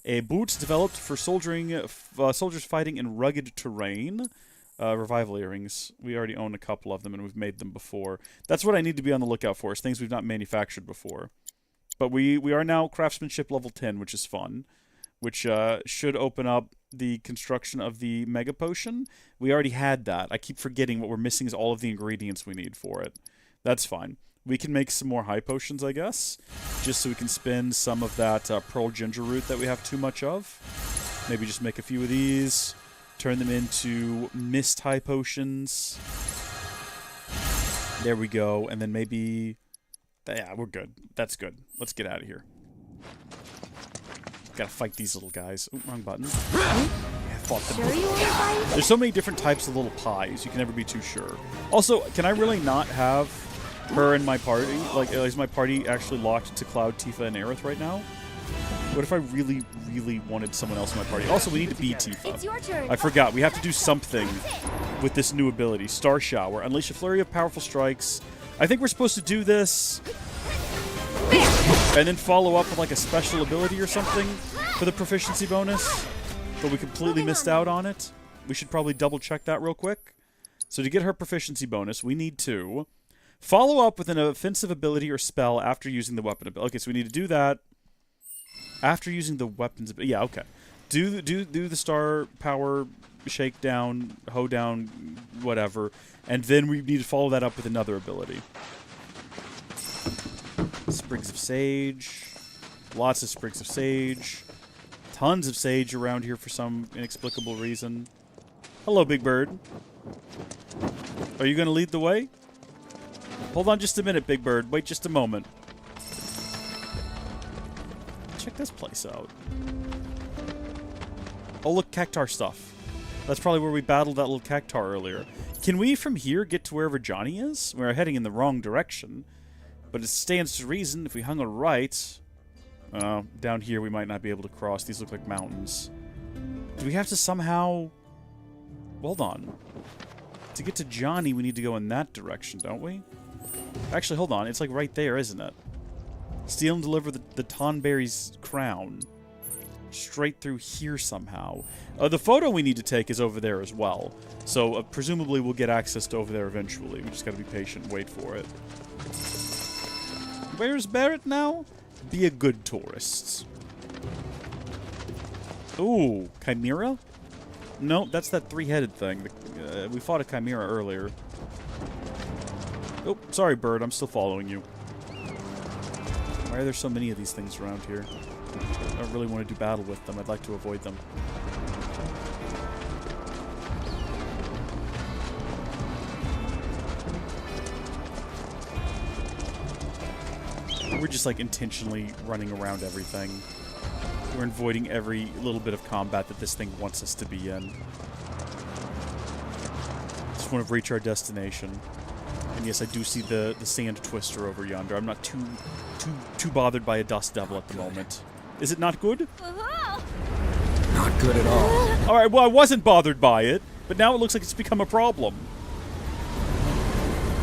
A boot developed for soldiers fighting in rugged terrain. Revival earrings. We already own a couple of them, and we've made them before. That's what I need to be on the lookout for, is things we've not manufactured before. But we are now craftsmanship level 10, which is fun. Which should open up the construction of the Mega Potion. We already had that. I keep forgetting what we're missing is all of the ingredients we need for it. That's fine. We can make some more high potions, I guess, just so we can spin some of that Pearl Ginger root that we have too much of. Maybe just make a few of these, turn them into mist high potions. There we go. And then maybe... Yeah, we're good. That's good. Let's get out of here. Gotta fight these little guys. Ooh, wrong button. Yeah, fought them. Sure you want to fight? There's so many different types of little pies. You can never be too sure. Also, can I really not have her in my party? Like, is my party actually locked to Cloud, Tifa, and Aerith right now? What if I really, really wanted someone else in my party? Also, we need to beat Tifa. It's your turn. I forgot. We have to do something with this new ability. Star Shower. Unleash a flurry of powerful strikes. I think we're supposed to do this... and then follow up with like a special ability or something for the proficiency bonus, but we completely missed out on it. We should probably double check that real quick. So to get her proficiency bonus, we need to follow up with an offensive ability or spell after using the weapon ability. Okay, so we need to do that after using the weapons ability. Yeah, okay. Do the star power shakedown, hoedown, whatever, and then we need to follow that up with another ability. Sprigs of sage. Lots of sprigs of sage. Tons of sage around here for some inexplicable reason. Hello, Big Bird. Are you going to lead the way? Hold on just a minute, Big Bird. Wait just a moment. Check this place out. Oh, look, Cactar stuff. That's probably where we battled that little Cactar earlier. Can we, from here, get to wherever Johnny is? We're heading in the wrong direction. But it stands to reason, if we hung a right... down here we might not be able to cross. These look like mountains. Do we have to somehow... Hold on. To get to Johnny, we need to go in that direction, don't we? Actually, hold on. It's like right there, isn't it? Steal and deliver the Tonberry's crown. Straight through here somehow. The photo we need to take is over there as well. So, presumably we'll get access to over there eventually. We just gotta be patient and wait for it. Where's Barrett now? Be a good tourist. Ooh, Chimera? No, that's that three-headed thing. We fought a Chimera earlier. Oh, sorry, bird. I'm still following you. Why are there so many of these things around here? I don't really want to do battle with them. I'd like to avoid them. We're just like intentionally running around everything. We're avoiding every little bit of combat that this thing wants us to be in. Just want to reach our destination. And yes, I do see the sand twister over yonder. I'm not too bothered by a dust devil at the moment. Is it not good? Not good at all. Alright, well, I wasn't bothered by it, but now it looks like it's become a problem.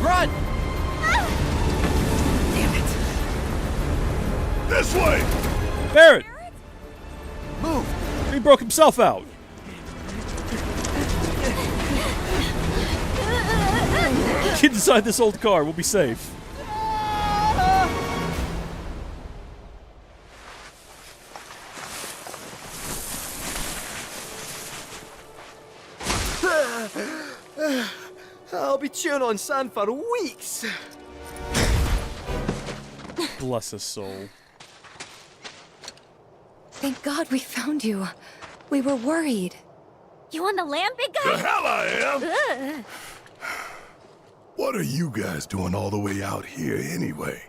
Run! This way! Barret! Move! He broke himself out. Get inside this old car. We'll be safe. I'll be chewing on sand for weeks. Bless his soul. Thank God we found you. We were worried. You on the land, big guy? The hell I am! Ugh. What are you guys doing all the way out here anyway?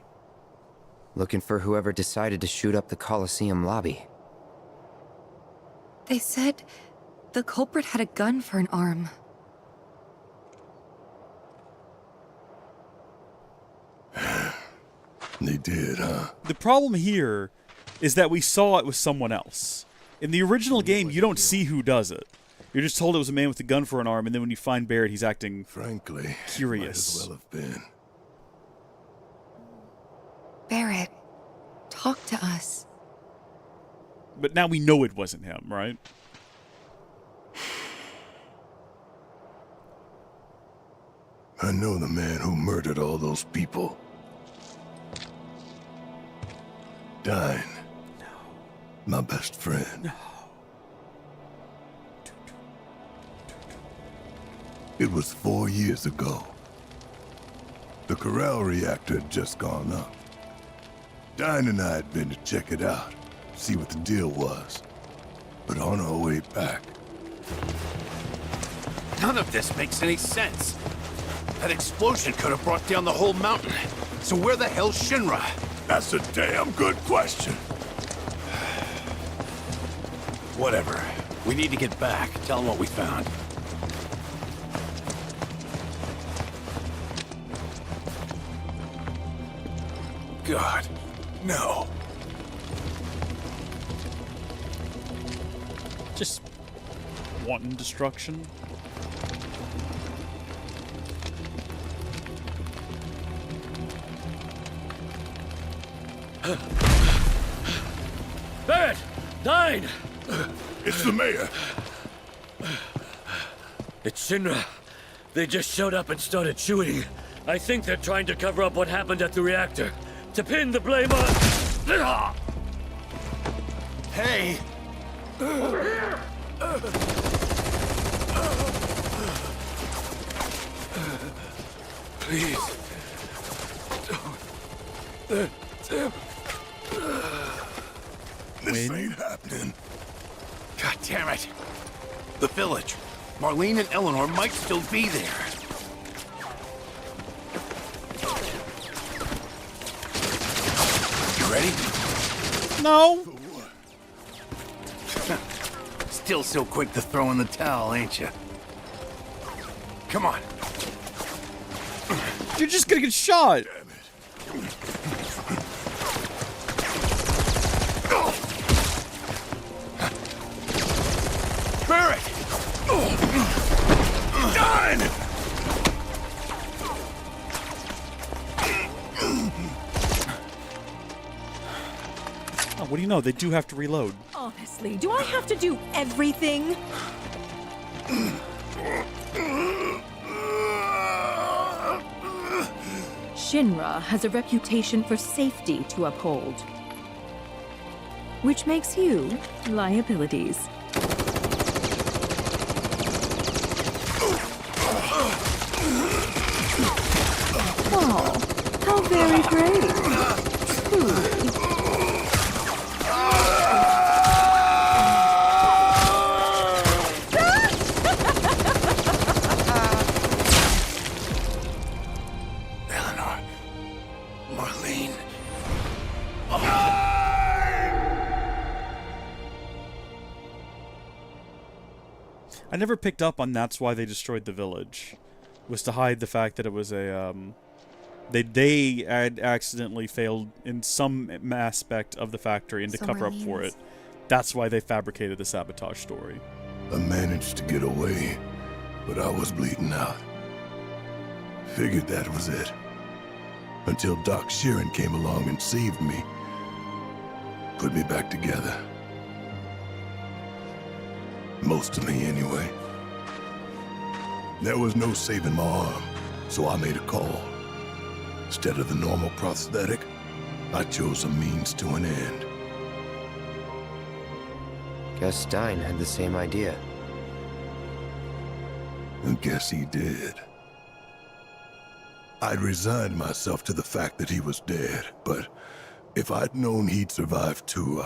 Looking for whoever decided to shoot up the Coliseum lobby. They said the culprit had a gun for an arm. They did, huh? The problem here is that we saw it with someone else. In the original game, you don't see who does it. You're just told it was a man with a gun for an arm, and then when you find Barret, he's acting frankly curious. Might as well have been. Barret, talk to us. But now we know it wasn't him, right? I know the man who murdered all those people. Dine. No. My best friend. No. It was 4 years ago. The Corral reactor had just gone up. Dine and I had been to check it out, see what the deal was. But on our way back... None of this makes any sense. That explosion could have brought down the whole mountain. So where the hell's Shinra? That's a damn good question. Whatever. We need to get back. Tell them what we found. God, no. Just wanton destruction. Barret! Dine! It's the mayor. It's Shinra. They just showed up and started shooting. I think they're trying to cover up what happened at the reactor. To pin the blame on... Hey! Over here! Please. Don't. This ain't happening. God damn it. The village. Marlene and Eleanor might still be there. You ready? No. Still so quick to throw in the towel, ain't you? Come on. You're just gonna get shot. Barret! Done! Oh, what do you know? They do have to reload. Honestly, do I have to do everything? Shinra has a reputation for safety to uphold, which makes you liabilities. Oh, how very brave. Truly. Eleanor. Marlene. I never picked up on that's why they destroyed the village. It was to hide the fact that it was a, they had accidentally failed in some aspect of the factory, and to cover up for it, that's why they fabricated the sabotage story. I managed to get away, but I was bleeding out. Figured that was it. Until Doc Sheeran came along and saved me. Put me back together. Most of me, anyway. There was no saving my arm, so I made a call. Instead of the normal prosthetic, I chose a means to an end. Guess Stein had the same idea. I guess he did. I'd resigned myself to the fact that he was dead, but if I'd known he'd survived too,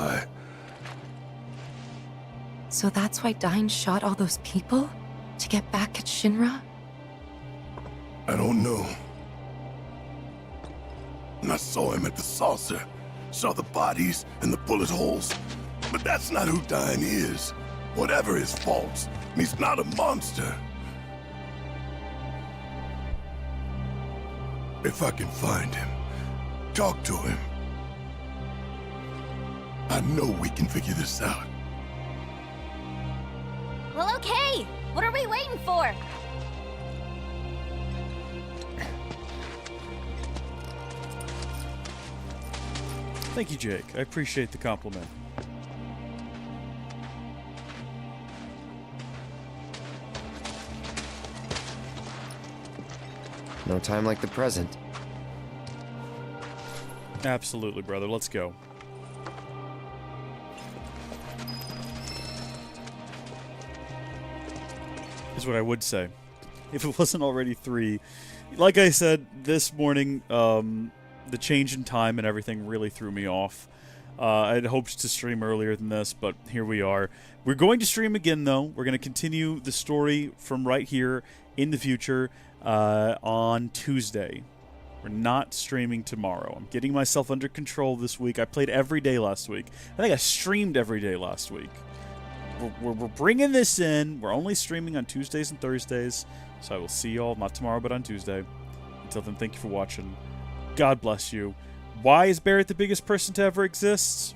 So that's why Dine shot all those people? To get back at Shinra? I don't know. And I saw him at the saucer. Saw the bodies and the bullet holes. But that's not who Dine is. Whatever his faults, he's not a monster. If I can find him, talk to him, I know we can figure this out. Well, okay. What are we waiting for? Thank you, Jake. I appreciate the compliment. No time like the present. Absolutely, brother. Let's go. Is what I would say. If it wasn't already 3. Like I said, this morning, the change in time and everything really threw me off. I had hoped to stream earlier than this, but here we are. We're going to stream again, though. We're going to continue the story from right here in the future on Tuesday. We're not streaming tomorrow. I'm getting myself under control this week. I played every day last week. I think I streamed every day last week. We're bringing this in. We're only streaming on Tuesdays and Thursdays. So I will see you all, not tomorrow, but on Tuesday. Until then, thank you for watching. God bless you. Why is Barrett the biggest person to ever exist?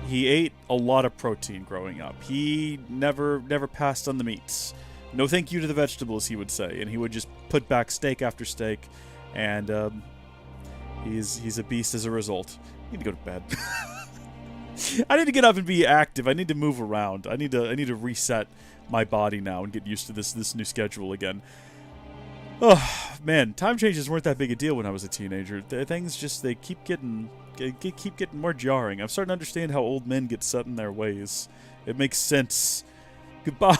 He ate a lot of protein growing up. He never passed on the meats. No thank you to the vegetables, he would say. And he would just put back steak after steak. And he's a beast as a result. I need to go to bed. I need to get up and be active. I need to move around. I need to reset my body now and get used to this new schedule again. Oh man, time changes weren't that big a deal when I was a teenager. Things just they keep getting more jarring. I'm starting to understand how old men get set in their ways. It makes sense. Goodbye.